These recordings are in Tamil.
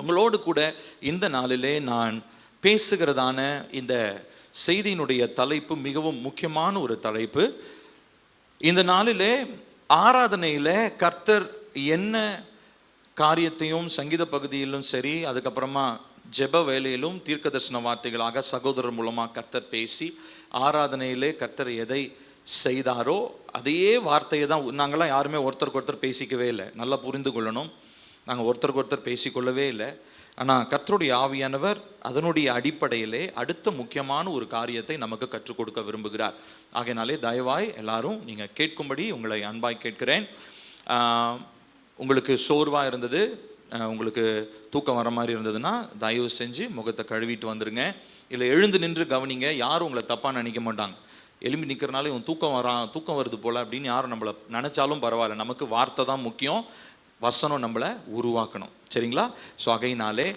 உங்களோடு கூட இந்த நாளிலே நான் பேசுகிறதான இந்த செய்தியினுடைய தலைப்பு மிகவும் முக்கியமான ஒரு தலைப்பு. இந்த நாளிலே ஆராதனையில் கர்த்தர் என்ன காரியத்தையும் சங்கீத பகுதியிலும் சரி, அதுக்கப்புறமா ஜெப வேலையிலும் தீர்க்க தரிசன வார்த்தைகளாக சகோதரர் மூலமாக கர்த்தர் பேசி, ஆராதனையிலே கர்த்தர் எதை செய்தாரோ அதே வார்த்தையை தான். நாங்களாம் யாருமே ஒருத்தருக்கு ஒருத்தர் பேசிக்கவே இல்லை, நல்லா புரிந்து கொள்ளணும். நாங்கள் ஒருத்தருக்கு ஒருத்தர் பேசிக்கொள்ளவே இல்லை. ஆனால் கர்த்தருடைய ஆவியானவர் அதனுடைய அடிப்படையிலே அடுத்த முக்கியமான ஒரு காரியத்தை நமக்கு கற்றுக் கொடுக்க விரும்புகிறார். ஆகையினாலே தயவாய் எல்லாரும் நீங்கள் கேட்கும்படி உங்களை அன்பாய் கேட்கிறேன். உங்களுக்கு சோர்வாக இருந்தது, உங்களுக்கு தூக்கம் வர மாதிரி இருந்ததுன்னா தயவு செஞ்சு முகத்தை கழுவிட்டு வந்துடுங்க. இல்லை எழுந்து நின்று கவனிங்க. யாரும் உங்களை தப்பாக நினைக்க மாட்டாங்க. எலும்பி நிற்கிறனால இவன் தூக்கம் வருது போல் அப்படின்னு யாரும் நம்மளை நினச்சாலும் பரவாயில்ல. நமக்கு வார்த்தை தான் முக்கியம், வசனம் நம்மளை உருவாக்கணும். சரிங்களா? ஸோ ஆகையினாலே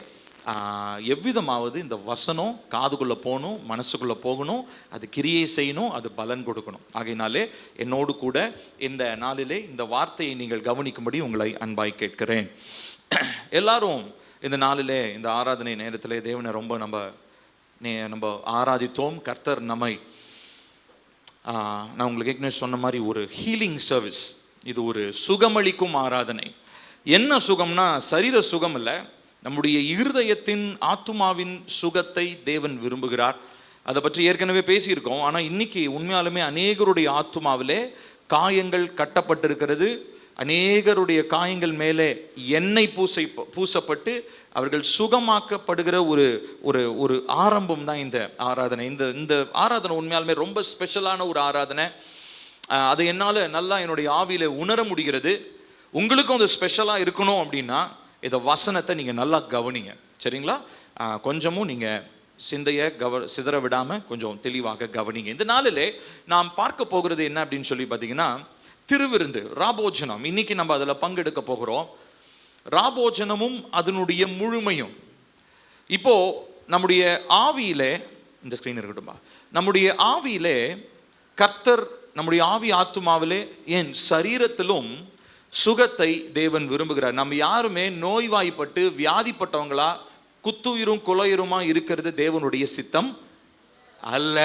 எவ்விதமாவது இந்த வசனம் காதுக்குள்ளே போகணும், மனசுக்குள்ளே போகணும், அது கிரியை செய்யணும், அது பலன் கொடுக்கணும். ஆகையினாலே என்னோடு கூட இந்த நாளிலே இந்த வார்த்தையை நீங்கள் கவனிக்கும்படி உங்களை அன்பாய் கேட்கிறேன். எல்லாரும் இந்த நாளிலே இந்த ஆராதனை நேரத்திலே தேவனை ரொம்ப நம்ம ஆராதித்தோம். கர்த்தர் நம்மை நான் உங்களுக்கு ஏற்கனவே சொன்ன மாதிரி ஒரு ஹீலிங் சர்வீஸ், இது ஒரு சுகமளிக்கும் ஆராதனை. என்ன சுகம்னா சரீர சுகம் இல்லை, நம்முடைய இருதயத்தின் ஆத்துமாவின் சுகத்தை தேவன் விரும்புகிறார். அதை பற்றி ஏற்கனவே பேசியிருக்கோம். ஆனால் இன்னைக்கு உண்மையாலுமே அநேகருடைய ஆத்துமாவிலே காயங்கள் கட்டப்பட்டிருக்கிறது. அநேகருடைய காயங்கள் மேலே எண்ணெய் பூசப்பட்டு அவர்கள் சுகமாக்கப்படுகிற ஒரு ஒரு ஒரு ஆரம்பம் தான் இந்த ஆராதனை. இந்த ஆராதனை உண்மையாலுமே ரொம்ப ஸ்பெஷலான ஒரு ஆராதனை. அது என்னால் நல்லா என்னுடைய ஆவியில் உணர முடிகிறது. உங்களுக்கும் அது ஸ்பெஷலாக இருக்கணும் அப்படின்னா இந்த வசனத்தை நீங்கள் நல்லா கவனிங்க. சரிங்களா? கொஞ்சமும் நீங்கள் சிந்தையை சிதற விடாமல் கொஞ்சம் தெளிவாக கவனிங்க. இந்த நாளிலே நாம் பார்க்க போகிறது என்ன அப்படின்னு சொல்லி பார்த்தீங்கன்னா, திருவிருந்து, ராபோஜனம். இன்னைக்கு நம்ம அதில் பங்கெடுக்க போகிறோம். ராபோஜனமும் அதனுடைய முழுமையும். இப்போ நம்முடைய ஆவியிலே, இந்த ஸ்கிரீன் இருக்கட்டும்பா, நம்முடைய ஆவியிலே கர்த்தர் நம்முடைய ஆவி ஆத்துமாவிலே ஏன் சரீரத்திலும் சுகத்தை தேவன் விரும்புகிறார். நம்ம யாருமே நோய்வாய்ப்பட்டு வியாதிப்பட்டவங்களா குத்துயிரும் குலையுருமா இருக்கிறது தேவனுடைய சித்தம் அல்ல.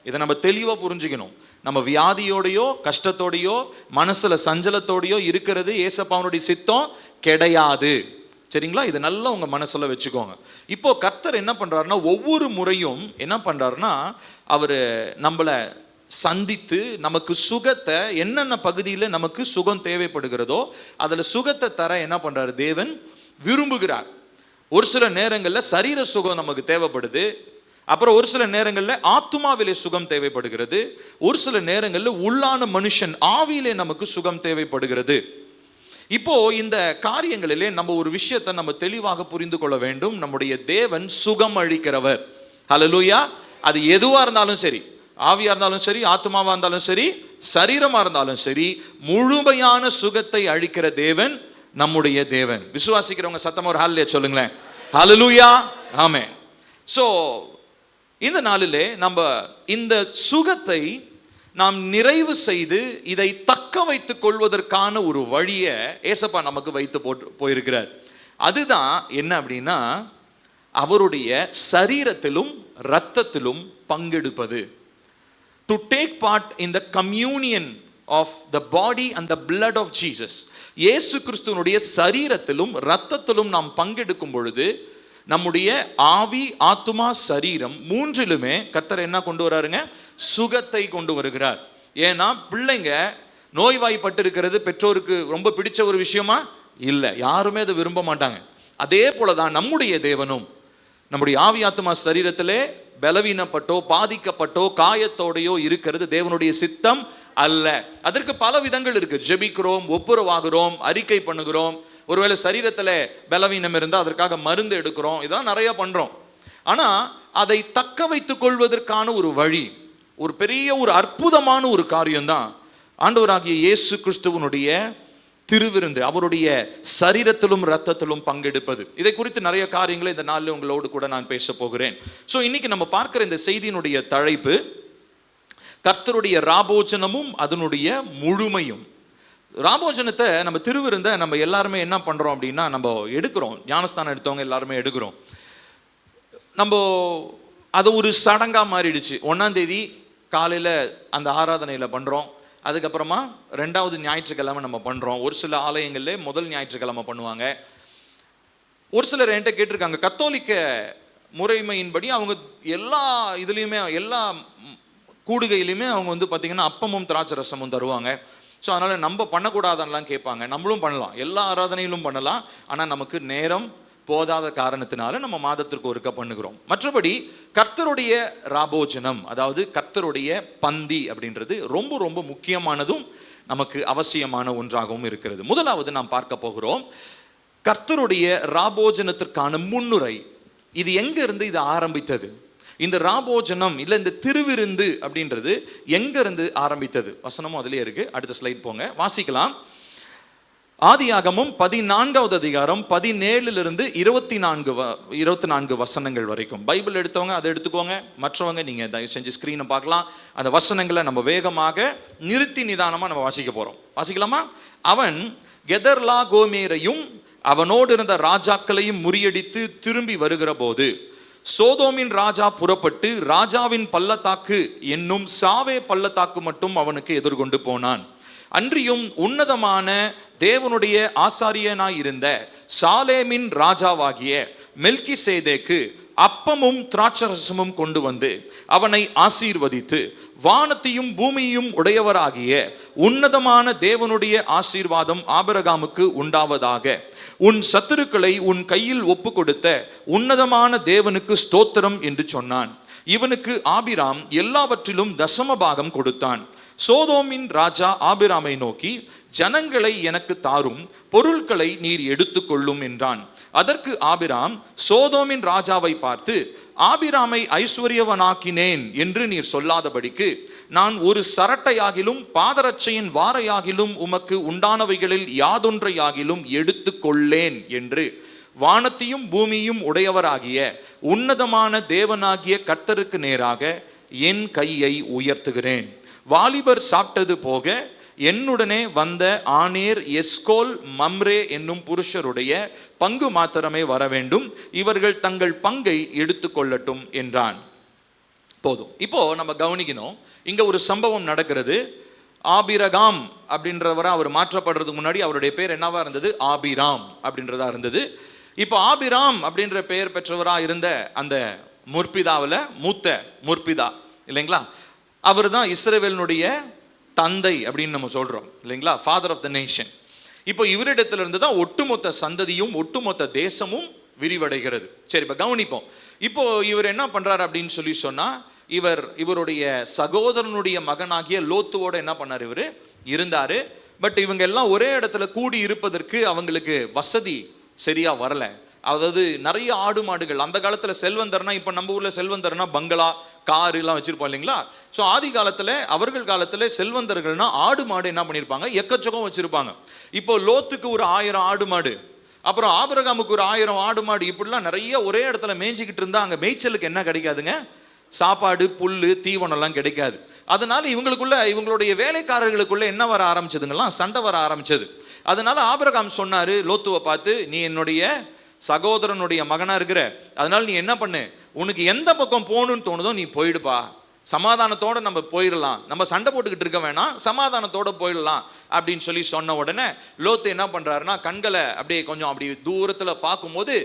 இதை நம்ம தெளிவாக புரிஞ்சுக்கணும். நம்ம வியாதியோடையோ கஷ்டத்தோடையோ மனசுல சஞ்சலத்தோடையோ இருக்கிறது ஏசப்பாவனுடைய சித்தம் கிடையாது. சரிங்களா? இதை நல்லா உங்க மனசுல வச்சுக்கோங்க. இப்போ கர்த்தர் என்ன பண்றாருன்னா, ஒவ்வொரு முறையும் என்ன பண்றாருன்னா, அவரு நம்மளை சந்தித்து நமக்கு சுகத்தை, என்னென்ன பகுதியில் நமக்கு சுகம் தேவைப்படுகிறதோ அதில் சுகத்தை தர என்ன பண்றாரு தேவன் விரும்புகிறார். ஒரு சில நேரங்களில் சரீர சுகம் நமக்கு தேவைப்படுது, அப்புறம் ஒரு சில நேரங்களில் ஆத்துமாவிலே சுகம் தேவைப்படுகிறது, ஒரு சில நேரங்களில் உள்ளான மனுஷன் ஆவியிலே நமக்கு சுகம் தேவைப்படுகிறது. இப்போ இந்த காரியங்களிலே நம்ம ஒரு விஷயத்தை நம்ம தெளிவாக புரிந்து கொள்ள வேண்டும். நம்முடைய தேவன் சுகம் அளிக்கிறவர். ஹல்லேலூயா! அது எதுவாக இருந்தாலும் சரி, ஆவியா இருந்தாலும் சரி, ஆத்மாவா இருந்தாலும் சரி, சரீரமா இருந்தாலும் சரி, முழுமையான சுகத்தை அளிக்கிற தேவன் நம்முடைய தேவன். விசுவாசிக்கிறவங்க சத்தமா ஒரு ஹல்லேலூயா சொல்லுங்களேன். ஹல்லேலூயா! ஆமென். சோ இந்த நாளிலே நம்ம இந்த சுகத்தை நாம் நிறைவு செய்து இதை தக்க வைத்துக் கொள்வதற்கான ஒரு வழியை ஏசப்பா நமக்கு வைத்து போயிருக்கிறார். அதுதான் என்ன அப்படின்னா, அவருடைய சரீரத்திலும் இரத்தத்திலும் பங்கெடுப்பது. To take part in the communion of the body and the blood of Jesus. இயேசு கிறிஸ்துவினுடைய சரீரத்திலும் இரத்தத்திலும் நாம் பங்கெடுக்கும் பொழுது நம்முடைய ஆவி, ஆத்துமா, சரீரம் மூன்றிலுமே கர்த்தர் என்ன கொண்டு வராருங்க? சுகத்தை கொண்டு வருகிறார். ஏன்னா பிள்ளைங்க நோய்வாய்ப்பட்டு இருக்கிறது பெற்றோருக்கு ரொம்ப பிடிச்ச ஒரு விஷயமா இல்லை, யாருமே அதை விரும்ப மாட்டாங்க. அதே போலதான் நம்முடைய தேவனும் நம்முடைய ஆவி, ஆத்துமா, சரீரத்திலே பலவீனப்பட்டோ பாதிக்கப்பட்டோ காயத்தோடையோ இருக்கிறது தேவனுடைய சித்தம் அல்ல. அதற்கு பல விதங்கள் இருக்கு. ஜெபிக்கிறோம், ஒப்புரவாகிறோம், அறிக்கை பண்ணுகிறோம். ஒருவேளை சரீரத்தில் பலவீனம் இருந்தால் அதற்காக மருந்து எடுக்கிறோம். இதெல்லாம் நிறைய பண்றோம். ஆனா அதை தக்க வைத்துக் கொள்வதற்கான ஒரு வழி, ஒரு பெரிய ஒரு அற்புதமான ஒரு காரியம்தான் ஆண்டவராகிய இயேசு கிறிஸ்துவனுடைய திருவிருந்து, அவருடைய சரீரத்திலும் இரத்தத்திலும் பங்கெடுப்பது. இதை குறித்து நிறைய காரியங்களை இந்த நாளில் உங்களோடு கூட நான் பேச போகிறேன். ஸோ இன்னைக்கு நம்ம பார்க்கிற இந்த செய்தியினுடைய தலைப்பு கர்த்தருடைய ராபோஜனமும் அதனுடைய முழுமையும். ராபோஜனத்தை நம்ம திருவிருந்த நம்ம எல்லாருமே என்ன பண்ணுறோம் அப்படின்னா, நம்ம எடுக்கிறோம். ஞானஸ்தானம் எடுத்தவங்க எல்லாருமே எடுக்கிறோம். நம்ம அது ஒரு சடங்காக மாறிடுச்சு. 1ஆம் தேதி காலையில் அந்த ஆராதனையில் பண்ணுறோம். அதுக்கப்புறமா 2வது ஞாயிற்றுக்கிழமை நம்ம பண்ணுறோம். ஒரு சில ஆலயங்களில் முதல் ஞாயிற்றுக்கிழமை பண்ணுவாங்க. ஒரு சிலர் என்கிட்ட கேட்டிருக்காங்க, கத்தோலிக்க முறைமையின்படி அவங்க எல்லா இதுலேயுமே எல்லா கூடுகையிலையுமே அவங்க வந்து பார்த்திங்கன்னா அப்பமும் திராட்சை ரசமும் தருவாங்க. ஸோ அதனால் நம்ம பண்ணக்கூடாதெல்லாம் கேட்பாங்க. நம்மளும் பண்ணலாம், எல்லா ஆராதனையிலும் பண்ணலாம். ஆனால் நமக்கு நேரம் போதாத காரணத்தினால நம்ம மாதத்திற்கு ஒருக்க பண்ணுகிறோம். மற்றபடி கர்த்தருடைய ராபோஜனம், அதாவது கர்த்தருடைய பந்தி அப்படின்றது ரொம்ப ரொம்ப முக்கியமானதும் நமக்கு அவசியமான ஒன்றாகவும் இருக்கிறது. முதலாவது நாம் பார்க்க போகிறோம் கர்த்தருடைய ராபோஜனத்திற்கான முன்னுரை. இது எங்கிருந்து இது ஆரம்பித்தது? இந்த ராபோஜனம் இல்லை இந்த திருவிருந்து அப்படின்றது எங்கிருந்து ஆரம்பித்தது? வசனமும் அதிலே இருக்கு. அடுத்த ஸ்லைட் போங்க, வாசிக்கலாம். ஆதியாகமம் 14வது அதிகாரம் 17லிருந்து 24 வசனங்கள் வரைக்கும். பைபிள் எடுத்தவங்க அதை எடுத்துக்கோங்க, மற்றவங்க நீங்க தயவு செஞ்சு ஸ்கிரீனை பார்க்கலாம். அந்த வசனங்களை நம்ம வேகமாக நிறுத்தி நிதானமா நம்ம வாசிக்க போறோம். வாசிக்கலாமா? அவன் கெதர்லா கோமேரையும் அவனோடு இருந்த ராஜாக்களையும் முறியடித்து திரும்பி வருகிற போது சோதோமின் ராஜா புறப்பட்டு ராஜாவின் பள்ளத்தாக்கு என்னும் சாவே பள்ளத்தாக்கு மட்டும் அவனுக்கு எதிர்கொண்டு போனான். அன்றியும் உன்னதமான தேவனுடைய ஆசாரியனாயிருந்த சாலேமின் ராஜாவாகிய மெல்கிசேதேக்கு அப்பமும் திராட்சரசமும் கொண்டு வந்து அவனை ஆசீர்வதித்து, வானத்தையும் பூமியையும் உடையவராகிய உன்னதமான தேவனுடைய ஆசீர்வாதம் ஆபிரகாமுக்கு உண்டாவதாக, உன் சத்துருக்களை உன் கையில் ஒப்பு கொடுத்த உன்னதமான தேவனுக்கு ஸ்தோத்திரம் என்று சொன்னான். இவனுக்கு ஆபிராம் எல்லாவற்றிலும் தசம பாகம் கொடுத்தான். சோதோமின் ராஜா ஆபிராமை நோக்கி, ஜனங்களை எனக்கு தாரும், பொருட்களை நீர் எடுத்துக்கொள்ளும் என்றான். அதற்கு ஆபிராம் சோதோமின் ராஜாவை பார்த்து, ஆபிராமை ஐஸ்வர்யவனாக்கினேன் என்று நீர் சொல்லாதபடிக்கு நான் ஒரு சரட்டையாகிலும் பாதரட்சையின் வாரையாகிலும் உமக்கு உண்டானவைகளில் யாதொன்றையாகிலும் எடுத்துக்கொள்ளேன் என்று வானத்தையும் பூமியும் உடையவராகிய உன்னதமான தேவனாகிய கர்த்தருக்கு நேராக என் கையை உயர்த்துகிறேன். வாலிபர் சாப்பிட்டது போக என்னுடனே வந்த ஆனேர், எஸ்கோல், மம்ரே என்னும் புருஷருடைய பங்கு மாத்திரமே வர வேண்டும். இவர்கள் தங்கள் பங்கை எடுத்துக்கொள்ளட்டும் என்றான். போதும். இப்போ நம்ம கவனிக்கணும், இங்க ஒரு சம்பவம் நடக்கிறது. ஆபிரகாம் அப்படின்றவரை அவர் மாற்றப்படுறதுக்கு முன்னாடி அவருடைய பேர் என்னவா இருந்தது? ஆபிராம் அப்படின்றதா இருந்தது. இப்போ ஆபிராம் அப்படின்ற பெயர் பெற்றவரா இருந்த அந்த முற்பிதாவில் மூத்த முற்பிதா இல்லைங்களா, அவர் தான் இஸ்ரவேலினுடைய தந்தை அப்படின்னு நம்ம சொல்றோம் இல்லைங்களா, ஃபாதர் ஆஃப் த நேஷன். இப்போ இவரிடத்துல இருந்து தான் ஒட்டுமொத்த சந்ததியும் ஒட்டுமொத்த தேசமும் விரிவடைகிறது. சரி, இப்போ கவனிப்போம். இப்போ இவர் என்ன பண்றாரு அப்படின்னு சொல்லி சொன்னா, இவருடைய சகோதரனுடைய மகனாகிய லோத்துவோட என்ன பண்ணார்? இவர் இருந்தாரு. பட் இவங்க எல்லாம் ஒரே இடத்துல கூடி இருப்பதற்கு அவங்களுக்கு வசதி சரியா வரல. அதாவது நிறைய ஆடு மாடுகள், அந்த காலத்துல செல்வந்தர்னா, இப்ப நம்ம ஊர்ல செல்வந்தர்னா பங்களா, கார் எல்லாம் வச்சிருப்போம் இல்லைங்களா. ஸோ ஆதி காலத்துல, அவர்கள் காலத்துல செல்வந்தர்கள்னா ஆடு மாடு என்ன பண்ணிருப்பாங்க? எக்கச்சக்கம் வச்சிருப்பாங்க. இப்போ லோத்துக்கு ஒரு 1000 ஆடு மாடு, அப்புறம் ஆபிரகாமுக்கு ஒரு 1000 ஆடு மாடு, இப்படிலாம் நிறைய ஒரே இடத்துல மேய்ச்சிக்கிட்டு இருந்தா அங்க மேய்ச்சலுக்கு என்ன கிடைக்காதுங்க? சாப்பாடு, புல்லு, தீவனம் எல்லாம் கிடைக்காது. அதனால இவங்களுடைய வேலைக்காரர்களுக்குள்ள என்ன வர ஆரம்பிச்சதுங்கலாம்? சண்டை வர ஆரம்பிச்சது. அதனால ஆபிரகாம் சொன்னாரு லோத்துவை பார்த்து, நீ என்னுடைய சகோதரனுடைய மகனா இருக்கிற, அதனால நீ என்ன பண்ணு, உனக்கு எந்த பக்கம் போகணும்னு தோணுதோ நீ போயிடுப்பா, சமாதானத்தோட நம்ம போயிடலாம், நம்ம சண்டை போட்டுக்கிட்டு இருக்க வேணாம், சமாதானத்தோட போயிடலாம் அப்படின்னு சொல்லி சொன்ன உடனே லோத்து என்ன பண்றாருன்னா, கண்களை அப்படியே கொஞ்சம் அப்படி தூரத்துல பார்க்கும்போது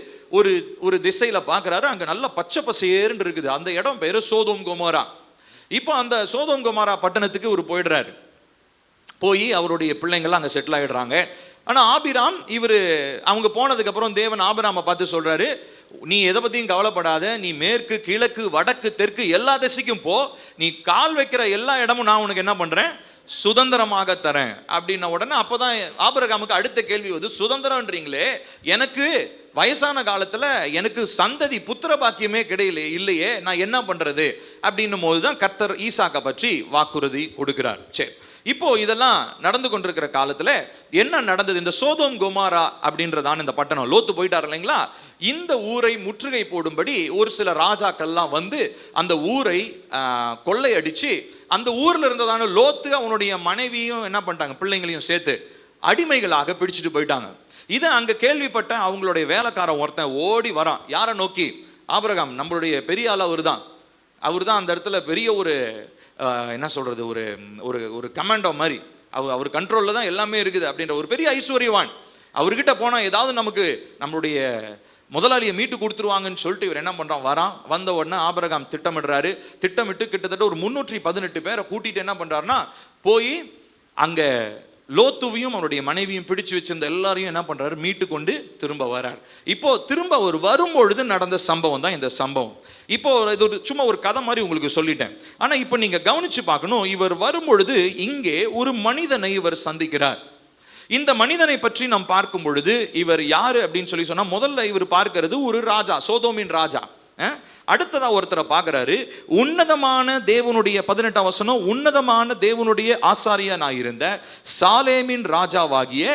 ஒரு திசையில பார்க்கறாரு. அங்க நல்ல பச்சை பசேர்ன்னு இருக்குது. அந்த இடம் பேரு சோதோம் கொமோரா. இப்போ அந்த சோதோம் கொமோரா பட்டணத்துக்கு இவர் போயிடுறாரு. போய் அவருடைய பிள்ளைங்கள்லாம் அங்கே செட்டில் ஆகிடுறாங்க. ஆனால் ஆபிராம் அவங்க போனதுக்கு அப்புறம் தேவன் ஆபிராமை பார்த்து சொல்றாரு, நீ எதை பற்றியும் கவலைப்படாத, நீ மேற்கு, கிழக்கு, வடக்கு, தெற்கு எல்லா திசைக்கும் போ, நீ கால் வைக்கிற எல்லா இடமும் நான் உனக்கு என்ன பண்றேன்? சுதந்திரமாக தரேன் அப்படின்ன உடனே அப்போதான் ஆபிரகாமுக்கு அடுத்த கேள்வி வந்து, சுதந்திரம்ன்றீங்களே, எனக்கு வயசான காலத்துல எனக்கு சந்ததி புத்திர பாக்கியமே இல்லையே, நான் என்ன பண்றது அப்படின்னும் போதுதான் கர்த்தர் ஈசாக்கை பற்றி வாக்குறுதி கொடுக்கிறார். சரி, இப்போ இதெல்லாம் நடந்து கொண்டிருக்கிற காலத்துல என்ன நடந்தது? இந்த சோதோம் கொமாரா அப்படின்றதான இந்த பட்டணம், லோத்து போயிட்டார் இல்லைங்களா, இந்த ஊரை முற்றுகை போடும்படி ஒரு சில ராஜாக்கள்லாம் வந்து அந்த ஊரை கொள்ளையடிச்சு, அந்த ஊர்ல இருந்ததான லோத்து அவனுடைய மனைவியும் என்ன பண்ணிட்டாங்க, பிள்ளைங்களையும் சேர்த்து அடிமைகளாக பிடிச்சிட்டு போயிட்டாங்க. இதை அங்க கேள்விப்பட்ட அவங்களுடைய வேலைக்காரன் ஒருத்தன் ஓடி வரான். யாரை நோக்கி? ஆபிரகாம், நம்மளுடைய பெரிய ஆள் அவர் தான் அந்த இடத்துல பெரிய ஒரு என்ன சொல்றது, ஒரு ஒரு ஒரு கமாண்டோ மாதிரி, அவர் கண்ட்ரோலில் தான் எல்லாமே இருக்குது அப்படின்ற ஒரு பெரிய ஐஸ்வர்யவான். அவர்கிட்ட போனால் ஏதாவது நமக்கு நம்மளுடைய முதலாளியை மீட்டு கொடுத்துருவாங்கன்னு சொல்லிட்டு இவர் என்ன பண்ணுறான், வந்த உடனே ஆபிரகாம் திட்டமிட்டு கிட்டத்தட்ட ஒரு 318 பேரை கூட்டிட்டு என்ன பண்ணுறாருன்னா, போய் அங்கே லோத்துவையும் அவனுடைய மனைவியும் பிடிச்சு வச்சிருந்த எல்லாரையும் என்ன பண்றாரு, மீட்டு கொண்டு திரும்ப வரார். இப்போ திரும்ப ஒரு வரும்பொழுது நடந்த சம்பவம் தான் இந்த சம்பவம். இப்போ இது சும்மா ஒரு கதை மாதிரி உங்களுக்கு சொல்லிட்டேன். ஆனா இப்போ நீங்க கவனிச்சு பார்க்கணும், இவர் வரும்பொழுது இங்கே ஒரு மனிதனை இவர் சந்திக்கிறார். இந்த மனிதனை பற்றி நாம் பார்க்கும் பொழுது இவர் யாரு அப்படின்னு சொன்னா, முதல்ல இவர் பார்க்கிறது ஒரு ராஜா, சோதோமின் ராஜா. அடுத்ததா ஒருத்தரை பார்க்கிறாரு, உன்னதமான தேவனுடைய 18ஆம் வசனம், உன்னதமான தேவனுடைய ஆசாரியனாயிருந்த சாலேமின் ராஜாவாகிய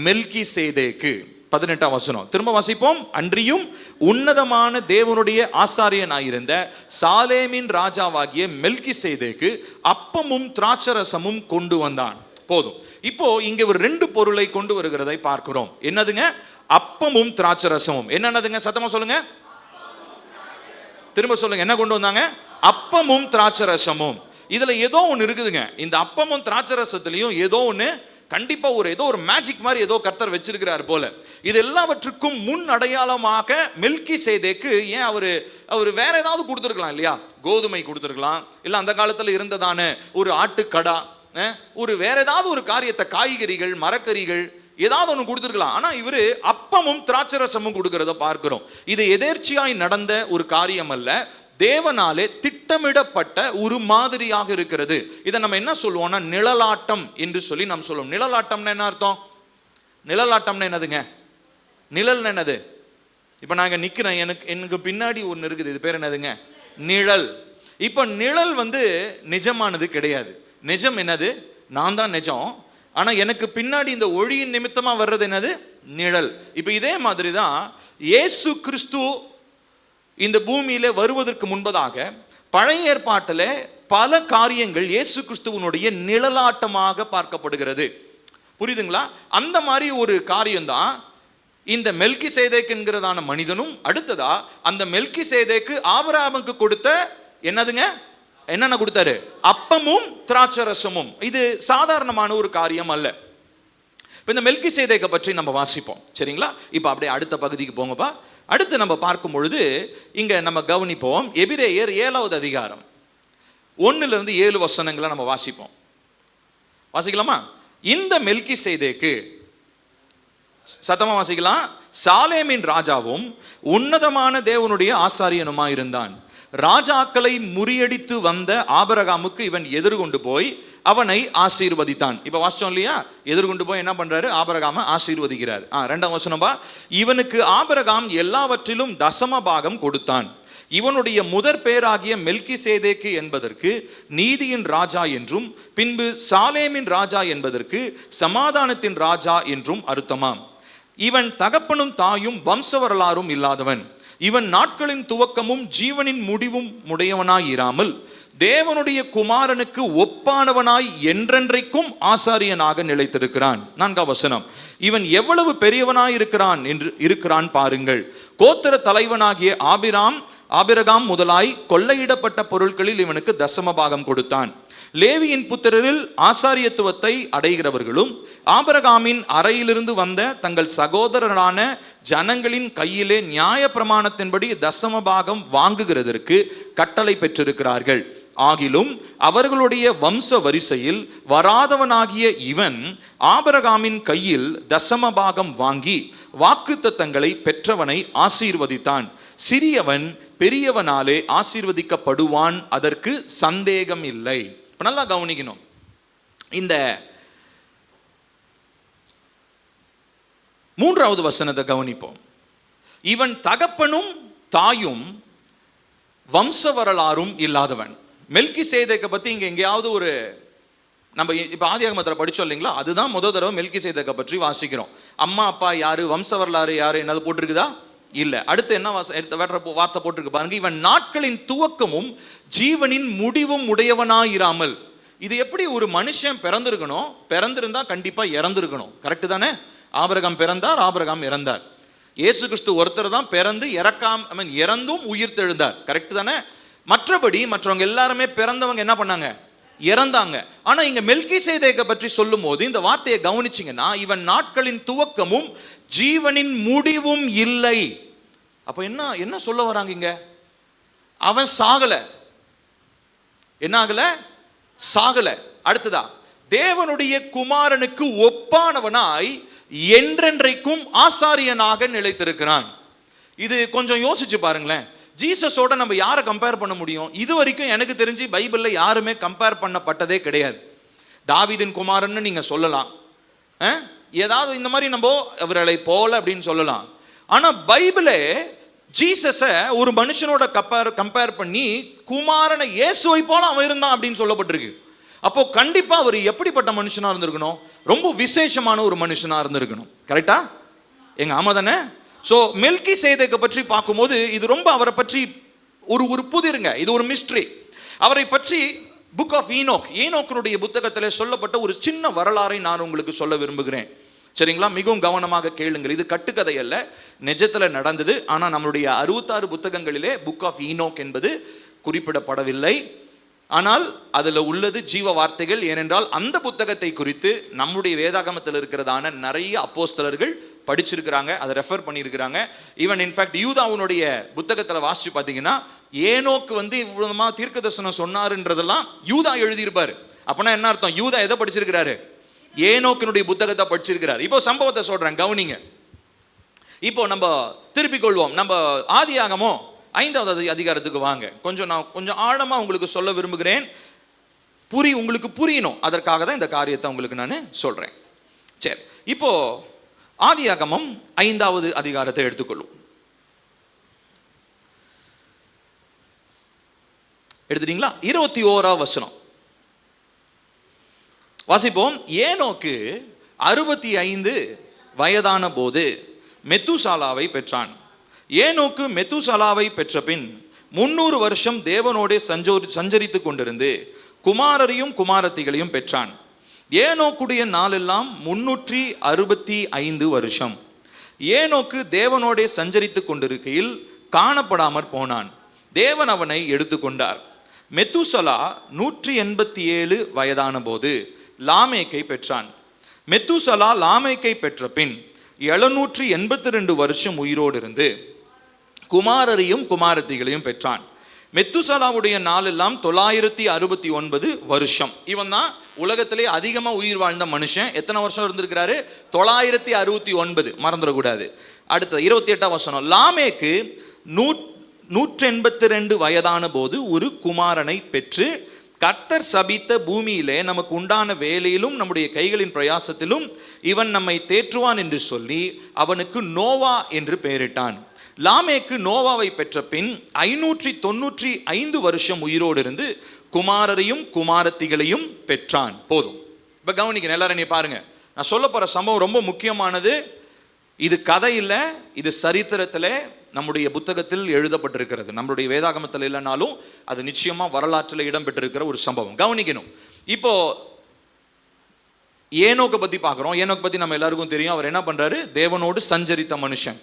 மெல்கிசேதேக்கு. 18ஆம் வசனம் திரும்ப வாசிப்போம். அன்றியும் உன்னதமான தேவனுடைய ஆசாரியனாயிருந்த சாலேமின் ராஜாவாகிய மெல்கிசேதேக்கு அப்பமும் திராட்சரசமும் கொண்டு வந்தான். போதும். இப்போ இங்க ஒரு 2 பொருளை கொண்டு வருகிறதை பார்க்கிறோம். என்னதுங்க? அப்பமும் திராட்சரசமும். என்னதுங்க? சத்தமா சொல்லுங்க, திரும்ப சொல்லுங்க. என்ன கொண்டு வந்தாங்க? அப்பமும் திராட்சரசமும். இதுல ஏதோ ஒன்று இருக்குதுங்க. இந்த அப்பமும் திராட்சரசத்திலையும் ஏதோ ஒன்று கண்டிப்பா ஏதோ ஒரு மேஜிக் மாதிரி ஏதோ கர்த்தர் வச்சிருக்கிறார் போல. இது எல்லாவற்றுக்கும் முன் அடையாளமாக மெல்கிசேதேக்கு ஏன் அவரு வேற ஏதாவது கொடுத்துருக்கலாம் இல்லையா? கோதுமை கொடுத்துருக்கலாம், இல்ல அந்த காலத்துல இருந்ததான ஒரு ஆட்டுக்கடா, ஒரு வேற ஏதாவது ஒரு காரியத்தை, காய்கறிகள், மரக்கறிகள் ஏதாவது ஒன்று கொடுத்துருக்கலாம். ஆனா இவரு அப்பமும் திராட்சரசமும் கொடுக்கிறத பார்க்கிறோம். இது எதேர்ச்சியாய் நடந்த ஒரு காரியம் அல்ல, தேவனாலே திட்டமிடப்பட்ட ஒரு மாதிரியாக இருக்கிறது. இதை நம்ம என்ன சொல்லுவோம்னா நிழலாட்டம் என்று சொல்லி நாம் சொல்லுவோம். நிழலாட்டம்னா என்ன அர்த்தம்? நிழலாட்டம்னா என்னதுங்க? நிழல் என்னது? இப்ப நாங்க நிக்கிறேன், எனக்கு பின்னாடி ஒன்று இருக்குது, இது பேர் என்னதுங்க? நிழல். இப்ப நிழல் நிஜமானது கிடையாது. நிஜம் என்னது? நான் தான் நிஜம். ஆனா எனக்கு பின்னாடி இந்த ஒளியின் நிமித்தமா வர்றது என்னது? நிழல். இப்ப இதே மாதிரி தான் இயேசு கிறிஸ்து இந்த பூமியில வருவதற்கு முன்பதாக பழைய ஏற்பாட்டில் பல காரியங்கள் இயேசு கிறிஸ்துவனுடைய நிழலாட்டமாக பார்க்கப்படுகிறது. புரியுதுங்களா? அந்த மாதிரி ஒரு காரியம்தான் இந்த மெல்கிசேதேக்கு என்கிறதான மனிதனும். அடுத்ததா அந்த மெல்கிசேதேக்கு ஆபிரகாமுக்கு கொடுத்த என்னதுங்க? என்னென்ன கொடுத்தாரு? அப்பமும் திராட்சரசமும். இது சாதாரணமான ஒரு காரியம் அல்ல. இப்போ இந்த மெல்கிசேதேக்கை பற்றி நம்ம வாசிப்போம், சரிங்களா? இப்போ அப்படியே அடுத்த பகுதிக்கு போங்கப்பா. அடுத்து நம்ம பார்க்கும் பொழுது இங்க நம்ம கவனிப்போம். எபிரேயர் 7வது அதிகாரம் 1லிருந்து 7 வசனங்களை நம்ம வாசிப்போம். வாசிக்கலாமா? இந்த மெல்கிசேதேக்கு, சத்தமா வாசிக்கலாம், சாலேமின் ராஜாவும் உன்னதமான தேவனுடைய ஆசாரியனுமா இருந்தான். ராஜாக்களை முறியடித்து வந்த ஆபிரகாமுக்கு இவன் எதிர்கொண்டு போய் அவனை ஆசீர்வதித்தான். இப்ப வாசிச்சோம் இல்லையா? எதிர்கொண்டு போய் என்ன பண்றாரு? ஆபிரகாமை ஆசீர்வதிக்கிறார். 2ஆம் வசனம்பா, இவனுக்கு ஆபிரகாம் எல்லாவற்றிலும் தசம பாகம் கொடுத்தான். இவனுடைய முதற் பேராகிய மெல்கிசேதேக்கு என்பதற்கு நீதியின் ராஜா என்றும், பின்பு சாலேமின் ராஜா என்பதற்கு சமாதானத்தின் ராஜா என்றும் அர்த்தமாம். இவன் தகப்பனும் தாயும் வம்ச வரலாறும் இல்லாதவன். இவன் நாட்களின் துவக்கமும் ஜீவனின் முடிவும் உடையவனாய் இராமல் தேவனுடைய குமாரனுக்கு ஒப்பானவனாய் என்றென்றைக்கும் ஆசாரியனாக நிலைத்திருக்கிறான். 4ஆம் வசனம், இவன் எவ்வளவு பெரியவனாய் இருக்கிறான் பாருங்கள். கோத்திர தலைவனாகிய ஆபிரகாம் முதலாய் கொள்ளையிடப்பட்ட பொருட்களில் இவனுக்கு தசம பாகம் கொடுத்தான். லேவியின் புத்திரரில் ஆசாரியத்துவத்தை அடைகிறவர்களும் ஆபிரகாமின் அறையிலிருந்து வந்த தங்கள் சகோதரரான ஜனங்களின் கையிலே நியாய பிரமாணத்தின்படி தசம பாகம் வாங்குகிறதற்கு கட்டளை பெற்றிருக்கிறார்கள். ஆகிலும் அவர்களுடைய வம்ச வரிசையில் வராதவனாகிய இவன் ஆபிரகாமின் கையில் தசம பாகம் வாங்கி வாக்குத்தத்தங்களை பெற்றவனை ஆசீர்வதித்தான். சிறியவன் பெரியவனாலே ஆசீர்வதிக்கப்படுவான், அதற்கு சந்தேகம் இல்லை. நல்லா கவனிக்கணும். இந்த 3வது வசனத்தை கவனிப்போம். இவன் தகப்பனும் தாயும் வம்ச வரலாறும் இல்லாதவன். மெல்கிசேதேக்கை பத்தி இங்க எங்கேயாவது ஒரு நம்ம இப்ப ஆதியாகமத்தில் படிச்சோம் இல்லைங்களா? அதுதான் முதல் தடவை மெல்கிசேதேக்கை பற்றி வாசிக்கிறோம். அம்மா அப்பா யாரு, வம்ச வரலாறு யாரு, என்னது போட்டிருக்குதா? இல்ல. அடுத்து என்ன வார்த்தை போட்டிருக்கு பாருங்க. இவன் நாட்களின் துவக்கமும் ஜீவனின் முடிவும் உடையவனாயிராமல். இது எப்படி ஒரு மனுஷன் பிறந்திருக்கணும், பிறந்திருந்தா கண்டிப்பா இறந்திருக்கணும். கரெக்டு தானே? ஆபிரகாம் பிறந்தார், ஆபிரகாம் இறந்தார். இயேசு கிறிஸ்து ஒருத்தர் தான் பிறந்து இறந்தும் உயிர் தெழுந்தார். கரெக்டு தானே? மற்றபடி மற்றவங்க எல்லாருமே பிறந்தவங்க என்ன பண்ணாங்க? இறந்தாங்க. ஆனா இங்க மெல்கிசேதேக்கை பற்றி சொல்லும் போது இந்த வார்த்தையை கவனிச்சிங்கன்னா, இவன் நாட்களின் துவக்கமும் ஜீவனின் முடிவும் இல்லை. அப்ப என்ன சொல்ல வராங்க இங்க? அவன் சாகல. என்ன ஆகல? சாகல. அடுத்ததா, தேவனுடைய குமாரனுக்கு ஒப்பானவனாய் என்றென்றைக்கும் ஆசாரியனாக நிலைத்திருக்கிறான். இது கொஞ்சம் யோசிச்சு பாருங்களேன். ஜீசஸோட நம்ம யாரை கம்பேர் பண்ண முடியும்? இது வரைக்கும் எனக்கு தெரிஞ்சு பைபிள்ல யாருமே கம்பேர் பண்ணப்பட்டதே கிடையாது. தாவீதின் குமாரன்னு நீங்க சொல்லலாம், ஏதாவது இந்த மாதிரி நம்ம அவர்களை போல அப்படின்னு சொல்லலாம். ஆனா பைபிளே ஜீசஸை ஒரு மனுஷனோட கம்பேர் பண்ணி குமாரனை இயேசுவை போல அவன் இருந்தான் அப்படின்னு சொல்லப்பட்டிருக்கு. அப்போ கண்டிப்பா அவர் எப்படிப்பட்ட மனுஷனா இருந்திருக்கணும்? ரொம்ப விசேஷமான ஒரு மனுஷனா இருந்திருக்கணும். கரெக்டா? எங்க ஆமா தானே? ஸோ மெல்கிசேதேக்கை பற்றி பார்க்கும்போது இது ரொம்ப அவரை பற்றி ஒரு புதிருங்க, இது ஒரு மிஸ்ட்ரி. அவரை பற்றி புக் ஆஃப் ஈனோக்கினுடைய புத்தகத்தில் சொல்லப்பட்ட ஒரு சின்ன வரலாறை நான் உங்களுக்கு சொல்ல விரும்புகிறேன். சரிங்களா? மிகவும் கவனமாக கேளுங்கள். இது கட்டுக்கதை அல்ல, நிஜத்தில் நடந்தது. ஆனால் நம்மளுடைய 66 புத்தகங்களிலே புக் ஆஃப் ஈனோக் என்பது குறிப்பிடப்படவில்லை. ஆனால் அதில் உள்ளது ஜீவ வார்த்தைகள். ஏனென்றால் அந்த புத்தகத்தை குறித்து நம்முடைய வேதாகமத்தில் இருக்கிறதான நிறைய அப்போஸ்தலர்கள் படிச்சிருக்கிறாங்க, அதை ரெஃபர் பண்ணியிருக்கிறாங்க. ஈவன் இன்ஃபேக்ட் யூதாவுடைய புத்தகத்தில் வாசிச்சு பார்த்தீங்கன்னா, ஏனோக்கு இவ்வளவுமா தீர்க்க தரிசனம் சொன்னாருன்றதெல்லாம் யூதா எழுதியிருப்பாரு. அப்பனா என்ன அர்த்தம்? யூதா எதை படிச்சிருக்கிறாரு? ஏனோக்கினுடைய புத்தகத்தை படிச்சிருக்கிறார். இப்போ சம்பவத்தை சொல்றேன், கவனிங்க. இப்போ நம்ம திருப்பிக் கொள்வோம். நம்ம ஆதியாகமம் 5வது அதிகாரத்துக்கு வாங்க. நான் கொஞ்சம் ஆழமா உங்களுக்கு சொல்ல விரும்புகிறேன். உங்களுக்கு புரியணும், அதற்காக தான் இந்த காரியத்தை உங்களுக்கு நான் சொல்றேன். சரி, இப்போ ஆதியாகமம் 5வது அதிகாரத்தை எடுத்துக்கொள்ளும். எடுத்துட்டீங்களா? 21ஆம் வசனம் வாசிப்போம். ஏனோக்கு 65 வயதான போது மெத்துசாலாவை பெற்றான். ஏனோக்கு மெத்துசாலாவை பெற்ற பின் 300 வருஷம் தேவனோடே சஞ்சரித்து கொண்டிருந்து குமாரரையும் குமாரத்திகளையும் பெற்றான். ஏனோக்குடைய நாளெல்லாம் 365 வருஷம். ஏனோக்கு தேவனோடே சஞ்சரித்து கொண்டிருக்கையில் காணப்படாமற் போனான். தேவன் அவனை எடுத்துக்கொண்டார். மெத்துசலா 187 வயதான போது லாமேக்கை பெற்றான். மெத்துசலா லாமேக்கை பெற்ற பின் 782 வருஷம் உயிரோடு இருந்து குமாரரையும் குமாரத்திகளையும் பெற்றான். மெத்துசலாவுடைய நாளெல்லாம் 969 வருஷம். இவன் தான் உலகத்திலே அதிகமா உயிர் வாழ்ந்த மனுஷன். எத்தனை வருஷம் இருந்திருக்கிறாரு? 969. மறந்துடக்கூடாது. அடுத்த 28ஆம் வசனம். லாமேக்கு 182 வயதான போது ஒரு குமாரனை பெற்று கர்த்தர் சபித்த பூமியிலே நமக்கு உண்டான வேலையிலும் நம்முடைய கைகளின் பிரயாசத்திலும் இவன் நம்மை தேற்றுவான் என்று சொல்லி அவனுக்கு நோவா என்று பெயரிட்டான். லாமேக்கு நோவாவை பெற்ற பின் 595 வருஷம் உயிரோடு இருந்து குமாரரையும் குமாரத்திகளையும் பெற்றான். போதும். இப்ப கவனிக்கணும் எல்லாரும், நீ பாருங்க, நான் சொல்ல போற சம்பவம் ரொம்ப முக்கியமானது. இது கதை இல்லை, இது சரித்திரத்தில் நம்முடைய புத்தகத்தில் எழுதப்பட்டிருக்கிறது. நம்மளுடைய வேதாகமத்தில் இல்லைனாலும் அது நிச்சயமா வரலாற்றில் இடம்பெற்றிருக்கிற ஒரு சம்பவம். கவனிக்கணும். இப்போ ஏனோக்கை பத்தி பார்க்கிறோம். ஏனோக்கு பத்தி நம்ம எல்லாருக்கும் தெரியும். அவர் என்ன பண்றாரு? தேவனோடு சஞ்சரித்த மனுஷன்.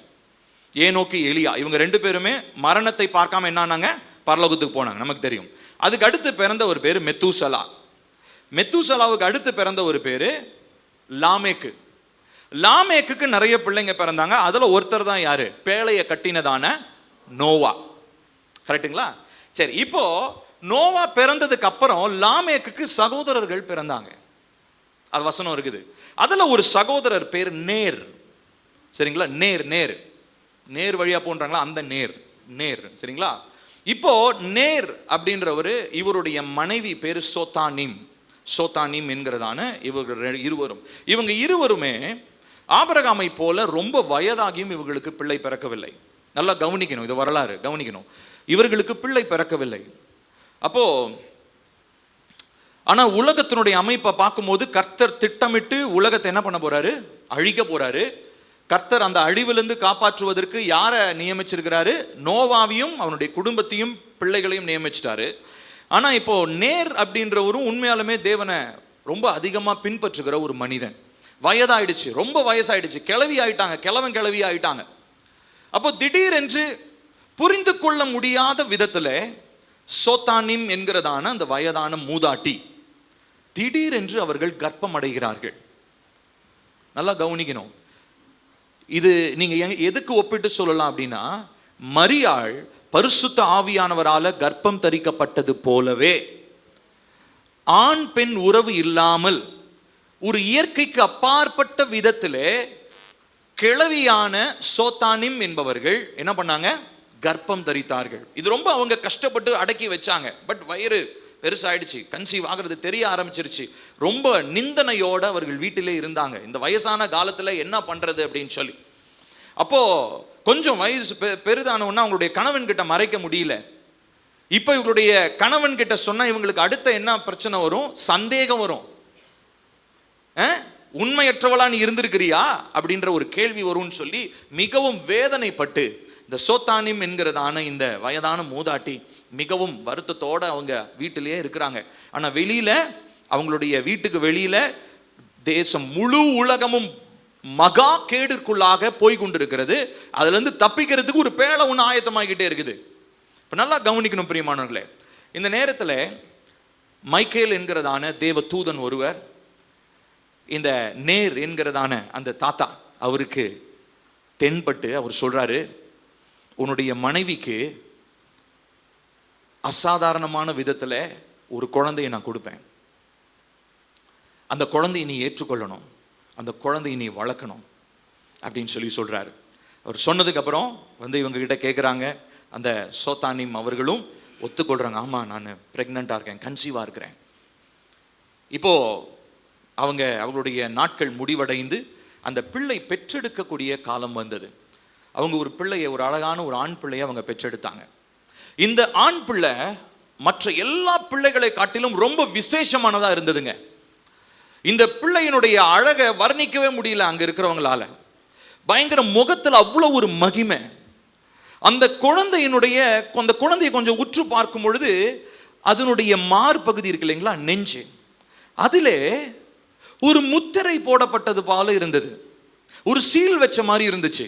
ஏனோக்கு எலியா, இவங்க 2 பேருமே மரணத்தை பார்க்காம என்னானாங்க? பரலோகத்துக்கு போனாங்க, நமக்கு தெரியும். அதுக்கு அடுத்து பிறந்த ஒரு பேரு மெத்துசலா. மெத்துசலாவுக்கு அடுத்து பிறந்த ஒரு பேரு லாமேக்கு. லாமேக்கு நிறைய பிள்ளைங்க பிறந்தாங்க. அதுல ஒருத்தர் தான் யாரு? பேழையை கட்டினதான நோவா. கரெக்டுங்களா? சரி, இப்போ நோவா பிறந்ததுக்கு அப்புறம் லாமேக்கு சகோதரர்கள் பிறந்தாங்க. அது வசனம் இருக்குது. அதுல ஒரு சகோதரர் பேர் நேர். சரிங்களா? நேர் நேர் நேர் வழியா போன்றாங்களா, அந்த நேர் நேர். சரிங்களா? இப்போ நேர் அப்படின்றவர், இவருடைய மனைவி பேரு சோத்தானிம் என்கிறதான இவங்க இருவருமே ஆபிரகாமை போல ரொம்ப வயதாகியும் இவர்களுக்கு பிள்ளை பிறக்கவில்லை. நல்லா கவனிக்கணும், இது வரலாறு, கவனிக்கணும். இவர்களுக்கு பிள்ளை பிறக்கவில்லை. அப்போ ஆனா உலகத்தினுடைய அமைப்பை பார்க்கும்போது கர்த்தர் திட்டமிட்டு உலகத்தை என்ன பண்ண போறாரு? அழிக்க போறாரு. கர்த்தர் அந்த அழிவிலிருந்து காப்பாற்றுவதற்கு யாரை நியமிச்சிருக்கிறாரு? நோவாவையும் அவனுடைய குடும்பத்தையும் பிள்ளைகளையும் நியமிச்சிட்டாரு. ஆனா இப்போ நேர் அப்படின்றவரும் உண்மையாலுமே தேவனை ரொம்ப அதிகமா பின்பற்றுகிற ஒரு மனிதன். வயதாயிடுச்சு, ரொம்ப வயசாயிடுச்சு, கிளவி ஆயிட்டாங்க, கிளவி ஆயிட்டாங்க. அப்போ திடீரென்று புரிந்து கொள்ள முடியாத விதத்துல சோத்தானிம் என்கிறதான அந்த வயதான மூதாட்டி திடீரென்று அவர்கள் கர்ப்பம் அடைகிறார்கள். நல்லா கவனிக்கணும். இது நீங்க எதுக்கு ஒப்பிட்டு சொல்லலாம் அப்படின்னா, மரியாள் பரிசுத்த ஆவியானவரால கர்ப்பம் தரிக்கப்பட்டது போலவே ஆண் பெண் உறவு இல்லாமல் ஒரு இயற்கைக்கு அப்பாற்பட்ட விதத்திலே கிழவியான சோத்தானிம் என்பவர்கள் என்ன பண்ணாங்க? கர்ப்பம் தரித்தார்கள். இது ரொம்ப அவங்க கஷ்டப்பட்டு அடக்கி வச்சாங்க. பட் வயிறு பெருசாயிடுச்சு, கன்சீவ் ஆகிறது தெரிய ஆரம்பிச்சிருச்சு. ரொம்ப நிந்தனையோட அவர்கள் வீட்டிலே இருந்தாங்க. இந்த வயசான காலத்துல என்ன பண்றது அப்படின்னு சொல்லி. அப்போ கொஞ்சம் வயசு பெரிதானவன்னா அவங்களுடைய கணவன் கிட்ட மறைக்க முடியல. இப்ப இவங்களுடைய கணவன் கிட்ட சொன்னா இவங்களுக்கு அடுத்த என்ன பிரச்சனை வரும்? சந்தேகம் வரும். உண்மையற்றவளா நீ இருந்திருக்கிறியா அப்படின்ற ஒரு கேள்வி வரும்னு சொல்லி மிகவும் வேதனைப்பட்டு இந்த சோத்தானிம் என்கிறதான இந்த வயதான மூதாட்டி மிகவும் வருத்தத்தோட அவங்க வீட்டிலேயே இருக்கிறாங்க. ஆனா வெளியில, அவங்களுடைய வீட்டுக்கு வெளியில தேசம் முழு உலகமும் மகா கேடுக்குள்ளாக போய் கொண்டிருக்கிறது. அதுல இருந்து தப்பிக்கிறதுக்கு ஒரு பேழை ஒன்று ஆயத்தமாகிட்டே இருக்குது. இப்ப நல்லா கவனிக்கணும் பிரியமானவர்களே. இந்த நேரத்தில் மைக்கேல் என்கிறதான தேவ தூதன் ஒருவர் இந்த நேர் என்கிறதான அந்த தாத்தா அவருக்கு தென்பட்டு அவர் சொல்றாரு, உன்னுடைய மனைவிக்கு அசாதாரணமான விதத்தில் ஒரு குழந்தையை நான் கொடுப்பேன். அந்த குழந்தையை நீ ஏற்றுக்கொள்ளணும், அந்த குழந்தையை நீ வளர்க்கணும் அப்படின்னு சொல்லி சொல்றாரு. அவர் சொன்னதுக்கு அப்புறம் இவங்க கிட்ட கேட்குறாங்க. அந்த சோத்தானிம் அவர்களும் ஒத்துக்கொள்றாங்க. ஆமா, நான் பிரெக்னெண்டா இருக்கேன், கன்சீவா இருக்கிறேன். இப்போ அவங்களுடைய நாட்கள் முடிவடைந்து அந்த பிள்ளை பெற்றெடுக்கக்கூடிய காலம் வந்தது. அவங்க ஒரு பிள்ளையை, ஒரு அழகான ஒரு ஆண் பிள்ளையை அவங்க பெற்றெடுத்தாங்க. இந்த ஆண் பிள்ளை மற்ற எல்லா பிள்ளைகளை காட்டிலும் ரொம்ப விசேஷமானதா இருந்ததுங்க. இந்த பிள்ளையினுடைய அழகை வர்ணிக்கவே முடியல அங்க இருக்கிறவங்களால. பயங்கர முகத்தில் அவ்வளவு ஒரு மகிமை. அந்த குழந்தையை கொஞ்சம் உற்று பார்க்கும் பொழுது அதனுடைய மார்பகுதி இருக்கு இல்லைங்களா, நெஞ்சு, அதிலே ஒரு முத்திரை போடப்பட்டது போல இருந்தது. ஒரு சீல் வச்ச மாதிரி இருந்துச்சு.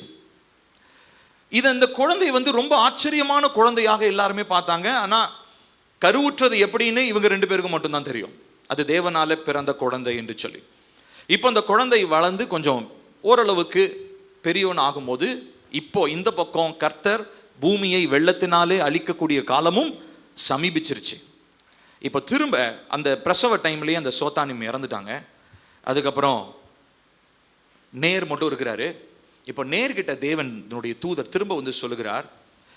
இது அந்த குழந்தை ரொம்ப ஆச்சரியமான குழந்தையாக எல்லாருமே பார்த்தாங்க. ஆனா கருவுற்றது எப்படின்னு இவங்க 2 பேருக்கும் மட்டும்தான் தெரியும். அது தேவனால பிறந்த குழந்தை என்று சொல்லி. இப்போ அந்த குழந்தை வளர்ந்து கொஞ்சம் ஓரளவுக்கு பெரியவன் ஆகும்போது, இப்போ இந்த பக்கம் கர்த்தர் பூமியை வெள்ளத்தினாலே அழிக்கக்கூடிய காலமும் சமீபிச்சிருச்சு. இப்போ திரும்ப அந்த பிரசவ டைம்லேயே அந்த சோத்தானிம் இறந்துட்டாங்க. அதுக்கப்புறம் நேர் மட்டும் இருக்கிறாரு. இப்போ நேர்கிட்ட தேவனுடைய தூதர் திரும்ப சொல்லுகிறார்,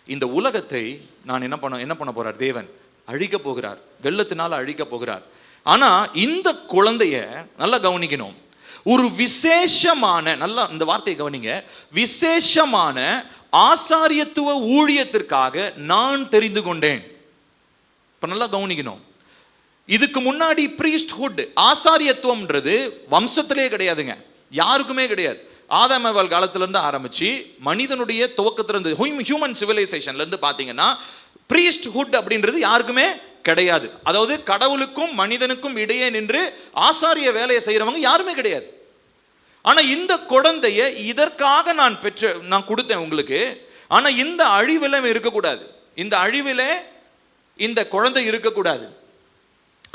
இந்த உலகத்தை நான் என்ன பண்ண போறார்? தேவன் அழிக்க போகிறார், வெள்ளத்தினால அழிக்க போகிறார். ஆனா இந்த குழந்தைய நல்லா கவனிக்கணும். ஒரு விசேஷமான, நல்லா இந்த வார்த்தையை கவனிங்க, விசேஷமான ஆசாரியத்துவ ஊழியத்திற்காக நான் தெரிந்து கொண்டேன். இப்ப நல்லா கவனிக்கணும். இதுக்கு முன்னாடி பிரீஸ்ட்ஹுட், ஆசாரியத்துவம்ன்றது வம்சத்திலே கிடையாதுங்க, யாருக்குமே கிடையாது. ஆதாமேவாள் காலத்துல இருந்து ஆரம்பிச்சு மனிதனுடைய துவக்கத்திலிருந்து ஹியூமன் சிவிலைசேஷன்ல இருந்து பாத்தீங்கன்னா பிரீஸ்ட்ஹுட் அப்படின்றது யாருக்குமே கிடையாது. அதாவது கடவுளுக்கும் மனிதனுக்கும் இடையே நின்று ஆசாரிய வேலையை செய்யறவங்க யாருமே கிடையாது. ஆனா இந்த குழந்தைய இதற்காக நான் கொடுத்தேன் உங்களுக்கு. ஆனா இந்த அழிவில இருக்கக்கூடாது, இந்த அழிவில இந்த குழந்தை இருக்கக்கூடாது.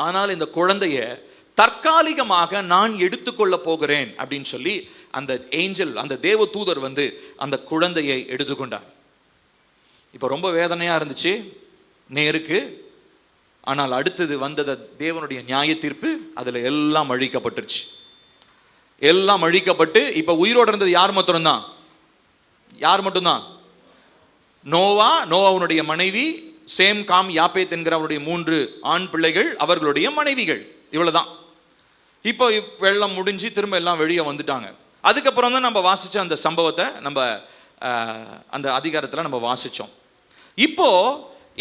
ஆனால் இந்த குழந்தைய தற்காலிகமாக நான் எடுத்துக்கொள்ள போகிறேன் அப்படின்னு சொல்லி அந்த ஏஞ்சல், அந்த தேவ தூதர் அந்த குழந்தையை எடுத்துக்கொண்டார். இப்போ ரொம்ப வேதனையா இருந்துச்சு நேருக்கு. ஆனால் அடுத்தது வந்தது தேவனுடைய நியாய தீர்ப்பு. அதுல எல்லாம் அழிக்கப்பட்டுருச்சு. எல்லாம் அழிக்கப்பட்டு இப்ப உயிரோடு இருந்தது யார் மட்டும்தான்? நோவாவுடைய மனைவி, சேம், காம், யாப்பேத் என்கிற அவருடைய 3 ஆண் பிள்ளைகள், அவர்களுடைய மனைவிகள், இவ்வளவுதான். இப்போ வெள்ளம் முடிஞ்சு திரும்ப எல்லாம் வெளியே வந்துட்டாங்க. அதுக்கப்புறம் தான் நம்ம வாசிச்ச அந்த சம்பவத்தை நம்ம அந்த அதிகாரத்தில் நம்ம வாசிச்சோம். இப்போ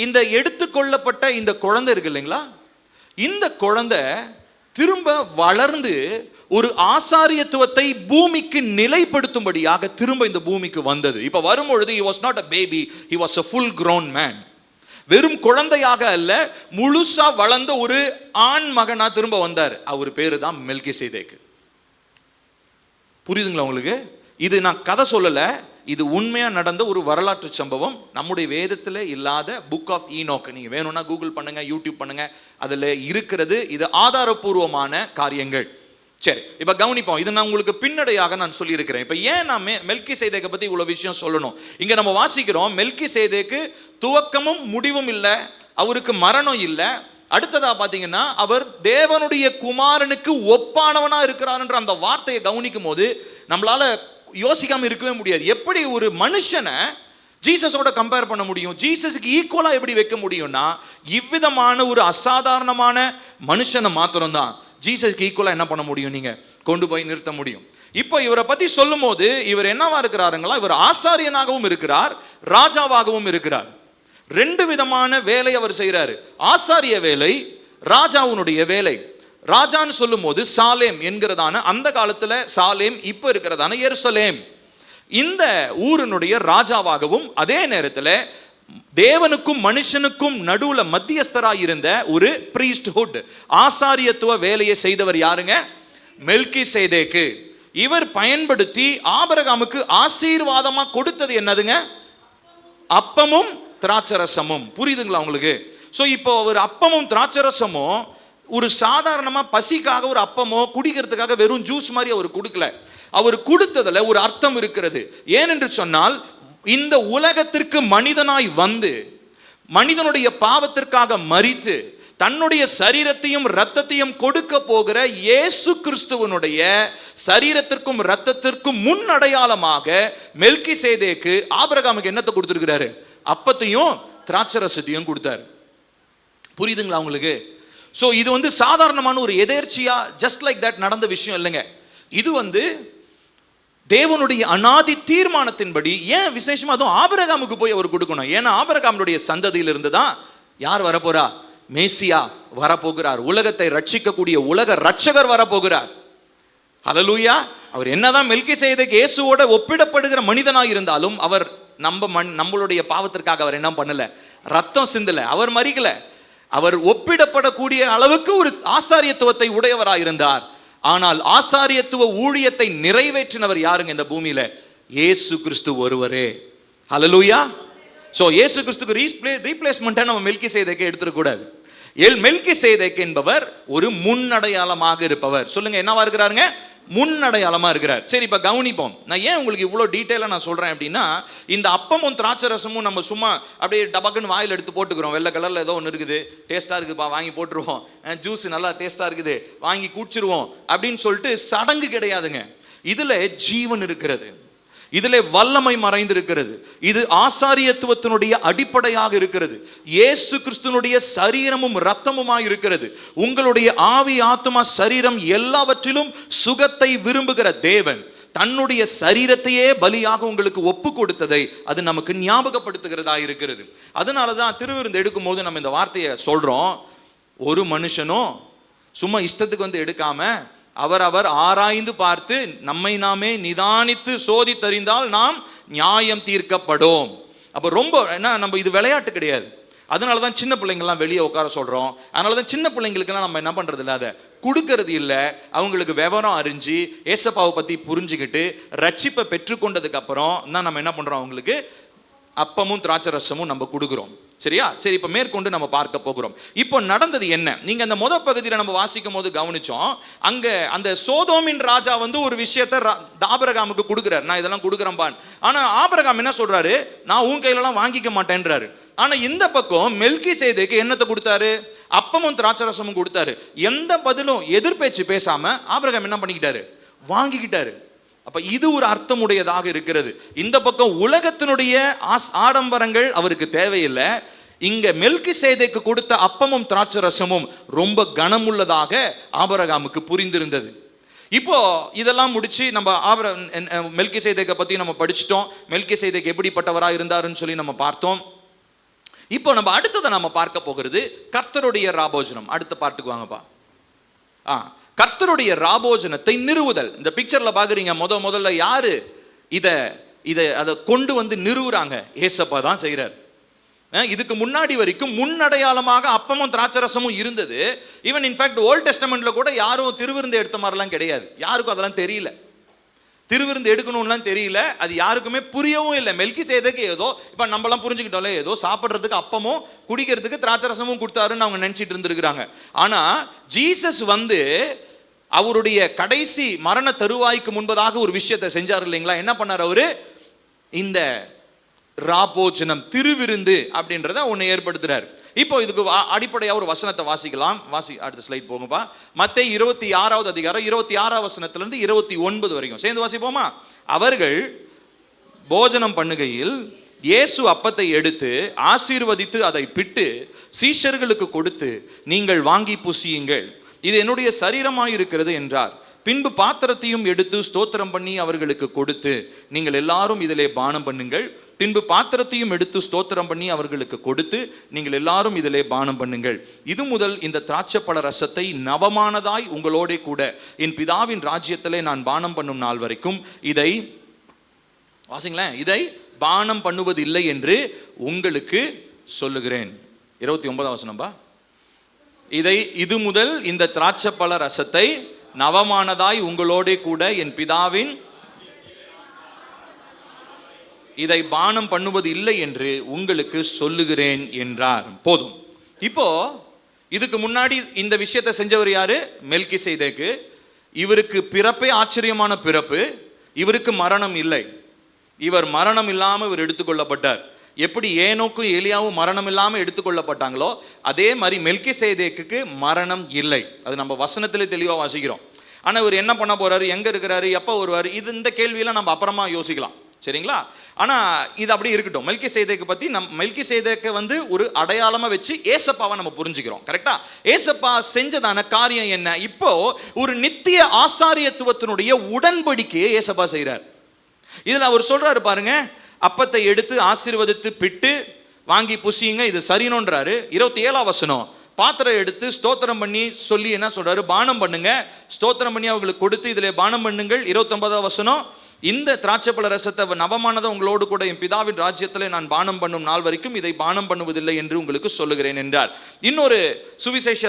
இந்த எடுத்துக்கொள்ளப்பட்ட இந்த குழந்தை இருக்கு இல்லைங்களா, இந்த குழந்தை திரும்ப வளர்ந்து ஒரு ஆசாரியத்துவத்தை பூமிக்கு நிலைப்படுத்தும்படியாக திரும்ப இந்த பூமிக்கு வந்தது. இப்போ வரும்பொழுது he was not a baby, he was a full grown man. வெறும் குழந்தையாக அல்ல, முழுசா வளர்ந்த ஒரு ஆண் மகனா திரும்ப வந்தார். அவர் பேரு தான் மெல்கிசேதேக்கு. புரியுதுங்களா உங்களுக்கு? இது நான் கதை சொல்லல, இது உண்மையா நடந்த ஒரு வரலாற்று சம்பவம். நம்முடைய வேதத்தில் இல்லாத புக் ஆஃப் ஈனோக், நீங்க வேணும்னா கூகுள் பண்ணுங்க, யூடியூப் பண்ணுங்க, அதுல இருக்கிறது. இது ஆதாரபூர்வமான காரியங்கள். சரி, இப்ப கவனிப்போம். இது நான் உங்களுக்கு பின்னடையாக நான் சொல்லியிருக்கிறேன். இப்ப ஏன் நான் மெல்கிசேதேக்கை பத்தி இவ்வளவு விஷயம் சொல்லணும்? இங்க நம்ம வாசிக்கிறோம், மெல்கிசேதேக்கு துவக்கமும் முடிவும் இல்லை, அவருக்கு மரணம் இல்லை. அடுத்ததா பாத்தீங்கன்னா, அவர் தேவனுடைய குமாரனுக்கு ஒப்பானவனா இருக்கிறார் அந்த வார்த்தையை கவனிக்கும் போது நம்மளால யோசிக்காம இருக்கவே முடியாது. எப்படி ஒரு மனுஷனை ஜீசஸோட கம்பேர் பண்ண முடியும்? ஜீசஸுக்கு ஈக்குவலா எப்படி வைக்க முடியும்னா, இவ்விதமான ஒரு அசாதாரணமான மனுஷனை மாத்திரம் தான் ஜீசஸ்க்கு ஈக்குவலா என்ன பண்ண முடியும், நீங்க கொண்டு போய் நிறுத்த முடியும். இப்போ இவரை பத்தி சொல்லும் போது இவர் என்னவா இருக்கிறாருங்களா? இவர் ஆசாரியனாகவும் இருக்கிறார், ராஜாவாகவும் இருக்கிறார். ரெண்டு விதமான வேலை அவர் செய்யறாரு. ஆசாரிய வேலை, ராஜாவுனுடைய வேலை. ராஜான்னு சொல்லும் போது சாலேம் என்கிறதான, அந்த காலத்துல சாலேம், இப்ப இருக்கிறதான எருசலேம், இந்த ஊரினுடைய ராஜாவாகவும், அதே நேரத்தில் தேவனுக்கும் மனுஷனுக்கும் நடுவுல மத்தியஸ்தராய் இருந்த ஒரு பிரீஸ்ட்ஹுட், ஆசாரியத்துவ வேலையை செய்தவர் யாருங்க? மெல்கிசேதேக்கு. இவர் பயன்படுத்தி ஆபிரகாமுக்கு ஆசீர்வாதமா கொடுத்தது என்னதுங்க? அப்பமும் திராட்சரசமும். புரியுதுங்களா உங்களுக்கு? சோ இப்போ ஒரு அப்பமும் திராட்சரசமும் ஒரு சாதாரணமா பசிக்காக ஒரு அப்பமோ குடிக்கிறதுக்காக வெறும் ஜூஸ் மாதிரி அவர் கொடுக்கல. அவர் கொடுத்ததுல ஒரு அர்த்தம் இருக்கிறது. ஏனென்று சொன்னால், இந்த உலகத்திற்கு மனிதனாய் வந்து மனிதனுடைய பாவத்திற்காக மரித்து தன்னுடைய சரீரத்தையும் இரத்தத்தையும் கொடுக்க போகிற இயேசு கிறிஸ்துவனுடைய சரீரத்திற்கும் இரத்தத்திற்கும் முன் அடையாளமாக மெல்கிசேதேக்கு ஆபிரகாமுக்கு என்னத்தை கொடுத்திருக்கிறாரு? அப்பத்தையும் திராட்சரசத்தையும் கொடுத்தாரு. புரியுதுங்களா உங்களுக்கு? சோ இது சாதாரணமான ஒரு எதேர்ச்சியா ஜஸ்ட் லைக் தட் நடந்த விஷயம் இல்லைங்க. இது தேவனுடைய அநாதி தீர்மானத்தின்படி. ஏன் விசேஷமா அதுவும் ஆபிரகாமுக்கு போய் அவர் கொடுக்கணும்? ஏன்னா ஆபிரகாமுடைய சந்ததியிலிருந்து தான் யார் வரப்போறா? மேசியா வரப்போகிறார். உலகத்தை ரட்சிக்கக்கூடிய உலக ரட்சகர் வரப்போகிறார். ஹல்லேலூயா. அவர் என்னதான் மெல்கிசேதேக்கு இயேசுவோட ஒப்பிடப்படுகிற மனிதனாக இருந்தாலும், அவர் நம்மளுடைய பாவத்திற்காக அவர் என்ன பண்ணல? ரத்தம் சிந்தல, அவர் மரிக்கல. அவர் ஒப்பிடப்படக்கூடிய அளவுக்கு ஒரு ஆசாரியத்துவத்தை உடையவராக இருந்தார். ஆனால் ஆசாரியத்துவ ஊழியத்தை நிறைவேற்றினவர் யாருங்க இந்த பூமியில? இயேசு கிறிஸ்து ஒருவரே. ஹல்லேலூயா. சோ இயேசு கிறிஸ்துக்கு ரீப்ளேஸ்மெண்டா நம்ம மெல்கிசேதேக்கை எடுத்துக்க கூடாது. மெல்கிசேதேக்கு என்பவர் ஒரு முன்னடையாளமாக இருப்பவர். சொல்லுங்க, என்னவா இருக்கிறாருங்க? முன்னடையாளமா இருக்கிறார். சரி, இப்ப கவனிப்போம். நான் ஏன் உங்களுக்கு இவ்வளவு டீட்டெயிலா நான் சொல்றேன் அப்படின்னா, இந்த அப்பமும் திராட்சரசமும் நம்ம சும்மா அப்படியே டபக்குன்னு வாயில் எடுத்து போட்டுக்கிறோம். வெள்ளை கலர்ல ஏதோ ஒன்று இருக்குது, டேஸ்டா இருக்குப்பா, வாங்கி போட்டுருவோம். ஜூஸ் நல்லா டேஸ்டா இருக்குது, வாங்கி குடிச்சிருவோம் அப்படின்னு சொல்லிட்டு சடங்கு கிடையாதுங்க. இதுல ஜீவன் இருக்கிறது, இதிலே வல்லமை மறைந்திருக்கிறது. இது ஆசாரியத்துவத்தினுடைய அடிப்படையாக இருக்கிறது. இயேசு கிறிஸ்துனுடைய சரீரமும் இரத்தமுமாய் இருக்கிறது. உங்களுடைய ஆவி, ஆத்துமா, சரீரம் எல்லாவற்றிலும் சுகத்தை விரும்புகிற தேவன் தன்னுடைய சரீரத்தையே பலியாக உங்களுக்கு ஒப்பு கொடுத்ததை அது நமக்கு ஞாபகப்படுத்துகிறதா இருக்கிறது. அதனாலதான் திருவிருந்து எடுக்கும் போது நம்ம இந்த வார்த்தையை சொல்றோம். ஒரு மனுஷனும் சும்மா இஷ்டத்துக்கு எடுக்காம அவர் ஆராய்ந்து பார்த்து நம்மை நாமே நிதானித்து சோதித்தறிந்தால் நாம் நியாயம் தீர்க்கப்படும். அப்போ ரொம்ப என்ன, நம்ம இது விளையாட்டு கிடையாது. அதனால தான் சின்ன பிள்ளைங்கள்லாம் வெளியே உட்கார சொல்கிறோம். அதனால தான் சின்ன பிள்ளைங்களுக்கெல்லாம் நம்ம என்ன பண்ணுறது இல்லை, அதை கொடுக்கறது இல்லை. அவங்களுக்கு விவரம் அறிஞ்சு ஏசப்பாவை பற்றி புரிஞ்சுக்கிட்டு ரட்சிப்பை பெற்றுக்கொண்டதுக்கு அப்புறம் தான் நம்ம என்ன பண்ணுறோம், அவங்களுக்கு அப்பமும் திராட்சரசமும் நம்ம கொடுக்குறோம். சரியா? சரி, இப்போ மேற்கொண்டு நம்ம பார்க்க போகிறோம். இப்போ நடந்தது என்ன? நீங்க அந்த முதல் பகுதியில் நம்ம வாசிக்கும் போது கவனிச்சோம். அங்க அந்த சோதோமின் ராஜா ஒரு விஷயத்தை ஆபிரகாமுக்கு கொடுக்குறாரு. நான் இதெல்லாம் கொடுக்குறேன்பான். ஆனா ஆபிரகாம் என்ன சொல்றாரு? நான் உன் கையிலலாம் வாங்கிக்க மாட்டேன்றாரு. ஆனா இந்த பக்கம் மெல்கிசேதேக்கு என்னத்தை கொடுத்தாரு? அப்பமும் திராட்சரசமும் கொடுத்தாரு. எந்த பதிலும் எதிர்பேச்சு பேசாம ஆபிரகாம் என்ன பண்ணிக்கிட்டாரு? வாங்கிக்கிட்டாரு. அப்ப இது ஒரு அர்த்தமுடையதாக இருக்கிறது. இந்த பக்கம் உலகத்தினுடைய ஆடம்பரங்கள் அவருக்கு தேவையில்லை. இங்க மெல்கிசேதேக்கு கொடுத்த அப்பமும் திராட்சரசமும் ரொம்ப கனமுள்ளதாக ஆபிரகாமுக்கு புரிந்திருந்தது. இப்போ இதெல்லாம் முடிச்சு நம்ம மெல்கிசேதேக்கை பத்தி நம்ம படிச்சிட்டோம். மெல்கிசேதேக்கு எப்படிப்பட்டவராக இருந்தாருன்னு சொல்லி நம்ம பார்த்தோம். இப்போ நம்ம அடுத்ததை நம்ம பார்க்க போகிறது கர்த்தருடைய ராபோஜனம். அடுத்த பார்ட்டுக்கு வாங்கப்பா. கர்த்தருடைய ராபோஜனத்தை நிறுவுதல். இந்த பிக்சர்ல பாக்குறீங்க, முதல்ல யாரு அதை கொண்டு நிறுவுறாங்க? ஏசப்பா தான் செய்யறார். இதுக்கு முன்னாடி வரைக்கும் முன்னடையாளமாக அப்பமும் திராட்சரசமும் இருந்தது. ஈவன் இன்ஃபேக்ட் ஓல்ட் டெஸ்டமெண்ட்ல கூட யாரும் திருவிருந்து எடுத்த மாதிரிலாம் கிடையாது. யாருக்கும் அதெல்லாம் தெரியல, திருவிருந்து எடுக்கணும்லாம் தெரியல, அது யாருக்குமே புரியவும் இல்லை. மெல்கிசேதேக்கு ஏதோ இப்போ நம்மளாம் புரிஞ்சுக்கிட்டோம்ல, ஏதோ சாப்பிட்றதுக்கு அப்பமும் குடிக்கிறதுக்கு திராட்சரசமும் கொடுத்தாருன்னு அவங்க நினச்சிட்டு இருந்திருக்கிறாங்க. ஆனால் ஜீசஸ் வந்து அவருடைய கடைசி மரண தருவாய்க்கு முன்பதாக ஒரு விஷயத்தை செஞ்சார் இல்லைங்களா? என்ன பண்ணார் அவரு? இந்த ராபோஜனம், திருவிருந்து அப்படின்றத ஒன்று ஏற்படுத்துறார். இப்போ இதுக்கு அடிப்படையாக ஒரு வசனத்தை வாசிக்கலாம். அடுத்த ஸ்லைட் போங்கப்பா. மத்தேயு 26வது அதிகாரம் 26வது வசனத்திலிருந்து 29 வரைக்கும் சேர்ந்து வாசிப்போமா? அவர்கள் போஜனம் பண்ணுகையில் இயேசு அப்பத்தை எடுத்து ஆசீர்வதித்து அதை பிட்டு சீஷர்களுக்கு கொடுத்து, நீங்கள் வாங்கி புசியுங்கள், இது என்னுடைய சரீரமாயிருக்கிறது என்றார். பின்பு பாத்திரத்தையும் எடுத்து ஸ்தோத்திரம் பண்ணி அவர்களுக்கு கொடுத்து, நீங்கள் எல்லாரும் இதிலே பானம் பண்ணுங்கள். பின்பு பாத்திரத்தையும் எடுத்து ஸ்தோத்திரம் பண்ணி அவர்களுக்கு கொடுத்து, நீங்கள் எல்லாரும் இதிலே பானம் பண்ணுங்கள். இது முதல் இந்த திராட்சைப்பழ ரசத்தை நவமானதாய் உங்களோட கூட என் பிதாவின் ராஜ்யத்திலே நான் பானம் பண்ணும் நாள் வரைக்கும் இதை வாசிங்களேன், இதை பானம் பண்ணுவதில்லை என்று உங்களுக்கு சொல்லுகிறேன். 29வது வசனம்பா. இது முதல் இந்த திராட்சைப்பழ ரசத்தை நவமானதாய் உங்களோட கூட என் பிதாவின் இதை பானம் பண்ணுவது இல்லை என்று உங்களுக்கு சொல்லுகிறேன் என்றார். போதும். இப்போ இதுக்கு முன்னாடி இந்த விஷயத்தை செஞ்சவர் யாரு? மெல்கிசேதேக்கு. இவருக்கு பிறப்பே ஆச்சரியமான பிறப்பு. இவருக்கு மரணம் இல்லை. இவர் மரணம் இல்லாமல் இவர் எடுத்துக்கொள்ளப்பட்டார். எப்படி ஏனோக்கும் எலியாவும் மரணம் இல்லாமல் எடுத்துக்கொள்ளப்பட்டாங்களோ அதே மாதிரி மெல்கிசேதேக்கு மரணம் இல்லை. அது நம்ம வசனத்திலே தெளிவாக வாசிக்கிறோம். ஆனால் இவர் என்ன பண்ண போறாரு, எங்க இருக்கிறாரு, எப்போ வருவார், இந்த கேள்வியெல்லாம் நம்ம அப்புறமா யோசிக்கலாம், சரிங்களா? ஆனால் இது அப்படி இருக்கட்டும். மெல்கிசேதேக்கு பற்றி மெல்கிசேதேக்கை வந்து ஒரு அடையாளமாக வச்சு ஏசப்பாவை நம்ம புரிஞ்சுக்கிறோம், கரெக்டா? ஏசப்பா செஞ்சதான காரியம் என்ன? இப்போ ஒரு நித்திய ஆசாரியத்துவத்தினுடைய உடன்படிக்கையை ஏசப்பா செய்கிறார். இதில் அவர் சொல்றாரு பாருங்க, அப்பத்தை எடுத்து ஆசீர்வதித்து பிட்டு வாங்கி புசியுங்க, இது சரினோன்றாரு. 27வது வசனம். பாத்திரம் எடுத்து ஸ்தோத்திரம் பண்ணி சொல்லி என்ன சொல்றாரு? பானம் பண்ணுங்க, ஸ்தோத்திரம் பண்ணி அவங்களுக்கு கொடுத்து இதிலே பானம் பண்ணுங்கள். 29வது வசனம். இந்த திராட்சைப்பழ ரசத்தை நவமானதை உங்களோடு கூட என் பிதாவின் ராஜ்யத்திலே நான் பானம் பண்ணும் நாள் வரைக்கும் இதை பானம் பண்ணுவதில்லை என்று உங்களுக்கு சொல்லுகிறேன் என்றார். இன்னொரு சுவிசேஷ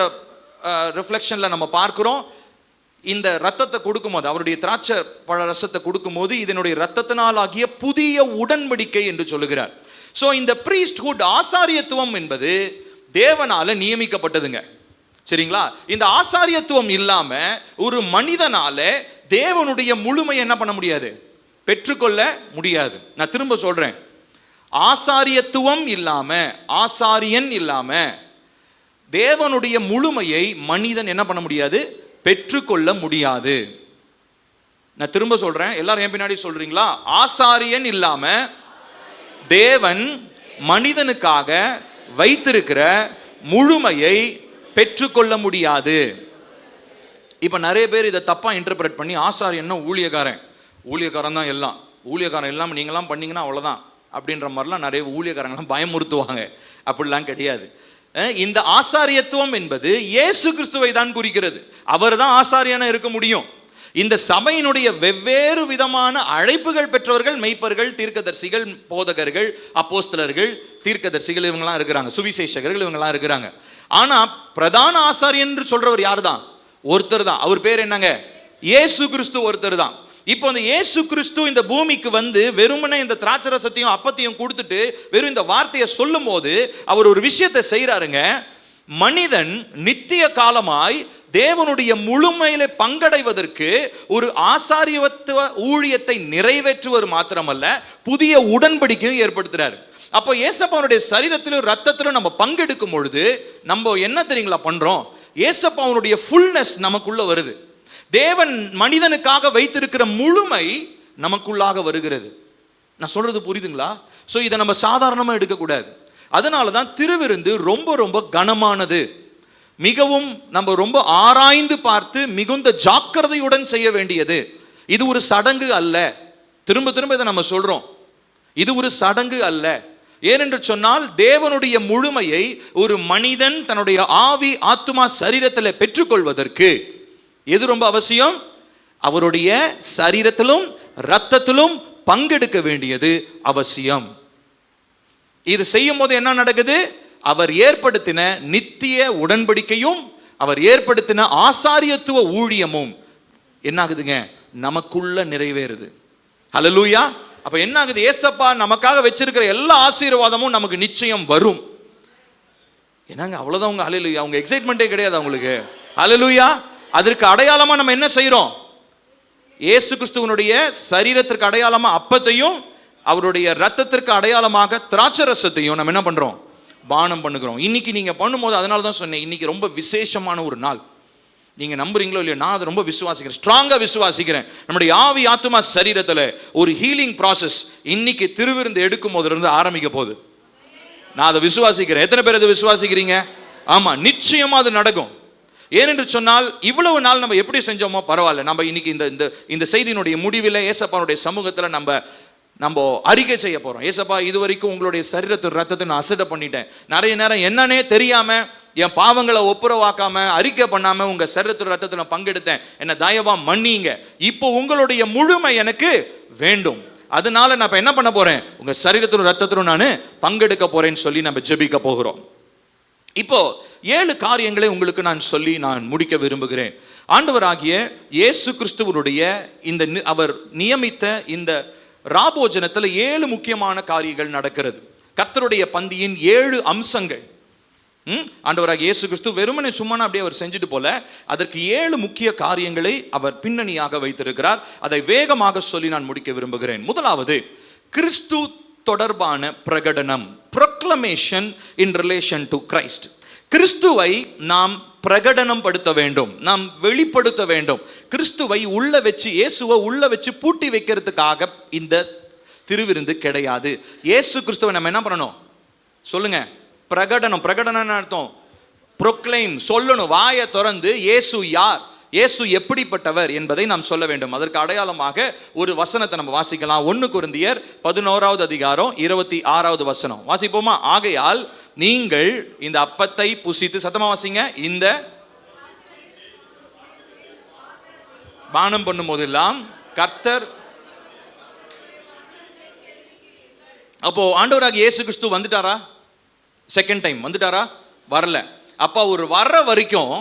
ரிஃப்ளெக்ஷன்ல நம்ம பார்க்கிறோம், இந்த ரத்தத்தை கொடுக்கும்போது, அவருடைய திராட்சை பழ ரசத்தை கொடுக்கும்போது, இதனுடைய ரத்தத்தினால் ஆகிய புதிய உடன்படிக்கை என்று சொல்லுகிறார். ஸோ இந்த பிரீஸ்ட்ஹுட், ஆசாரியத்துவம் என்பது தேவனால நியமிக்கப்பட்டதுங்க, சரிங்களா? இந்த ஆசாரியத்துவம் இல்லாம ஒரு மனிதனால தேவனுடைய முழுமையை என்ன பண்ண முடியாது, பெற்றுக்கொள்ள முடியாது. நான் திரும்ப சொல்றேன், ஆசாரியத்துவம் இல்லாம, ஆசாரியன் இல்லாம தேவனுடைய முழுமையை மனிதன் என்ன பண்ண முடியாது, பெற்றுக்கொள்ள முடியாது. நான் திரும்ப சொல்றேன், எல்லாரும் என் பின்னாடி சொல்றீங்களா? ஆசாரியன் இல்லாம தேவன் மனிதனுக்காக வைத்திருக்கிற முழுமையை பெற்றுக்கொள்ள முடியாது. இப்ப நிறைய பேர் இதை தப்பா இன்டர்பிரட் பண்ணி, ஆசாரியன்னா ஊழியக்காரன் தான் எல்லாம், ஊழியக்காரன் இல்லாமல் நீங்களாம் பண்ணீங்கன்னா அவ்வளோதான் அப்படின்ற மாதிரிலாம் நிறைய ஊழியக்காரங்களாம் பயமுறுத்துவாங்க. அப்படிலாம் கிடையாது. இந்த ஆசாரியத்துவம் என்பது இயேசு கிறிஸ்துவை தான் குறிக்கிறது. அவர் தான் ஆசாரியனா இருக்க முடியும். இந்த சபையினுடைய வெவ்வேறு விதமான அழைப்புகள் பெற்றவர்கள், மெய்ப்பர்கள், தீர்க்கதரிசிகள், போதகர்கள், அப்போஸ்தலர்கள், தீர்க்கதரிசிகள், இவங்கெல்லாம் இருக்கிறாங்க, சுவிசேஷகர்கள், இவங்கெல்லாம் இருக்கிறாங்க. ஆனா பிரதான ஆசாரியன் என்று சொல்றவர் யார் தான்? ஒருத்தர் தான். அவர் பேர் என்னங்க? இயேசு கிறிஸ்து ஒருத்தர் தான். இப்போ அந்த இயேசு கிறிஸ்து இந்த பூமிக்கு வந்து வெறுமனே இந்த திராட்சரசத்தையும் அப்பத்தையும் கொடுத்துட்டு வெறும் இந்த வார்த்தையை சொல்லும் போது அவர் ஒரு விஷயத்தை செய்யறாருங்க. மனிதன் நித்திய காலமாய் தேவனுடைய முழுமையில பங்கடைவதற்கு ஒரு ஆசாரியத்துவ ஊழியத்தை நிறைவேற்றுவது மாத்திரமல்ல, புதிய உடன்படிக்கையும் ஏற்படுத்துறாரு. அப்போ ஏசப்பாவுடைய சரீரத்திலும் ரத்தத்திலும் நம்ம பங்கெடுக்கும் பொழுது நம்ம என்ன தெரியுங்களா பண்றோம்? ஏசப்பாவுடைய ஃபுல்னஸ் நமக்குள்ள வருது. தேவன் மனிதனுக்காக வைத்திருக்கிற முழுமை நமக்குள்ளாக வருகிறது. நான் சொல்றது புரியுதுங்களா? ஸோ இதை நம்ம சாதாரணமாக எடுக்கக்கூடாது. அதனால தான் திருவிருந்து ரொம்ப ரொம்ப கனமானது. மிகவும் நம்ம ரொம்ப ஆராய்ந்து பார்த்து மிகுந்த ஜாக்கிரதையுடன் செய்ய வேண்டியது. இது ஒரு சடங்கு அல்ல. திரும்ப திரும்ப இதை நம்ம சொல்றோம், இது ஒரு சடங்கு அல்ல. ஏனென்று சொன்னால் தேவனுடைய முழுமையை ஒரு மனிதன் தன்னுடைய ஆவி, ஆத்துமா, சரீரத்தில் பெற்றுக்கொள்வதற்கு எது ரொம்ப அவசியம்? அவருடைய சரீரத்திலும் இரத்தத்திலும் பங்கெடுக்க வேண்டியது அவசியம். இது செய்யும் போது என்ன நடக்குது? அவர் ஏற்படுத்தின நித்திய உடன்படிக்கையும் அவர் ஏற்படுத்தின ஆசாரியத்துவ ஊழியமும் என்ன ஆகுதுங்க? நமக்குள்ள நிறைவேறுது. ஹல்லேலூயா. அப்ப என்ன ஆகுது? ஏசப்பா நமக்காக வச்சிருக்கிற எல்லா ஆசீர்வாதமும் நமக்கு நிச்சயம் வரும். என்னங்க அவ்வளவுதான் உங்க ஹல்லேலூயா? உங்க எக்ஸைட்மெண்டே கிடையாது அவங்களுக்கு. ஹல்லேலூயா. அதற்கு அடையாளமா நம்ம என்ன செய்யறோம்? இயேசு கிறிஸ்துவனுடைய சரீரத்திற்கு அடையாளமா அப்பத்தையும் அவருடைய ரத்தத்திற்கு அடையாளமாக திராட்சை ரசத்தையும் நம்ம என்ன பண்றோம்? பானம் பண்ணுகிறோம். இன்னைக்கு நீங்க பண்ணும்போது, அதனால தான் சொன்னேன், இன்னைக்கு ரொம்ப விசேஷமான ஒரு நாள். நீங்க நம்புறீங்களோ இல்லையோ, நான் அதை ரொம்ப விசுவாசிக்கிறேன், ஸ்ட்ராங்கா விசுவாசிக்கிறேன். நம்முடைய ஆவி ஆத்துமா சரீரத்துல ஒரு ஹீலிங் ப்ராசஸ் இன்னைக்கு திருவிருந்து எடுக்கும் போதுல இருந்து ஆரம்பிக்க போகுது. நான் அதை விசுவாசிக்கிறேன். எத்தனை பேர் அதை விசுவாசிக்கிறீங்க? ஆமா, நிச்சயமா அது நடக்கும். ஏனென்று சொன்னால், இவ்வளவு நாள் நம்ம எப்படி செஞ்சோமோ பரவாயில்ல, நம்ம இன்னைக்கு இந்த செய்தியினுடைய முடிவில் ஏசப்பானுடைய சமூகத்துல நம்ம அறிக்கை செய்ய போறோம். ஏசப்பா, இது வரைக்கும் உங்களுடைய சரீரத்து ரத்தத்தை நான் அசட்டை பண்ணிட்டேன். நிறைய நேரம் என்னன்னே தெரியாம என் பாவங்களை ஒப்புரவாக்காம அறிக்கை பண்ணாம உங்க சரீரத்து ரத்தத்தில் பங்கெடுத்தேன். என்ன தயவா மன்னிங்க. இப்போ உங்களுடைய முழுமை எனக்கு வேண்டும். அதனால நான் என்ன பண்ண போறேன்? உங்க சரீரத்திலும் ரத்தத்திலும் நான் பங்கெடுக்க போறேன்னு சொல்லி நம்ம ஜெபிக்க போகிறோம். இப்போ 7 காரியங்களை உங்களுக்கு நான் சொல்லி நான் முடிக்க விரும்புகிறேன். ஆண்டவராகிய இயேசு கிறிஸ்துவனுடைய அவர் நியமித்த இந்த ராபோஜனத்தில் 7 முக்கியமான காரியங்கள் நடக்கிறது. கர்த்தருடைய பந்தியின் 7 அம்சங்கள். ஆண்டவராகிய இயேசு கிறிஸ்து வெறுமனே சும்மா அப்படியே அவர் செஞ்சுட்டு போல, அதற்கு 7 முக்கிய காரியங்களை அவர் பின்னணியாக வைத்திருக்கிறார். அதை வேகமாக சொல்லி நான் முடிக்க விரும்புகிறேன். முதலாவது, கிறிஸ்து தொடர்பான பிரகடனம், proclamation in relation to Christ. கிறிஸ்துவை நாம் பிரகடனம் படுத்த வேண்டும், நாம் வெளிப்படுத்த வேண்டும். கிறிஸ்துவை உள்ள வச்சு, இயேசுவை உள்ள வச்சு பூட்டி வைக்கிறதுக்காக இந்த திருவிருந்து கிடையாது. இயேசு கிறிஸ்துவை நம்ம என்ன பண்ணணும்? சொல்லுங்க. பிரகடனம். பிரகடனம் அர்த்தம் ப்ரொக்ளைம், சொல்லணும். வாயை திறந்து இயேசு யார், இயேசு எப்படிப்பட்டவர் என்பதை நாம் சொல்ல வேண்டும். அதற்கு அடையாளமாக ஒரு வசனத்தை நம்ம வாசிக்கலாம். 1 கொரிந்தியர் 11வது அதிகாரம் 26வது வசனம் வாசிப்போமா? ஆகையால் நீங்கள் இந்த அப்பத்தை புசித்து, சத்தமா வாசிங்க, இந்த பானம் பண்ணும் போதெல்லாம் கர்த்தர். அப்போ ஆண்டவராக இயேசு கிறிஸ்து வந்துட்டாரா? செகண்ட் டைம் வந்துட்டாரா? வரல. அப்ப அவர் வர்ற வரைக்கும்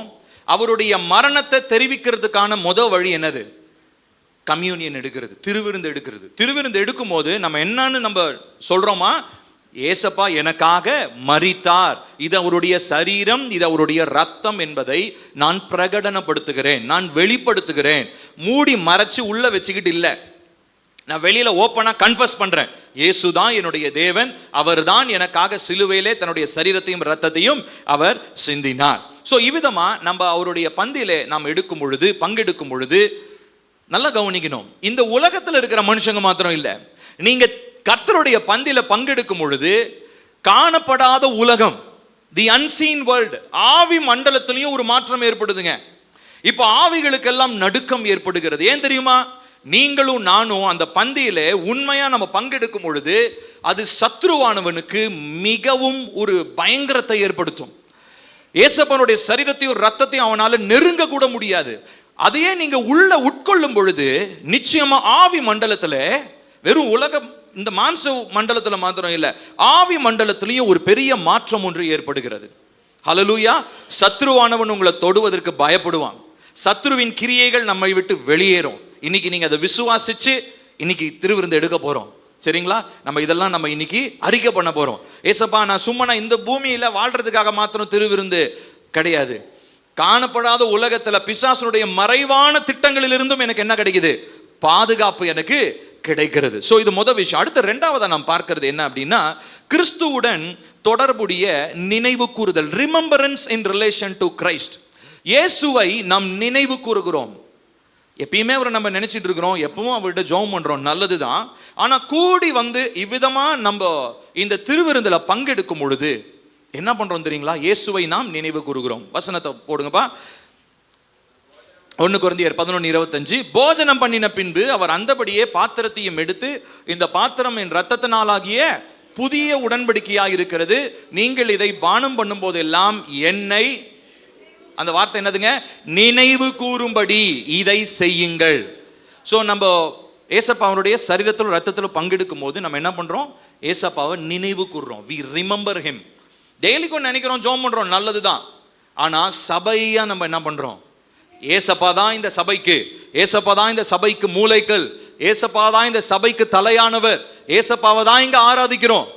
அவருடைய மரணத்தை தெரிவிக்கிறதுக்கான வழி என்னது? கம்யூனியன் எடுக்கிறது, திருவிருந்து எடுக்கிறது. திருவிருந்து எடுக்கும் போது நம்ம என்னன்னு நம்ம சொல்றோமா? ஏசப்பா எனக்காக மரித்தார், இது அவருடைய சரீரம், இது அவருடைய ரத்தம் என்பதை நான் பிரகடனப்படுத்துகிறேன், நான் வெளிப்படுத்துகிறேன். மூடி மறைச்சு உள்ள வச்சுக்கிட்டு இல்லை, நான் வெளியில ஓப்பனா கன்ஃபஸ் பண்றேன். இயேசு தான் என்னுடைய தேவன், அவர் தான் எனக்காக சிலுவையிலே தன்னுடைய சரீரத்தையும் ரத்தத்தையும் அவர் சிந்தினார். ஸோ இவ்விதமா நம்ம அவருடைய பந்தியிலே நாம் எடுக்கும் பொழுது, பங்கெடுக்கும் பொழுது நல்லா கவனிக்கணும். இந்த உலகத்தில் இருக்கிற மனுஷங்க மாத்திரம் இல்லை, நீங்க கர்த்தருடைய பந்தியில பங்கெடுக்கும் பொழுது காணப்படாத உலகம், தி அன்சீன் வேர்ல்டு, ஆவி மண்டலத்திலையும் ஒரு மாற்றம் ஏற்படுதுங்க. இப்போ ஆவிகளுக்கெல்லாம் நடுக்கம் ஏற்படுகிறது. ஏன் தெரியுமா? நீங்களும் நானும் அந்த பந்தியில உண்மையா நம்ம பங்கெடுக்கும் பொழுது அது சத்ருவானவனுக்கு மிகவும் ஒரு பயங்கரத்தை ஏற்படுத்தும். ஏசப்பனுடைய சரீரத்தையும் ரத்தத்தையும் அவனால நெருங்க கூட முடியாது. அதையே நீங்க உள்ள உட்கொள்ளும் பொழுது நிச்சயமா ஆவி மண்டலத்துல, வெறும் உலக இந்த மாம்ச மண்டலத்துல மாத்திரம் இல்ல, ஆவி மண்டலத்திலையும் ஒரு பெரிய மாற்றம் ஒன்று ஏற்படுகிறது. ஹல்லேலூயா. சத்ருவானவன் உங்களை தொடுவதற்கு பயப்படுவான். சத்ருவின் கிரியைகள் நம்மை விட்டு வெளியேறும். இன்னைக்கு நீங்க அதை விசுவாசிச்சு இன்னைக்கு திருவிருந்து எடுக்க போறோம். சரிங்களா? நம்ம இதெல்லாம் நம்ம இன்னைக்கு அறிக்கை பண்ண போறோம். ஏசப்பா, நான் சும்மா இந்த பூமியில வாழ்றதுக்காக மாத்திரம் திருவிருந்து கிடையாது. காணப்படாத உலகத்துல பிசாசுடைய மறைவான திட்டங்களிலிருந்தும் எனக்கு என்ன கிடைக்குது? பாதுகாப்பு எனக்கு கிடைக்கிறது. சோ இது முதல் விஷயம். அடுத்த 2வதா நாம் பார்க்கிறது என்ன அப்படின்னா, கிறிஸ்துவுடன் தொடர்புடைய நினைவு கூறுதல், remembrance in relation to Christ. இயேசுவை நாம் நினைவு கூறுகிறோம். எப்பயுமே அவரை நம்ம நினைச்சிட்டு இருக்கிறோம், எப்பவும் அவர்கிட்ட ஜெபம் பண்றோம், நல்லதுதான். ஆனா கூடி வந்து இவ்விதமா நம்ம இந்த திருவிருந்துல பங்கெடுக்கும் பொழுது என்ன பண்றோம் தெரியுங்களா? இயேசுவை நாம் நினைவு கூறுகிறோம். வசனத்தை போடுங்கப்பா. 1 கொரிந்தியர் 11:25. போஜனம் பண்ணின பின்பு அவர் அந்தபடியே பாத்திரத்தையும் எடுத்து, இந்த பாத்திரம் என் இரத்தத்தினாலாகிய புதிய உடன்படிக்கையாக இருக்கிறது, நீங்கள் இதை பானம் பண்ணும் போதெல்லாம் என்னை, அந்த வார்த்தை என்னதுங்க? நினைவு கூறும்படி இதை செய்யுங்கள். ஸோ நம்ம ஏசப்பாவுடைய சரீரத்தில் ரத்தத்தில் பங்கெடுக்கும் போது நம்ம என்ன பண்றோம்? ஏசப்பாவை நினைவு கூர்றோம். We remember him. டெய்லிக்கும் நினைக்கிறோம், ஜெபம் பண்றோம், நல்லதுதான். ஆனா சபையா நம்ம என்ன பண்றோம்? ஏசப்பா தான் இந்த சபைக்கு, ஏசப்பா தான் இந்த சபைக்கு மூளைக்கல், ஏசப்பா தான் இந்த சபைக்கு தலையானவர், ஏசப்பாவை தான் இங்க ஆராதிக்கிறோம்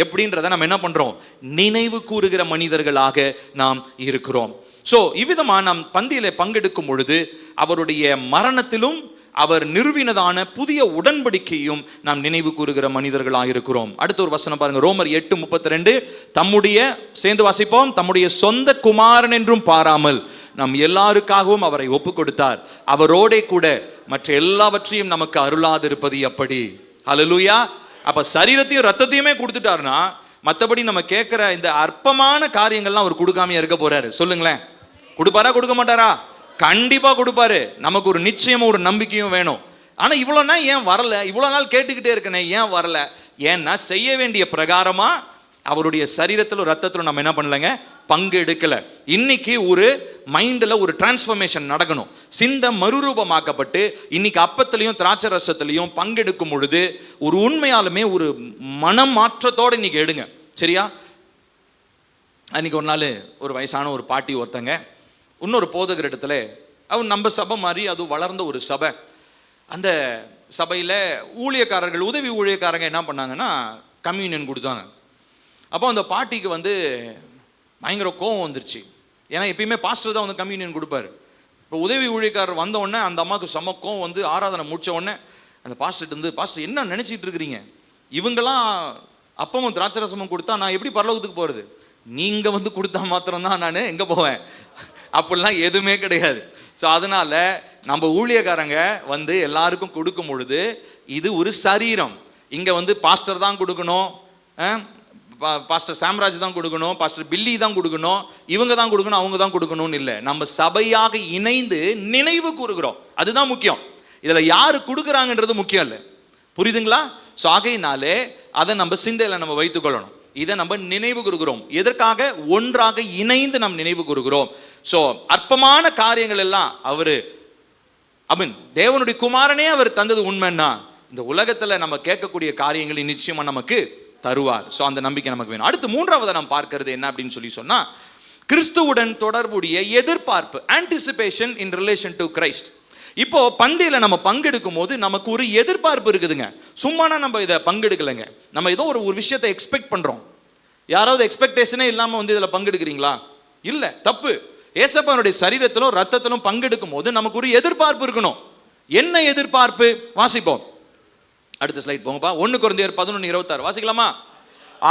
எப்படின்றத நம்ம என்ன பண்றோம்? நினைவு கூறுகிற மனிதர்களாக நாம் இருக்கிறோம். ஸோ இவ்விதமா நாம் பந்தியில பங்கெடுக்கும் பொழுது அவருடைய மரணத்திலும் அவர் நிறுவினதான புதிய உடன்படிக்கையும் நாம் நினைவு கூறுகிற மனிதர்களாக இருக்கிறோம். அடுத்த ஒரு வசனம் பாருங்க, ரோமர் 8:32. தம்முடைய, சேர்ந்து வாசிப்போம், தம்முடைய சொந்த குமாரன் என்றும் பாராமல் நம் எல்லாருக்காகவும் அவரை ஒப்பு கொடுத்தார், அவரோடே கூட மற்ற எல்லாவற்றையும் நமக்கு அருளாதிருப்பது எப்படி? ஹல்லேலூயா. அப்ப சரீரத்தையும் ரத்தத்தையுமே கொடுத்துட்டாருன்னா மற்றபடி நம்ம கேட்கிற இந்த அற்பமான காரியங்கள்லாம் அவர் கொடுக்காம இருக்க போறாரு. சொல்லுங்களேன், கொடுப்பாரா கொடுக்க மாட்டாரா? கண்டிப்பா கொடுப்பாரு. நமக்கு ஒரு நிச்சயமும் ஒரு நம்பிக்கையும் வேணும். ஆனா இவ்வளவு நாள் ஏன் வரல? இவ்வளவு நாள் கேட்டுக்கிட்டே இருக்கனே, ஏன் வரல? ஏன்னா செய்ய வேண்டிய பிரகாரமா அவருடைய சரீரத்திலும் ரத்தத்திலும் நம்ம என்ன பண்ணலங்க, பங்கு எடுக்கல. இன்னைக்கு ஒரு மைண்டில் ஒரு டிரான்ஸ்ஃபர்மேஷன் நடக்கணும். சிந்த மறுரூபமாக்கப்பட்டு இன்னைக்கு அப்பத்திலையும் திராட்சை ரசத்திலையும் பங்கெடுக்கும் பொழுது ஒரு உண்மையாலுமே ஒரு மனம் மாற்றத்தோடு இன்னைக்கு எடுங்க. சரியா? அன்னைக்கு ஒரு நாள் ஒரு வயசான ஒரு பாட்டி ஒருத்தங்க இன்னொரு போதகர் இடத்துல, அவன் நம்ம சபை மாதிரி அது வளர்ந்த ஒரு சபை, அந்த சபையில் ஊழியக்காரர்கள், உதவி ஊழியக்காரங்க என்ன பண்ணாங்கன்னா கம்யூனியன் கொடுத்தாங்க. அப்போ அந்த பாட்டிக்கு பயங்கர கோவம் வந்துருச்சு. ஏன்னா எப்பயுமே பாஸ்டர் தான் கம்யூனியன் கொடுப்பாரு. இப்போ உதவி ஊழியக்காரர் வந்த உடனே அந்த அம்மாவுக்கு செம கோவம் ஆராதனை முடிச்ச உடனே அந்த பாஸ்டர் பாஸ்டர் என்ன நினச்சிட்டு இருக்கிறீங்க? இவங்கெல்லாம் அப்பமும் திராட்சரசமும் கொடுத்தா நான் எப்படி பரலோகத்துக்கு போகிறது? நீங்கள் கொடுத்தா மாத்திரம்தான் நான் எங்கே போவேன்? அப்படிலாம் எதுவுமே கிடையாது. ஸோ அதனால நம்ம ஊழியக்காரங்க எல்லாருக்கும் கொடுக்கும் பொழுது இது ஒரு சரீரம். இங்கே பாஸ்டர் தான் கொடுக்கணும், பாஸ்டர் சாம்ராஜ் தான் கொடுக்கணும், பாஸ்டர் பில்லி தான் கொடுக்கணும், இவங்க தான் கொடுக்கணும், அவங்க தான் கொடுக்கணும்னு இல்லை. நம்ம சபையாக இணைந்து நினைவு கூறுகிறோம், அதுதான் முக்கியம். இதில் யார் கொடுக்குறாங்கன்றது முக்கியம் இல்லை. புரியுதுங்களா? ஸோ ஆகையினாலே அதை நம்ம சிந்தையில் நம்ம வைத்துக்கொள்ளணும். இதை நம்ம நினைவு கூறுகிறோம். எதற்காக? ஒன்றாக இணைந்து நாம் நினைவு கூறுகிறோம். ஸோ அற்பமான காரியங்கள் எல்லாம் தேவனுடைய குமாரனே அவர் தந்தது உண்மைன்னா இந்த உலகத்தில் நம்ம கேட்கக்கூடிய காரியங்களை நிச்சயமா நமக்கு தருவார். ஸோ அந்த நம்பிக்கை நமக்கு வேணும். அடுத்து மூன்றாவதை நாம் பார்க்கிறது என்ன அப்படின்னு சொல்லி சொன்னா, கிறிஸ்துவுடன் தொடர்புடைய எதிர்பார்ப்பு, anticipation in relation to Christ. இப்போ பந்தியில நம்ம பங்கெடுக்கும் போது நமக்கு ஒரு எதிர்பார்ப்பு இருக்குதுங்க. சும்மானா நம்ம இதை பங்கெடுக்கலைங்க. நம்ம ஏதோ ஒரு விஷயத்தை எக்ஸ்பெக்ட் பண்றோம். யாராவது எக்ஸ்பெக்டேஷனே இல்லாம இதில் பங்கெடுக்கிறீங்களா? இல்லை, தப்பு. ஏசப்பாவுடைய சரீரத்திலும் ரத்தத்திலும் பங்கெடுக்கும் போது நமக்கு ஒரு எதிர்பார்ப்பு இருக்கணும். என்ன எதிர்பார்ப்பு? வாசிப்போம். அடுத்த ஸ்லைட் போங்கப்பா. 1 கொரிந்தியர் 11:26 வாசிக்கலாமா?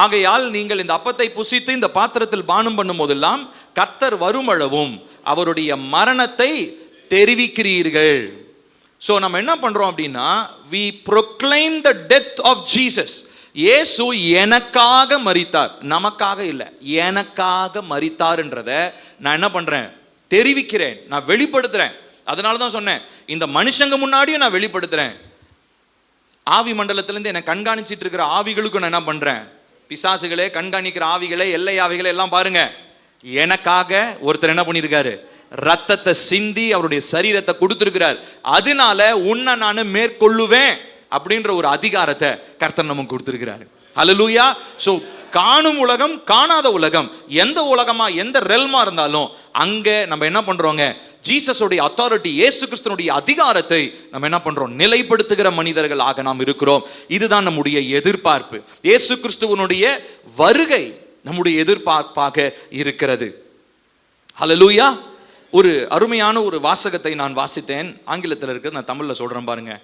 ஆகையால் நீங்கள் இந்த அப்பத்தை புசித்து இந்த பாத்திரத்தில் பானம் பண்ணும் போதெல்லாம் கர்த்தர் வருமளவும் அவருடைய மரணத்தை தெரிவிக்கிறீர்கள். ஸோ நம்ம என்ன பண்றோம் அப்படின்னா, we proclaim the death of Jesus. இயேசு எனக்காக மரித்தார், நமக்காக இல்லை, எனக்காக மரித்தார்ன்றத நான் என்ன பண்றேன்? தெரிவிக்கிறேன், நான் வெளிப்படுத்துறேன். அதனால தான் சொன்னேன், இந்த மனுஷங்க முன்னாடியும் நான் வெளிப்படுத்துறேன். ஆவி மண்டலத்திலேருந்து என்னை கண்காணிச்சிட்டு இருக்கிற ஆவிகளுக்கும் நான் என்ன பண்றேன்? பிசாசுகளே, கண்காணிக்கிற ஆவிகளே, எல்லை ஆவிகளே எல்லாம் பாருங்க, எனக்காக ஒருத்தர் என்ன பண்ணியிருக்காரு? ரத்தத்தை சிந்தி அவருடைய சரீரத்தை கொடுத்திருக்கிறார். அதனால உன்னை நான் மேற்கொள்ளுவேன் அப்படின்ற ஒரு அதிகாரத்தை கர்த்தர் நமக்கு கொடுத்திருக்கிறாரு. ஹல்லேலூயா. சோ காணும் உலகம், காணாத உலகம், எந்த உலகமா எந்த ரெல்மா இருந்தாலும் அங்க நம்ம என்ன பண்றோங்க? ஜீசஸோடைய அத்தாரிட்டி, இயேசு கிறிஸ்துனுடைய அதிகாரத்தை நம்ம என்ன பண்றோம்? நிலைப்படுத்துகிற மனிதர்களாக நாம் இருக்கிறோம். இதுதான் நம்முடைய எதிர்பார்ப்பு. இயேசு கிறிஸ்துவனுடைய வருகை நம்முடைய எதிர்பார்ப்பாக இருக்கிறது. ஹல்லேலூயா. ஒரு அருமையான ஒரு வாசகத்தை நான் வாசித்தேன், ஆங்கிலத்தில் இருக்கிறது, நான் தமிழில் சொல்றேன் பாருங்க.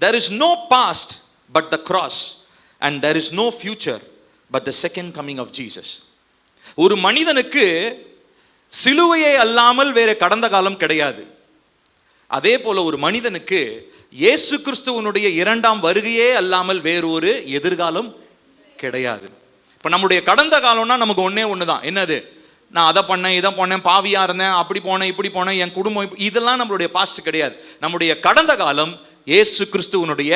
There is no past but the cross and there is no future but the second coming of Jesus. ஒரு மனிதனுக்கு சிலுவையை அல்லாமல் வேற கடந்த காலம் கிடையாது. அதே போல ஒரு மனிதனுக்கு இயேசு கிறிஸ்துவனுடைய இரண்டாம் வருகையே அல்லாமல் வேறு ஒரு எதிர்காலம் கிடையாது. இப்ப நம்முடைய கடந்த காலம்னா நமக்கு ஒண்ணு தான். என்னது? நான் அதை பண்ணேன், இதை பண்ணேன், பாவியா இருந்தேன், அப்படி போனேன், இப்படி போனேன், என் குடும்பம், இதெல்லாம் நம்மளுடைய பாஸ்ட் கிடையாது. நம்முடைய கடந்த காலம் இயேசு கிறிஸ்துவனுடைய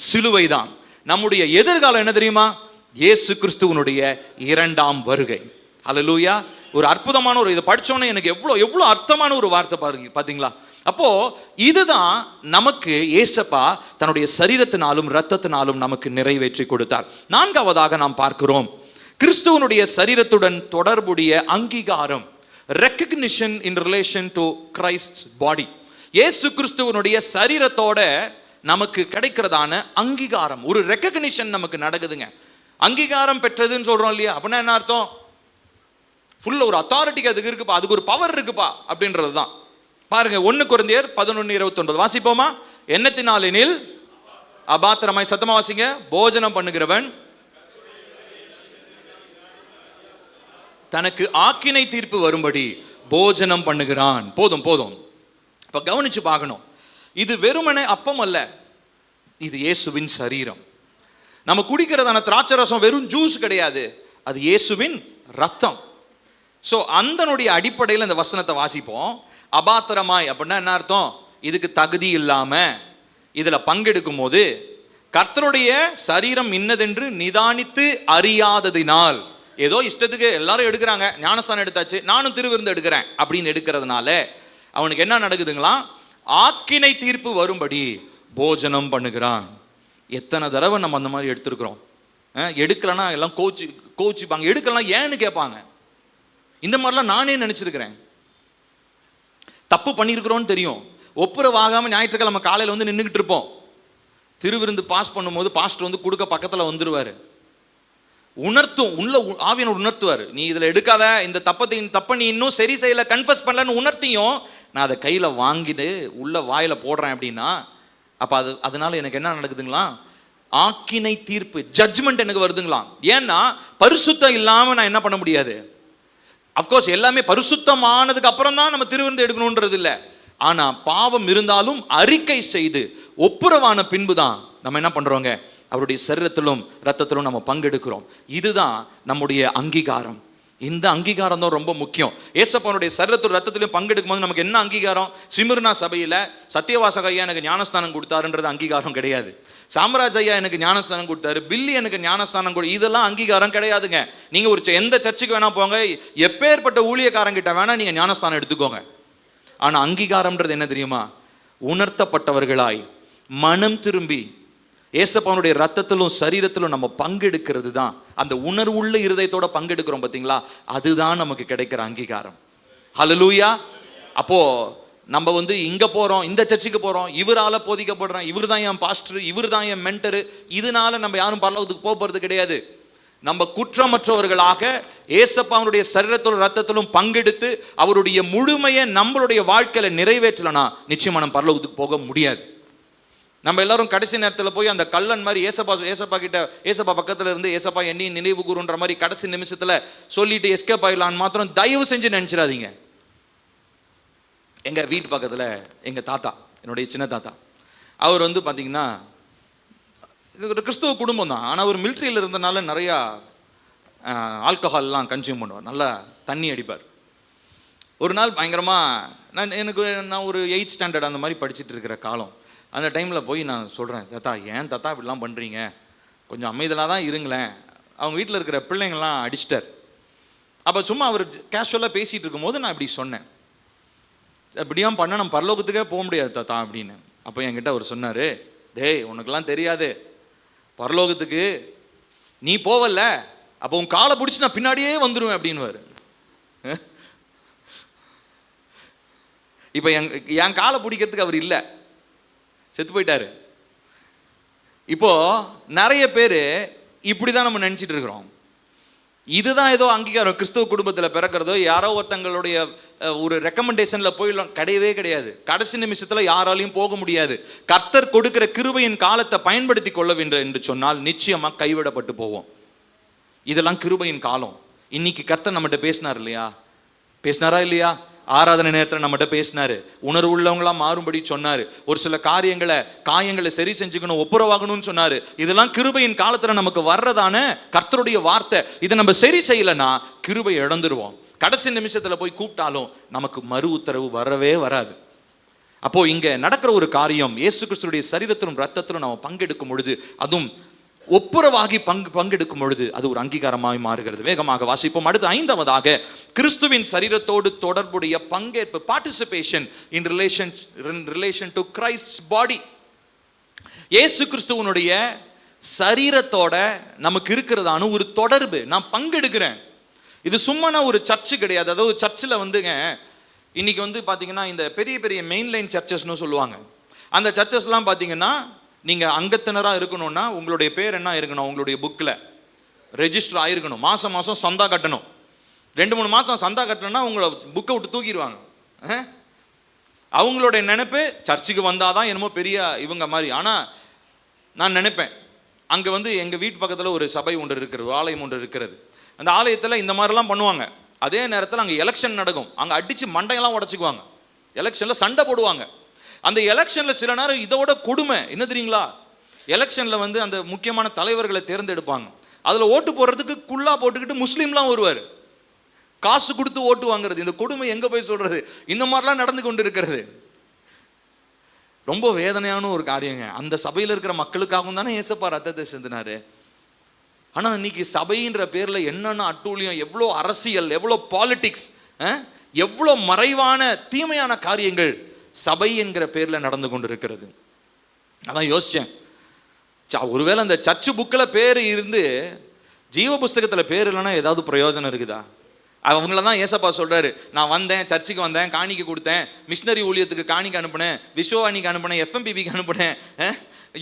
சிலுவை தான். நம்முடைய எதிர்காலம் என்ன தெரியுமா? இயேசு கிறிஸ்துவனுடைய இரண்டாம் வருகை. ஹல்லேலூயா. ஒரு அற்புதமான ஒரு, இதை படிச்சோன்னே எனக்கு எவ்வளோ அர்த்தமான ஒரு வார்த்தை பாருங்க, பார்த்தீங்களா? அப்போ இதுதான் நமக்கு ஏசப்பா தன்னுடைய சரீரத்தினாலும் இரத்தத்தினாலும் நமக்கு நிறைவேற்றி கொடுத்தார். நான்காவதாக நாம் பார்க்கிறோம் கிறிஸ்துவனுடைய சரீரத்துடன் தொடர்புடைய அங்கீகாரம், recognition in relation to Christ's body. இயேசு கிறிஸ்துவனுடைய சரீரத்தோட நமக்கு கிடைக்கிறதான அங்கீகாரம், ஒரு ரெக்கக்னிஷன் நமக்கு நடக்குதுங்க. அங்கீகாரம் பெற்றதுன்னு சொல்றோம் இல்லையா? அப்படின்னா என்ன அர்த்தம்? ஃபுல்ல ஒரு அத்தாரிட்டி அதுக்கு இருக்குப்பா, அதுக்கு ஒரு பவர் இருக்குப்பா அப்படின்றது தான். பாருங்க 1 கொரிந்தியர் 11:29 வாசிப்போமா? எண்ணத்தினாலெனில் அபாத்திரமாய், சத்தமா வாசிங்க, போஜனம் பண்ணுகிறவன் தனக்கு ஆக்கினை தீர்ப்பு வரும்படி போஜனம் பண்ணுகிறான். போதும். இப்ப கவனிச்சு பார்க்கணும், இது வெறுமனே அப்பம் அல்ல, இது இயேசுவின் சரீரம். நம்ம குடிக்கிறதான திராட்சை ரசம் வெறும் ஜூஸ் கிடையாது, அது இயேசுவின் ரத்தம். ஸோ அந்தனுடைய அடிப்படையில் இந்த வசனத்தை வாசிப்போம். அபாத்திரமாய் அப்படின்னா என்ன அர்த்தம்? இதுக்கு தகுதி இல்லாம இதுல பங்கெடுக்கும் போது கர்த்தருடைய சரீரம் இன்னதென்று நிதானித்து அறியாததினால், ஏதோ இஷ்டத்துக்கு எல்லாரும் எடுக்கிறாங்க, ஞானஸ்தானம் எடுத்தாச்சு நானும் திருவிருந்து எடுக்கிறேன் அப்படின்னு எடுக்கிறதுனால அவனுக்கு என்ன நடக்குதுங்களா? ஆக்கினை தீர்ப்பு வரும்படி போஜனம் பண்ணுகிறான். எத்தனை தடவை நம்ம அந்த மாதிரி எடுத்துருக்கிறோம்? எடுக்கலன்னா எல்லாம் கோச்சிப்பாங்க, எடுக்கலாம் ஏன்னு கேட்பாங்க. இந்த மாதிரிலாம் நானே நினைச்சிருக்கிறேன். தப்பு பண்ணியிருக்கிறோன்னு தெரியும், ஒப்புரவாகாம ஞாயிற்றுக்கிழமை காலையில் வந்து நின்றுக்கிட்டு இருப்போம். திருவிருந்து பாஸ் பண்ணும்போது பாஸ்டர் வந்து கொடுக்க பக்கத்தில் வந்துடுவார், உணர்த்தும், உள்ள ஆவியனோட உணர்த்துவார், நீ இதில் எடுக்காத, இந்த தப்பை நீ இன்னும் சரி செய்யலை, கன்ஃபஸ் பண்ணலன்னு உணர்த்தியும் நான் அதை கையில் வாங்கிட்டு உள்ள வாயில் போடுறேன் அப்படின்னா, அப்போ அதனால எனக்கு என்ன நடக்குதுங்களா? ஆக்கினை தீர்ப்பு, ஜட்ஜ்மெண்ட் எனக்கு வருதுங்களாம். ஏன்னா பரிசுத்தம் இல்லாமல் நான் என்ன பண்ண முடியாது. அஃப்கோர்ஸ் எல்லாமே பரிசுத்தமானதுக்கு அப்புறம் தான் நம்ம திருவிருந்து எடுக்கணுன்றது இல்லை. ஆனால் பாவம் இருந்தாலும் அறிக்கை செய்து ஒப்புரவான பின்பு தான் நம்ம என்ன பண்ணுறோங்க, அவருடைய சரீரத்திலும் இரத்தத்திலும் நம்ம பங்கெடுக்கிறோம். இதுதான் நம்முடைய அங்கீகாரம். இந்த அங்கீகாரம் தான் ரொம்ப முக்கியம். ஏசப்பானுடைய சரீரத்திலும் இரத்தத்திலும் பங்கெடுக்கும் போது நமக்கு என்ன அங்கீகாரம்? சிமிர்னா சபையில் சத்தியவாசக ஐயா எனக்கு ஞானஸ்தானம் கொடுத்தாருன்றது அங்கீகாரம் கிடையாது. சாம்ராஜ் ஐயா எனக்கு ஞானஸ்தானம் கொடுத்தாரு, பில்லி எனக்கு ஞானஸ்தானம் கொடு, இதெல்லாம் அங்கீகாரம் கிடையாதுங்க. நீங்க ஒரு எந்த சர்ச்சுக்கு வேணா போங்க, எப்பேற்பட்ட ஊழியக்காரங்கிட்ட வேணா நீங்க ஞானஸ்தானம் எடுத்துக்கோங்க. ஆனா அங்கீகாரம்ன்றது என்ன தெரியுமா? உணர்த்தப்பட்டவர்களாய் மனம் திரும்பி ஏசப்பானுடைய ரத்தத்திலும் சரீரத்திலும் நம்ம பங்கெடுக்கிறது தான். அந்த உணர்வுள்ள இருதயத்தோட பங்கெடுக்கிறோம் பார்த்தீங்களா, அதுதான் நமக்கு கிடைக்கிற அங்கீகாரம். ஹல்லேலூயா. அப்போ நம்ம வந்து இங்க போறோம், இந்த சர்ச்சுக்கு போறோம், இவரால போதிக்கப்படுறோம், இவர் தான் என் பாஸ்டர், இவர் தான் என் மென்டரு, இதனால நம்ம யாரும் பரலோகத்துக்கு போறது கிடையாது. நம்ம குற்றமற்றவர்களாக ஏசப்பாவுடைய சரீரத்திலும் ரத்தத்திலும் பங்கெடுத்து அவருடைய முழுமையை நம்மளுடைய வாழ்க்கையில நிறைவேற்றலனா நிச்சயமா நம்ம பரலோகத்துக்கு போக முடியாது. நம்ம எல்லாரும் கடைசி நேரத்தில் போய் அந்த கள்ளன் மாதிரி ஏசப்பா கிட்ட, ஏசப்பா பக்கத்துல இருந்து ஏசப்பா என்னையும் நினைவு கூறுன்ற மாதிரி கடைசி நிமிஷத்துல சொல்லிட்டு எஸ்கேப் ஆயிடலான்னு மாத்திரம் தயவு செஞ்சு நினைச்சிடாதீங்க. எங்கள் வீட்டு பக்கத்தில் எங்கள் தாத்தா, என்னுடைய சின்ன தாத்தா, அவர் வந்து பார்த்திங்கன்னா கிறிஸ்துவ குடும்பம் தான். ஆனால் அவர் மிலிட்ரியில் இருந்தனால நிறையா ஆல்கஹால்லாம் கன்சியூம் பண்ணுவார், நல்லா தண்ணி அடிப்பார். ஒரு நாள் பயங்கரமாக நான் ஒரு 8th ஸ்டாண்டர்ட் அந்த மாதிரி படிச்சுட்டு இருக்கிற காலம். அந்த டைமில் போய் நான் சொல்கிறேன், தாத்தா ஏன் தாத்தா இப்படிலாம் பண்ணுறீங்க, கொஞ்சம் அமைதலாக தான் இருங்களேன். அவங்க வீட்டில் இருக்கிற பிள்ளைங்கள்லாம் அடிச்சிட்டார். அப்போ சும்மா அவர் கேஷுவலாக பேசிகிட்டு இருக்கும்போது நான் இப்படி சொன்னேன், இப்படியாம் பண்ண நம்ம பரலோகத்துக்கே போக முடியாது தாத்தா அப்படின்னு. அப்போ என்கிட்ட அவர் சொன்னார், டேய் உனக்கெல்லாம் தெரியாது, பரலோகத்துக்கு நீ போவல்ல, அப்போ உன் காலை பிடிச்சி நான் பின்னாடியே வந்துடுவேன் அப்படின்னுவார். இப்போ என் காலை பிடிக்கிறதுக்கு அவர் இல்லை, செத்து போயிட்டாரு. இப்போ நிறைய பேர் இப்படிதான் நம்ம நினைச்சிட்டு இருக்கிறோம். இதுதான் ஏதோ அங்கீகாரம், கிறிஸ்துவ குடும்பத்தில் பிறக்கிறதோ யாரோ ஒருத்தங்களுடைய ஒரு ரெக்கமெண்டேஷனில் போயிடலாம், கிடையவே கிடையாது. கடைசி நிமிஷத்தில் யாராலையும் போக முடியாது. கர்த்தர் கொடுக்கிற கிருபையின் காலத்தை பயன்படுத்தி கொள்ள வேண்டும் என்று சொன்னால் நிச்சயமாக கைவிடப்பட்டு போவோம். இதெல்லாம் கிருபையின் காலம். இன்னைக்கு கர்த்தர் நம்மகிட்ட பேசினார் இல்லையா? பேசினாரா இல்லையா? ஆராதனை நேரத்தில் நம்மகிட்ட பேசினாரு, உணர்வு உள்ளவங்களா மாறும்படி சொன்னாரு, ஒரு சில காயங்களை சரி செஞ்சுக்கணும், ஒப்புரவாகணும்னு சொன்னாரு. இதெல்லாம் கிருபையின் காலத்துல நமக்கு வர்றதான கர்த்தருடைய வார்த்தை. இதை நம்ம சரி செய்யலைன்னா கிருபை இழந்துருவோம். கடைசி நிமிஷத்துல போய் கூப்பிட்டாலும் நமக்கு மறு உத்தரவு வரவே வராது. அப்போ இங்க நடக்கிற ஒரு காரியம், இயேசு கிறிஸ்துடைய சரீரத்திலும் ரத்தத்திலும் நம்ம பங்கெடுக்கும் பொழுது, அதுவும் ஒப்புரவாகி பங்கெடுக்கும் பொழுது அது ஒரு அங்கீகாரமாய் மாறுகிறது. வேகமாக வாசிப்போம். அடுத்து ஐந்தாவதாக, கிறிஸ்துவின் சரீரத்தோடு தொடர்புடைய பங்கேற்பு, participation in relation to Christ's body. இயேசு கிறிஸ்துவனுடைய சரீரத்தோட நமக்கு இருக்கிறதான ஒரு தொடர்பு, நான் பங்கெடுக்கிறேன். இது சும்மா ஒரு சர்ச்சு கிடையாது. அதாவது சர்ச்சில் வந்துங்க இன்னைக்கு பார்த்தீங்கன்னா இந்த பெரிய பெரிய மெயின்லைன் சர்ச்சஸ்னு சொல்லுவாங்க. அந்த சர்ச்சஸ்லாம் பார்த்தீங்கன்னா நீங்கள் அங்கத்தினராக இருக்கணும்னா உங்களுடைய பேர் என்ன இருக்கணும், உங்களுடைய புக்கில் ரெஜிஸ்டர் ஆகிருக்கணும். மாதம் மாதம் சந்தா கட்டணும். 2-3 மாதம் சந்தா கட்டணும்னா உங்களை புக்கை விட்டு தூக்கிடுவாங்க. அவங்களுடைய நினைப்பு சர்ச்சுக்கு வந்தால் தான் என்னமோ பெரிய இவங்க மாதிரி. ஆனால் நான் நினைப்பேன், அங்கே எங்கள் வீட்டு பக்கத்தில் ஒரு சபை ஒன்று இருக்கிறது, ஒரு ஆலயம் ஒன்று இருக்கிறது. அந்த ஆலயத்தில் இந்த மாதிரிலாம் பண்ணுவாங்க. அதே நேரத்தில் அங்கே எலெக்ஷன் நடக்கும். அங்கே அடித்து மண்டையெல்லாம் உடச்சிக்குவாங்க. எலெக்ஷனில் சண்டை போடுவாங்க. அந்த எலெக்ஷனில் சில நேரம் இதோட கொடுமை என்ன தெரியுங்களா, எலெக்ஷனில் அந்த முக்கியமான தலைவர்களை தேர்ந்தெடுப்பாங்க. அதில் ஓட்டு போடுறதுக்கு குல்லா போட்டுக்கிட்டு முஸ்லீம்லாம் வருவார், காசு கொடுத்து ஓட்டு வாங்குறது. இந்த கொடுமை எங்கே போய் சொல்கிறது? இந்த மாதிரிலாம் நடந்து கொண்டு இருக்கிறது. ரொம்ப வேதனையான ஒரு காரியங்க. அந்த சபையில் இருக்கிற மக்களுக்காகவும் தானே ஏசப்பா ரத்தத்தை சிந்தினாரு. ஆனால் இன்னைக்கு சபைன்ற பேரில் என்னென்ன அட்டூழியம், எவ்வளோ அரசியல், எவ்வளோ பாலிட்டிக்ஸ், எவ்வளோ மறைவான தீமையான காரியங்கள் சபை என்கிற பேரில் நடந்து கொண்டு இருக்கிறது. அதான் யோசித்தேன், ஒருவேளை அந்த சர்ச்சு புக்கில் பேர் இருந்து ஜீவ புஸ்தகத்தில் பேர் இல்லைன்னா ஏதாவது பிரயோஜனம் இருக்குதா? அவங்கள தான் ஏசப்பா சொல்கிறாரு, நான் வந்தேன், சர்ச்சுக்கு வந்தேன், காணிக்கை கொடுத்தேன், மிஷினரி ஊழியத்துக்கு காணிக்கை அனுப்புனேன், விஸ்வவாணிக்கு அனுப்புனேன், எஃப்எம்பிபிக்கு அனுப்புனேன்,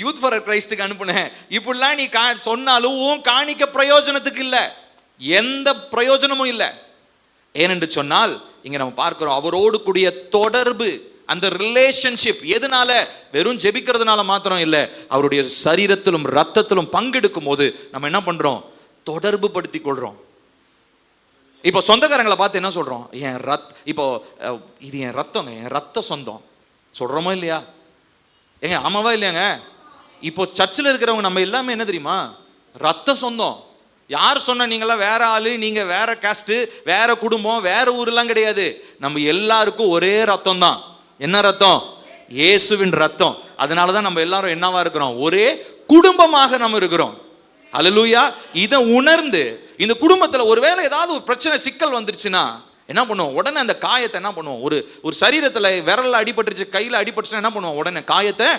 யூத் ஃபார் கிரைஸ்டுக்கு அனுப்புனேன். இப்படிலாம் நீ சொன்னாலும் காணிக்க பிரயோஜனத்துக்கு இல்லை, எந்த பிரயோஜனமும் இல்லை. ஏனென்று சொன்னால் இங்கே நம்ம பார்க்கிறோம் அவரோடு கூடிய தொடர்பு, அந்த ரிலேஷன்ஷிப். எதனால? வெறும் ஜெபிக்கிறதுனால மாத்திரம் இல்லை, அவருடைய சரீரத்திலும் ரத்தத்திலும் பங்கெடுக்கும் போது நம்ம என்ன பண்றோம்? தொடர்பு படுத்தி கொள்றோம். இப்போ சொந்தக்காரங்களை பார்த்து என்ன சொல்றோம்? இப்போ இது என் ரத்தங்க, என் ரத்த சொந்தம் சொல்றோமா இல்லையா? ஏங்க ஆமாவா இல்லையாங்க? இப்போ சர்ச்சில் இருக்கிறவங்க நம்ம எல்லாமே என்ன தெரியுமா? ரத்த சொந்தம். யார் சொன்ன நீங்களாம் வேற ஆளு, நீங்க வேற காஸ்ட், வேற குடும்பம், வேற ஊர்லாம் கிடையாது. நம்ம எல்லாருக்கும் ஒரே ரத்தம் தான். என்ன ரத்தம்? இயேசுவின் ரத்தம். அதனால தான் நம்ம எல்லாரும் என்னவா இருக்கிறோம்? ஒரே குடும்பமாக நம்ம இருக்கிறோம். அல்லேலூயா. இதை உணர்ந்து இந்த குடும்பத்தில் ஒருவேளை ஏதாவது ஒரு பிரச்சனை, சிக்கல் வந்துருச்சுன்னா என்ன பண்ணுவோம்? உடனே அந்த காயத்தை என்ன பண்ணுவோம்? ஒரு சரீரத்தில் விரல்ல அடிபட்டுருச்சு, கையில் அடிபட்டுச்சுன்னா என்ன பண்ணுவோம்? உடனே காயத்தை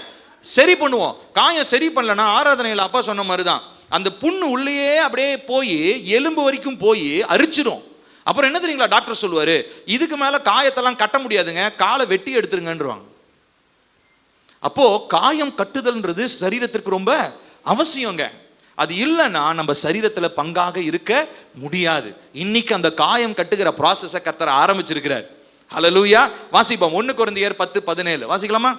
சரி பண்ணுவோம். காயம் சரி பண்ணலன்னா ஆராதனையில் அப்பா சொன்ன மாதிரி தான் அந்த புண்ணு உள்ளேயே அப்படியே போய் எலும்பு வரைக்கும் போய் அரிச்சிடும். அப்புறம் என்ன தெரியுங்களா டாக்டர் சொல்லுவாரு, இதுக்கு மேலே காயத்தெல்லாம் கட்ட முடியாதுங்க, காலை வெட்டி எடுத்துருங்கன்றாங்க. அப்போ காயம் கட்டுதல்ன்றது சரீரத்திற்கு ரொம்ப அவசியங்க. அது இல்லைன்னா நம்ம சரீரத்தில் பங்காக இருக்க முடியாது. இன்னைக்கு அந்த காயம் கட்டுகிற ப்ராசஸை கர்த்தர் ஆரம்பிச்சிருக்கிறார். ஹல்லேலூயா. வாசிப்போம் 1 கொரிந்தியர் 10:17 வாசிக்கலாமா?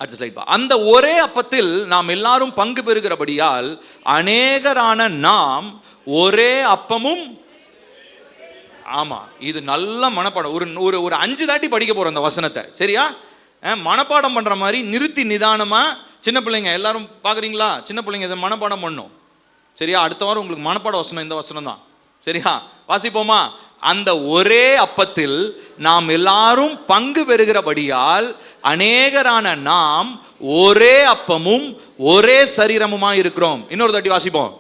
அடுத்த ஸ்லைட். அந்த ஒரே அப்பத்தில் நாம் எல்லாரும் பங்கு பெறுகிறபடியால் அநேகரான நாம் ஒரே அப்பமும். ஆமா, இது நல்ல மனப்பாடம். ஒரு 5 தாட்டி படிக்க போறோம் அந்த வசனத்தை, சரியா? மனப்பாடம் பண்ற மாதிரி நிறுத்தி நிதானமா. சின்ன பிள்ளைங்க எல்லாரும் பார்க்குறீங்களா? சின்ன பிள்ளைங்க இதை மனப்பாடம் பண்ணும், சரியா? அடுத்த வாரம் உங்களுக்கு மனப்பாட வசனம் இந்த வசனம் தான், சரியா? வாசிப்போமா? அந்த ஒரே அப்பத்தில் நாம் எல்லாரும் பங்கு பெறுகிறபடியால் அநேகரான நாம் ஒரே அப்பமும் ஒரே சரீரமுமாய் இருக்கிறோம். இன்னொரு தாட்டி வாசிப்போம்.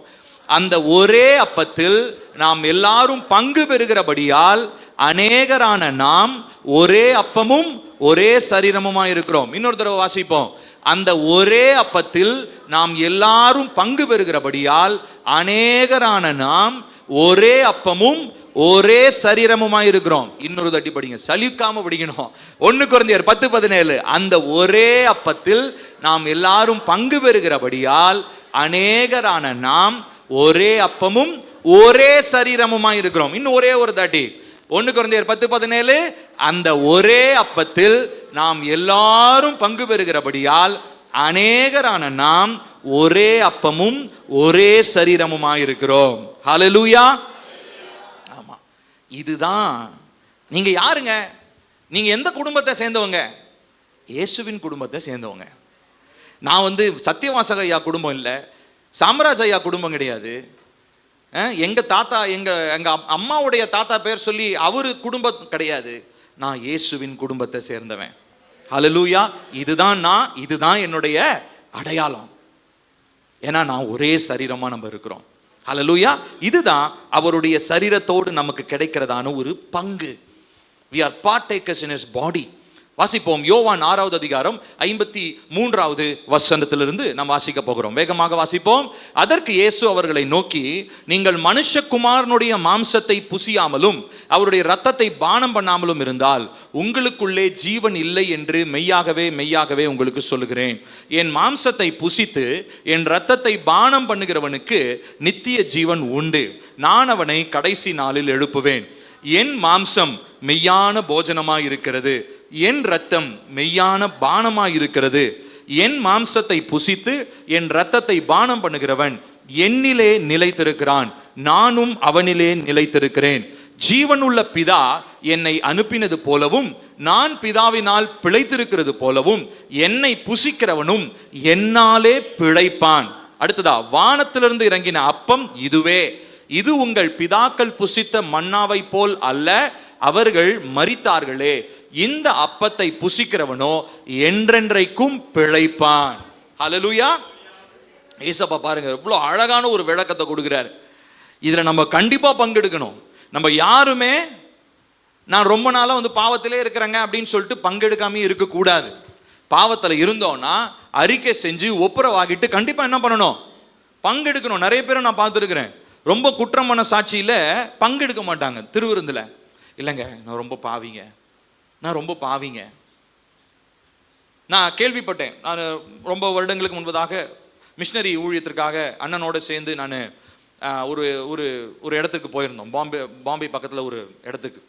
அந்த ஒரே அப்பத்தில் நாம் எல்லாரும் பங்கு பெறுகிறபடியால் அநேகரான நாம் ஒரே அப்பமும் ஒரே சரீரமுமாய் இருக்கிறோம். இன்னொரு தடவை வாசிப்போம். அந்த ஒரே அப்பத்தில் நாம் எல்லாரும் பங்கு பெறுகிறபடியால் அநேகரான நாம் ஒரே அப்பமும் ஒரே சரீரமுமாய் இருக்கிறோம். இன்னொரு தட்டி படிங்க, சலிக்காம படிக்கணும். 1 கொரிந்தியர் 10:17 அந்த ஒரே அப்பத்தில் நாம் எல்லாரும் பங்கு பெறுகிறபடியால் அநேகரான நாம் ஒரே அப்பமும் ஒரே சரீரமுமாய் இருக்கிறோம். இன்னும் ஒரே ஒரு தாட்டி 1 கொரிந்தியர் 10:17 அந்த ஒரே அப்பத்தில் நாம் எல்லாரும் பங்கு பெறுகிறபடியால் அநேகரான நாம் ஒரே அப்பமும் ஒரே சரீரமுமாய் இருக்கிறோம். ஹல்லேலூயா. ஆமா, இதுதான். நீங்க யாருங்க? நீங்க எந்த குடும்பத்தை சேர்ந்தவங்க? இயேசுவின் குடும்பத்தை சேர்ந்தவங்க. நான் சத்தியவாசக ஐயா குடும்பம் இல்லை, சாம்ராஜ் ஐயா குடும்பம் கிடையாது. எங்க தாத்தா, எங்க அம்மாவுடைய தாத்தா பேர் சொல்லி அவரு குடும்பம் கிடையாது. நான் இயேசுவின் குடும்பத்தை சேர்ந்தவன். ஹல்லேலூயா. இதுதான் நான், இதுதான் என்னுடைய அடையாளம். ஏன்னா நான் ஒரே சரீரமா நம்ம இருக்கிறோம். ஹல்லேலூயா. இதுதான் அவருடைய சரீரத்தோடு நமக்கு கிடைக்கிறதான ஒரு பங்கு. We are partakers in his body. வாசிப்போம். யோவான் 6வது அதிகாரம் 53வது வசனத்திலிருந்து நாம் வாசிக்க போகிறோம். வேகமாக வாசிப்போம். அதற்கு இயேசு அவர்களை நோக்கி, நீங்கள் மனுஷகுமாரனுடைய மாம்சத்தை புசியாமலும் அவருடைய இரத்தத்தை பானம் பண்ணாமலும் இருந்தால் உங்களுக்குள்ளே ஜீவன் இல்லை என்று மெய்யாகவே மெய்யாகவே உங்களுக்கு சொல்லுகிறேன். என் மாம்சத்தை புசித்து என் இரத்தத்தை பானம் பண்ணுகிறவனுக்கு நித்திய ஜீவன் உண்டு. நான் அவனை கடைசி நாளில் எழுப்புவேன். என் மாம்சம் மெய்யான போஜனமாய் இருக்கிறது, என் இரத்தம் மெய்யான பானமாய் இருக்கிறது. என் மாம்சத்தை புசித்து என் இரத்தத்தை பானம் பண்ணுகிறவன் என்னிலே நிலைத்திருக்கிறான், நானும் அவனிலே நிலைத்திருக்கிறேன். ஜீவனுள்ள பிதா என்னை அனுப்பினது போலவும் நான் பிதாவினால் பிழைத்திருக்கிறது போலவும் என்னை புசிக்கிறவனும் என்னாலே பிழைப்பான். அடுத்ததா, வானத்திலிருந்து இறங்கின அப்பம் இதுவே. இது உங்கள் பிதாக்கள் புசித்த மன்னாவை போல் அல்ல, அவர்கள் மரித்தார்களே. இந்த அப்பத்தை புசிக்கிறவனோ என்றென்றைக்கும் பிழைப்பான். ஹல்லேலூயா. ஏசப்பா பாருங்க எவ்வளவு அழகான ஒரு விளக்கத்தை கொடுக்கிறார். இதுல நம்ம கண்டிப்பா பங்கெடுக்கணும். நம்ம யாருமே நான் ரொம்ப நாளா பாவத்திலே இருக்கிறேங்க அப்படின்னு சொல்லிட்டு பங்கெடுக்காம இருக்கக்கூடாது. பாவத்தில் இருந்தோம்னா அறிக்கை செஞ்சு ஒப்புரவாகிட்டு கண்டிப்பா என்ன பண்ணணும்? பங்கெடுக்கணும். நிறைய பேரை நான் பார்த்துருக்கிறேன், ரொம்ப குற்றமான சாட்சியில பங்கெடுக்க மாட்டாங்க. திருவிருந்தில் இல்லைங்க நான் ரொம்ப பாவிங்க, நான் ரொம்ப பாவிங்க. நான் கேள்விப்பட்டேன். நான் ரொம்ப வருடங்களுக்கு முன்பதாக மிஷினரி ஊழியத்திற்காக அண்ணனோடு சேர்ந்து நான் ஒரு ஒரு ஒரு இடத்துக்கு போயிருந்தோம். பாம்பே பக்கத்தில் ஒரு இடத்துக்கு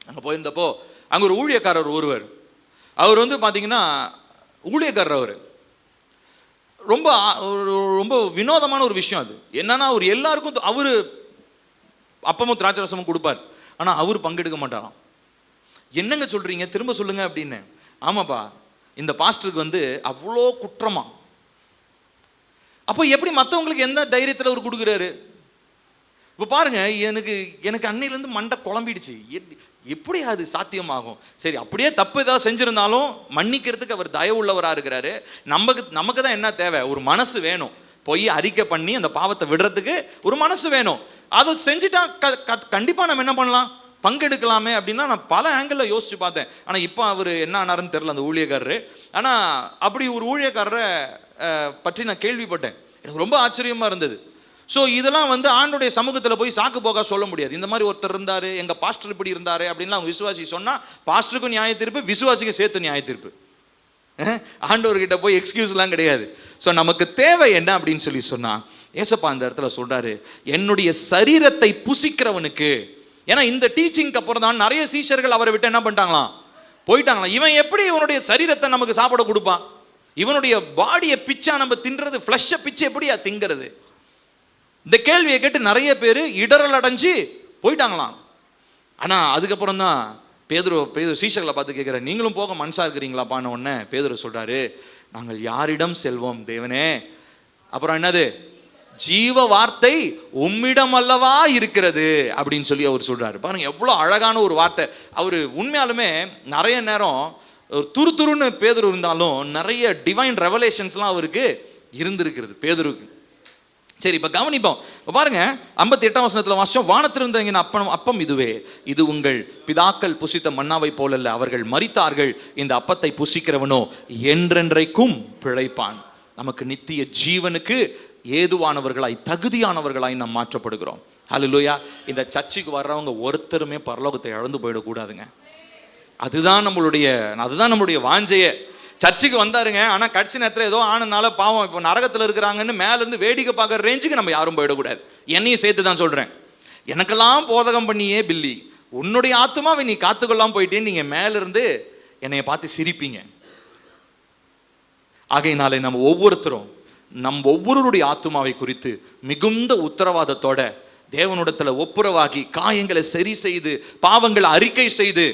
அங்கே போயிருந்தப்போ அங்கே ஒரு ஊழியக்காரர் ஒருவர், அவர் பார்த்தீங்கன்னா ஊழியக்காரர். அவர் ரொம்ப ரொம்ப வினோதமான ஒரு விஷயம். அது என்னன்னா, அவர் எல்லாருக்கும் அவர் அப்பமும் திராட்சரசமும் கொடுப்பார், ஆனால் அவர் பங்கெடுக்க மாட்டாராம். என்னங்க சொல்றீங்க, திரும்ப சொல்லுங்க அப்படின்னு. ஆமாப்பா, இந்த பாஸ்டருக்கு அவ்வளோ குற்றமா. அப்போ எப்படி மற்றவங்களுக்கு எந்த தைரியத்தில் அவர் கொடுக்குறாரு? இப்போ பாருங்க, எனக்கு அன்னையிலேருந்து மண்டை குழம்பிடுச்சு. எப்படி அது சாத்தியமாகும்? சரி, அப்படியே தப்பு ஏதாவது செஞ்சிருந்தாலும் மன்னிக்கிறதுக்கு அவர் தயவு உள்ளவராக இருக்கிறாரு. நமக்கு தான் என்ன தேவை? ஒரு மனசு வேணும். போய் அறிக்கை பண்ணி அந்த பாவத்தை விடுறதுக்கு ஒரு மனசு வேணும். அதை செஞ்சுட்டா கண்டிப்பாக நம்ம என்ன பண்ணலாம்? பங்கெடுக்கலாமே அப்படின்னா நான் பல ஆங்கிளில் யோசிச்சு பார்த்தேன். ஆனால் இப்போ அவர் என்ன ஆனாருன்னு தெரியல அந்த ஊழியக்காரரு. ஆனால் அப்படி ஒரு ஊழியக்காரரை பற்றி நான் கேள்விப்பட்டேன். எனக்கு ரொம்ப ஆச்சரியமாக இருந்தது. ஸோ இதெல்லாம் ஆண்டுடைய சமூகத்தில் போய் சாக்கு போக சொல்ல முடியாது. இந்த மாதிரி ஒருத்தர் இருந்தார், எங்கள் பாஸ்டர் இப்படி இருந்தார் அப்படின்லாம் அவங்க விசுவாசி சொன்னால் பாஸ்டருக்கும் நியாய தீர்ப்பு, விசுவாசிக்கும் சேர்த்து நியாய தீர்ப்பு. ஆண்டவர்கிட்ட போய் எக்ஸ்கியூஸ்லாம் கிடையாது. ஸோ நமக்கு தேவை என்ன அப்படின்னு சொல்லி சொன்னால், ஏசப்பா அந்த இடத்துல சொல்கிறாரு, என்னுடைய சரீரத்தை புசிக்கிறவனுக்கு. ஏன்னா இந்த டீச்சிங்க்கு அப்புறம் தான் நிறைய சீஷர்கள் அவரை விட்டு என்ன பண்ணிட்டாங்களாம்? போயிட்டாங்களாம். இவன் எப்படி இவனுடைய சரீரத்தை நமக்கு சாப்பிட கொடுப்பான்? இவனுடைய பாடியை பிச்சா நம்ம தின்றது, ஃப்ளஷை பிச்சு எப்படியா திங்கிறது? இந்த கேள்வியை கேட்டு நிறைய பேர் இடரல் அடைஞ்சு போயிட்டாங்களாம். ஆனால் அதுக்கப்புறம் தான் பேதுரு சீஷர்களை பார்த்து கேட்குற, நீங்களும் போக மனசா இருக்கிறீங்களாப்பான உடனே பேதுரு சொல்கிறாரு, நாங்கள் யாரிடம் செல்வோம் தேவனே? அப்புறம் என்னது? ஜீவ வார்த்தை உம்மிடம் அல்லவா இருக்கிறது அப்படின்னு சொல்லி அவர் சொல்கிறாரு. பாருங்க எவ்வளோ அழகான ஒரு வார்த்தை. அவர் உண்மையாலுமே நிறைய நேரம் துருன்னு பேதுரு இருந்தாலும் நிறைய டிவைன் ரெவலேஷன்ஸ்லாம் அவருக்கு இருந்திருக்கிறது பேதுருக்கு. சரி, இப்போ கவனிப்போம். இப்போ பாருங்க 58ஆம் வசனத்தில் வாசிச்சோம், வானத்திலிருந்து அப்பம் இதுவே. இது உங்கள் பிதாக்கள் புசித்த மன்னாவை போலல்ல, அவர்கள் மரித்தார்கள். இந்த அப்பத்தை புசிக்கிறவனோ என்றென்றைக்கும் பிழைப்பான். நமக்கு நித்திய ஜீவனுக்கு ஏதுவானவர்களாய் தகுதியானவர்களாய் நாம் மாற்றப்படுகிறோம். ஹல்லேலூயா. இந்த சர்ச்சுக்கு வர்றவங்க ஒருத்தருமே பரலோகத்தை இழந்து போயிடக்கூடாதுங்க. அதுதான் நம்மளுடைய வாஞ்சையே. சர்ச்சுக்கு வந்தாருங்க, ஆனால் கடைசி நேரத்தில் ஏதோ ஆனனால பாவம் இப்போ நரகத்தில் இருக்கிறாங்கன்னு மேலேருந்து வேடிக்கை பார்க்குற ரேஞ்சுக்கு நம்ம யாரும் போயிடக்கூடாது. என்னையும் சேர்த்து தான் சொல்கிறேன். எனக்கெல்லாம் போதகம் பண்ணியே பில்லி, உன்னுடைய ஆத்துமாவை நீ காத்துக்கொள்ளாமல் போயிட்டேன்னு நீங்கள் மேலேருந்து என்னைய பார்த்து சிரிப்பீங்க. ஆகையினாலே நம்ம ஒவ்வொருவருடைய ஆத்துமாவை குறித்து மிகுந்த உத்தரவாதத்தோட தேவனிடத்தில் ஒப்புரவாகி காயங்களை சரி செய்து பாவங்களை அறிக்கை செய்து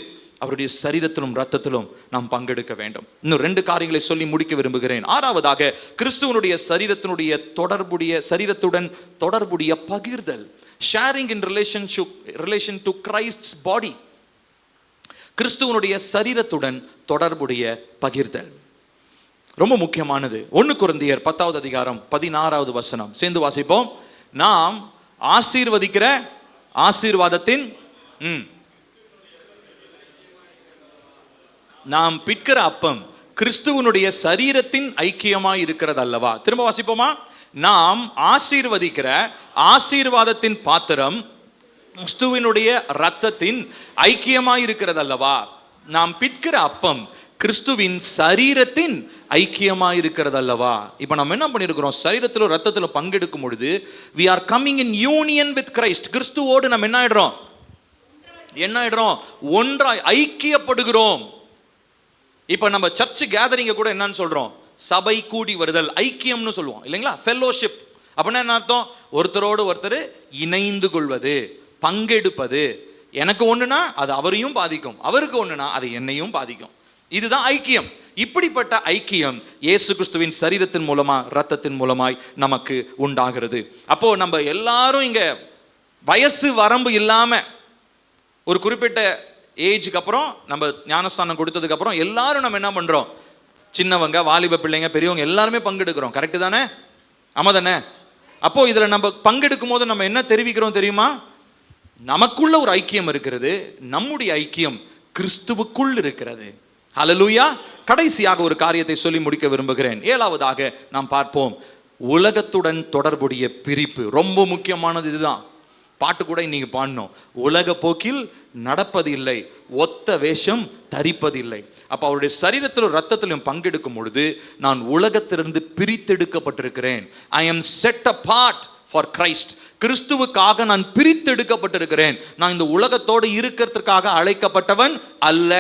அவருடைய சரீரத்திலும் இரத்தத்திலும் நாம் பங்கெடுக்க வேண்டும். இன்னும் 2 காரியங்களை சொல்லி முடிக்க விரும்புகிறேன். 6வதாக, கிறிஸ்துவனுடைய சரீரத்துடன் தொடர்புடைய பகிர்தல். Sharing in relation to Christ's body. கிறிஸ்துவனுடைய சரீரத்துடன் தொடர்புடைய பகிர்தல். ரொம்ப முக்கியமானது. 1 கொரிந்தியர் 10வது அதிகாரம் 16வது வசனம் சேர்ந்து வாசிப்போம். நாம் ஆசீர்வதிக்கிற ஆசீர்வாதத்தின் நாம் பிட்கிற அப்பம் கிறிஸ்துவனுடைய சரீரத்தின் ஐக்கியமாய் இருக்கிறது அல்லவா. திரும்ப வாசிப்போமா. நாம் ஆசீர்வதிக்கிற ஆசீர்வாதத்தின் பாத்திரம் கிறிஸ்துவனுடைய இரத்தத்தின் ஐக்கியமாய் இருக்கிறது அல்லவா. நாம் பிட்கிற அப்பம் கிறிஸ்துவின் சரீரத்தின் ஐக்கியமாய் இருக்கிறது அல்லவா. இப்ப நம்ம என்ன பண்ணிருக்கிறோம், சரீரத்திலும் ரத்தத்திலும் பங்கெடுக்கும் பொழுது we are coming in union with Christ. கிறிஸ்துவோடு நம்ம என்ன ஆயிடுறோம், ஒன்றாய் ஐக்கியப்படுகிறோம். இப்ப நம்ம சர்ச் கேதரிங்க கூட என்னன்னு சொல்றோம், சபை கூடி வருதல், ஐக்கியம்னு சொல்லுவோம் இல்லைங்களா, ஃபெல்லோஷிப். அப்படின்னா என்ன அர்த்தம், ஒருத்தரோடு ஒருத்தர் இணைந்து கொள்வது, பங்கெடுப்பது. எனக்கு ஒண்ணுனா அது அவரையும் பாதிக்கும், அவருக்கு ஒண்ணுனா அது என்னையும் பாதிக்கும். இதுதான் ஐக்கியம். இப்படிப்பட்ட ஐக்கியம் இயேசு கிறிஸ்துவின் சரீரத்தின் மூலமா இரத்தத்தின் மூலமாய் நமக்கு உண்டாகிறது. அப்போ நம்ம எல்லாரும் இங்க வயசு வரம்பு இல்லாம ஒரு குறிப்பிட்ட ஏஜுக்கு அப்புறம் நம்ம ஞானஸ்தானம் கொடுத்ததுக்கு அப்புறம் எல்லாரும் நம்ம என்ன பண்றோம், சின்னவங்க, வாலிப பிள்ளைங்க, பெரியவங்க எல்லாருமே பங்கெடுக்கிறோம். கரெக்டு தானே? ஆமா தானே? அப்போ இதுல நம்ம பங்கெடுக்கும் போது நம்ம என்ன தெரிவிக்கிறோம் தெரியுமா, நமக்குள்ள ஒரு ஐக்கியம் இருக்கிறது, நம்முடைய ஐக்கியம் கிறிஸ்துவுக்குள் இருக்கிறது. ஹல்லேலூயா. கடைசியாக ஒரு காரியத்தை சொல்லி முடிக்க விரும்புகிறேன். 7வதாக நாம் பார்ப்போம், உலகத்துடன் தொடர்புடைய பிரிப்பு. ரொம்ப முக்கியமானது இதுதான். பாட்டு கூட இன்னைக்கு பாடணும், உலக போக்கில் நடப்பதில்லை, ஒத்த வேஷம் தரிப்பதில்லை. அப்ப அவருடைய சரீரத்திலும் ரத்தத்திலும் பங்கெடுக்கும் பொழுது நான் உலகத்திலிருந்து பிரித்தெடுக்கப்பட்டிருக்கிறேன். I am set apart for Christ. கிறிஸ்துவுக்காக நான் பிரித்தெடுக்கப்பட்டிருக்கிறேன். நான் இந்த உலகத்தோடு இருக்கிறதுக்காக அழைக்கப்பட்டவன் அல்ல,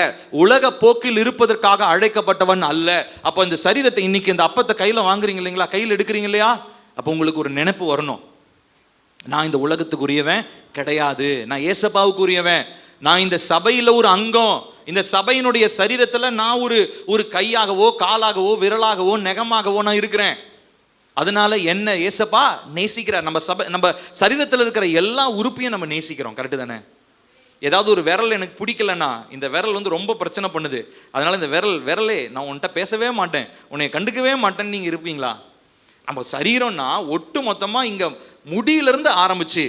உலக போக்கில் இருப்பதற்காக அழைக்கப்பட்டவன் அல்ல. அப்போ இந்த சரீரத்தை இன்னைக்கு இந்த அப்பத்தை கையில வாங்குறீங்க இல்லைங்களா, கையில் எடுக்கிறீங்க இல்லையா, அப்போ உங்களுக்கு ஒரு நினைப்பு வரணும், நான் இந்த உலகத்துக்குரியவன் கிடையாது, நான் ஏசப்பாவுக்குரியவன், நான் இந்த சபையில ஒரு அங்கம், இந்த சபையினுடைய சரீரத்துல நான் ஒரு கையாகவோ காலாகவோ விரலாகவோ நெகமாகவோ நான் இருக்கிறேன். அதனால என்ன ஏசப்பா நேசிக்கிறார். நம்ம சரீரத்தில் இருக்கிற எல்லா உறுப்பையும் நம்ம நேசிக்கிறோம். கரெக்டு தானே? ஏதாவது ஒரு விரல் எனக்கு பிடிக்கலன்னா, இந்த விரல் வந்து ரொம்ப பிரச்சனை பண்ணுது, அதனால இந்த விரலே நான் உன்கிட்ட பேசவே மாட்டேன், உன்னை கண்டுக்கவே மாட்டேன்னு நீங்க இருப்பீங்களா? நம்ம சரீரம்னா ஒட்டு மொத்தமா இங்க முடியிலிருந்து ஆரம்பிச்சு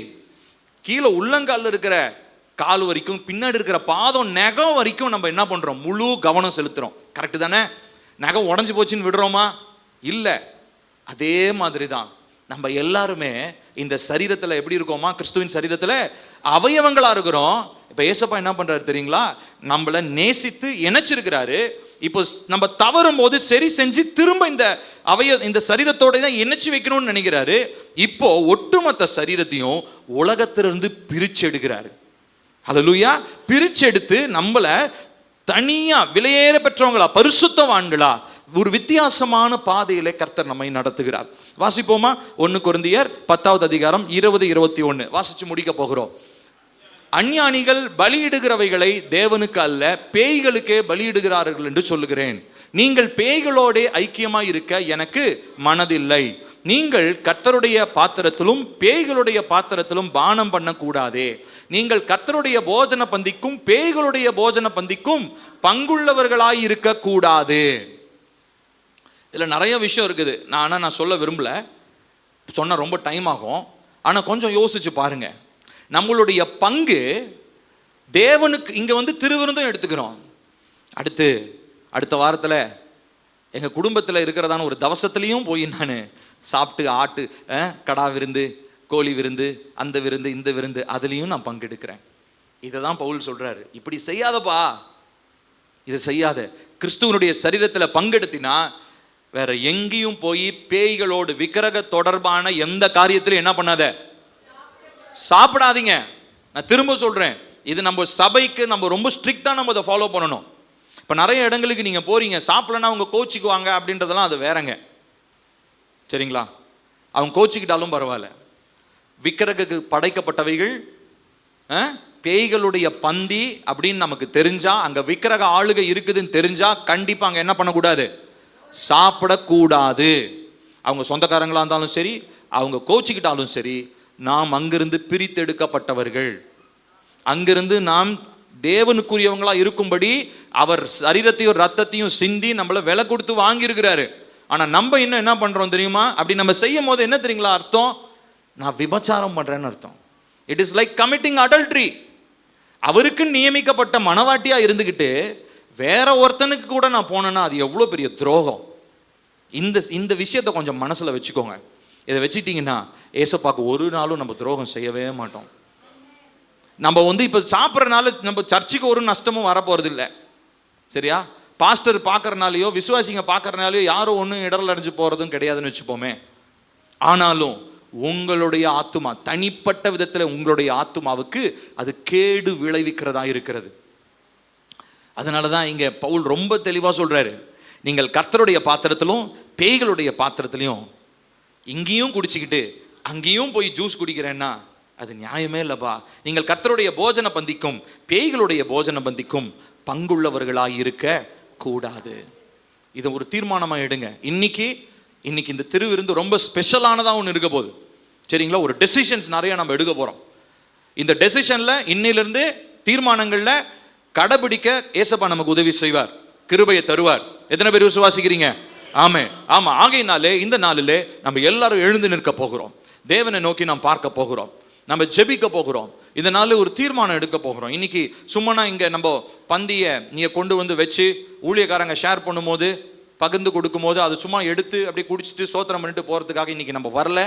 கீழே உள்ளங்காலில் இருக்கிற கால் வரைக்கும், பின்னாடி இருக்கிற பாதம் நகம் வரைக்கும் நம்ம என்ன பண்றோம், முழு கவனம் செலுத்துறோம். கரெக்டு தானே? நகம் உடஞ்சு போச்சுன்னு விடுறோமா? இல்லை. அதே மாதிரி தான் நம்ம எல்லாருமே இந்த சரீரத்தில் எப்படி இருக்கோமா, கிறிஸ்துவின் சரீரத்தில் அவயவங்களா இருக்கிறோம். இப்போ ஏசப்பா என்ன பண்றாரு தெரியுங்களா, நம்மளை நேசித்து இணைச்சிருக்கிறாரு. இப்போ நம்ம தவறும் போது சரி செஞ்சு திரும்ப இந்த சரீரத்தோட தான் இணைச்சி வைக்கணும்னு நினைக்கிறாரு. இப்போ ஒட்டுமொத்த சரீரத்தையும் உலகத்திலிருந்து பிரிச்சு எடுக்கிறாரு. ஹல்லேலூயா. பிரிச்சு எடுத்து நம்மளை தனியா விலையேற பெற்றவங்களா, பரிசுத்தவான்களா, ஒரு வித்தியாசமான பாதையிலே கர்த்தர் நம்மை நடத்துகிறார். வாசிப்போமா. 1 கொரிந்தியர் 10வது அதிகாரம் 20-21 வாசிச்சு முடிக்க போகிறோம். அஞ்ஞானிகள் பலியிடுகிறவைகளை தேவனுக்கு அல்ல, பேய்களுக்கே பலியிடுகிறார்கள் என்று சொல்லுகிறேன். நீங்கள் பேய்களோட ஐக்கியமாய் இருக்க எனக்கு மனதில்லை. நீங்கள் கர்த்தருடைய பாத்திரத்திலும் பேய்களுடைய பாத்திரத்திலும் பானம் பண்ணக்கூடாதே. நீங்கள் கர்த்தருடைய போஜன பந்திக்கும் பேய்களுடைய போஜன பந்திக்கும் பங்குள்ளவர்களாய் இருக்க கூடாது. இதுல நிறைய விஷயம் இருக்குது. நான் சொல்ல விரும்பல, சொன்ன ரொம்ப டைம் ஆகும். ஆனா கொஞ்சம் யோசிச்சு பாருங்க. நம்மளுடைய பங்கு தேவனுக்கு இங்க வந்து திருவிருந்தும் எடுத்துக்கிறோம். அடுத்த வாரத்துல எங்க குடும்பத்துல இருக்கிறதான ஒரு தவசத்திலையும் போய் நான் சாப்பிட்டு ஆட்டு கடா விருந்து, கோழி விருந்து, அந்த விருந்து, இந்த விருந்து, அதுலேயும் நான் பங்கெடுக்கிறேன். இதை தான் பவுல் சொல்றாரு, இப்படி செய்யாதப்பா, இதை செய்யாத. கிறிஸ்துவனுடைய சரீரத்தில் பங்கெடுத்தினா வேற எங்கேயும் போய் பேய்களோடு விக்கிரக தொடர்பான எந்த காரியத்திலும் என்ன பண்ணாத, சாப்பிடாதீங்க. நான் திரும்ப சொல்றேன், இது நம்ம சபைக்கு நம்ம ரொம்ப ஸ்ட்ரிக்டா நம்ம அதை ஃபாலோ பண்ணணும். இப்போ நிறைய இடங்களுக்கு நீங்க போறீங்க, சாப்பிடலன்னா அவங்க கோச்சிக்குவாங்க அப்படின்றதெல்லாம் அது வேறங்க, சரிங்களா? அவங்க கோச்சிக்கிட்டாலும் பரவாயில்ல. விக்கிரகக்கு படைக்கப்பட்டவைகள் பேய்களுடைய பந்தி அப்படின்னு நமக்கு தெரிஞ்சா, அங்க விக்கிரக ஆளுகை இருக்குதுன்னு தெரிஞ்சா கண்டிப்பா அங்க என்ன பண்ணக்கூடாது, சாப்பிடக்கூடாது. அவங்க சொந்தக்காரங்களா இருந்தாலும் சரி, அவங்க கோச்சிக்கிட்டாலும் சரி, நாம் அங்கிருந்து பிரித்தெடுக்கப்பட்டவர்கள், அங்கிருந்து நாம் தேவனுக்குரியவங்களா இருக்கும்படி அவர் சரீரத்தையும் ரத்தத்தையும் சிந்தி நம்மள விலை கொடுத்து வாங்கியிருக்கிறாரு. ஆனா நம்ம இன்னும் என்ன பண்றோம் தெரியுமா? அப்படி நம்ம செய்யும் போது என்ன தெரியுங்களா அர்த்தம்? நான் விபச்சாரம் பண்றேன்னு அர்த்தம். It is like committing adultery. அவருக்கு நியமிக்கப்பட்ட மனவாட்டியா இருந்துகிட்டு வேற ஒருத்தனுக்கு கூட நான் போனேன்னா அது எவ்வளவு பெரிய துரோகம். இந்த விஷயத்தை கொஞ்சம் மனசுல வச்சுக்கோங்க. இதை வச்சுட்டீங்கன்னா ஏசப்பாக்கு ஒரு நாளும் நம்ம துரோகம் செய்யவே மாட்டோம். நம்ம இப்போ சாப்பிட்றனால நம்ம சர்ச்சுக்கு ஒரு நஷ்டமும் வரப்போறது இல்லை. சரியா? பாஸ்டர் பார்க்கறனாலையோ விசுவாசிங்க பார்க்கறனாலையோ யாரோ ஒன்றும் இடர்ல அடைஞ்சு போறதும் கிடையாதுன்னு வச்சுப்போமே. ஆனாலும் உங்களுடைய ஆத்துமா தனிப்பட்ட விதத்தில் உங்களுடைய ஆத்துமாவுக்கு அது கேடு விளைவிக்கிறதா இருக்கிறது. அதனாலதான் இங்க பவுல் ரொம்ப தெளிவா சொல்றாரு, நீங்கள் கர்த்தருடைய பாத்திரத்திலும் பேய்களுடைய பாத்திரத்திலையும் இங்கேயும் குடிச்சுக்கிட்டு அங்கேயும் போய் ஜூஸ் குடிக்கிறேன்னா அது நியாயமே இல்லப்பா. நீங்கள் கர்த்தருடைய போஜன பந்திக்கும் பேய்களுடைய போஜன பந்திக்கும் பங்குள்ளவர்களாய் இருக்க கூடாது. இதை ஒரு தீர்மானமாக எடுங்க. இன்னைக்கு இந்த திருவிருந்து ரொம்ப ஸ்பெஷலானதா ஒன்று இருக்க போகுது. சரிங்களா? ஒரு டெசிஷன்ஸ் நிறைய நம்ம எடுக்க போறோம். இந்த டெசிஷன்ல இன்னையிலிருந்து தீர்மானங்கள்ல கடைபிடிக்க ஏசப்பா நமக்கு உதவி செய்வார், கிருபையை தருவார். எத்தனை பேர் விசுவாசிக்கிறீங்க? ஆமா. ஆகையினாலே இந்த நாளிலே நம்ம எல்லாரும் எழுந்து நிற்க போகிறோம். தேவனை நோக்கி நாம் பார்க்க போகிறோம். நம்ம ஜெபிக்க போகிறோம். இதனால ஒரு தீர்மானம் எடுக்க போகிறோம். இன்னைக்கு சும்மா இங்க நம்ம பந்தியை நீங்க கொண்டு வந்து வச்சு ஊழியக்காரங்க ஷேர் பண்ணும்போது பகிர்ந்து கொடுக்கும் போது அது சும்மா எடுத்து அப்படியே குடிச்சிட்டு சோத்திரம் பண்ணிட்டு போறதுக்காக இன்னைக்கு நம்ம வரல.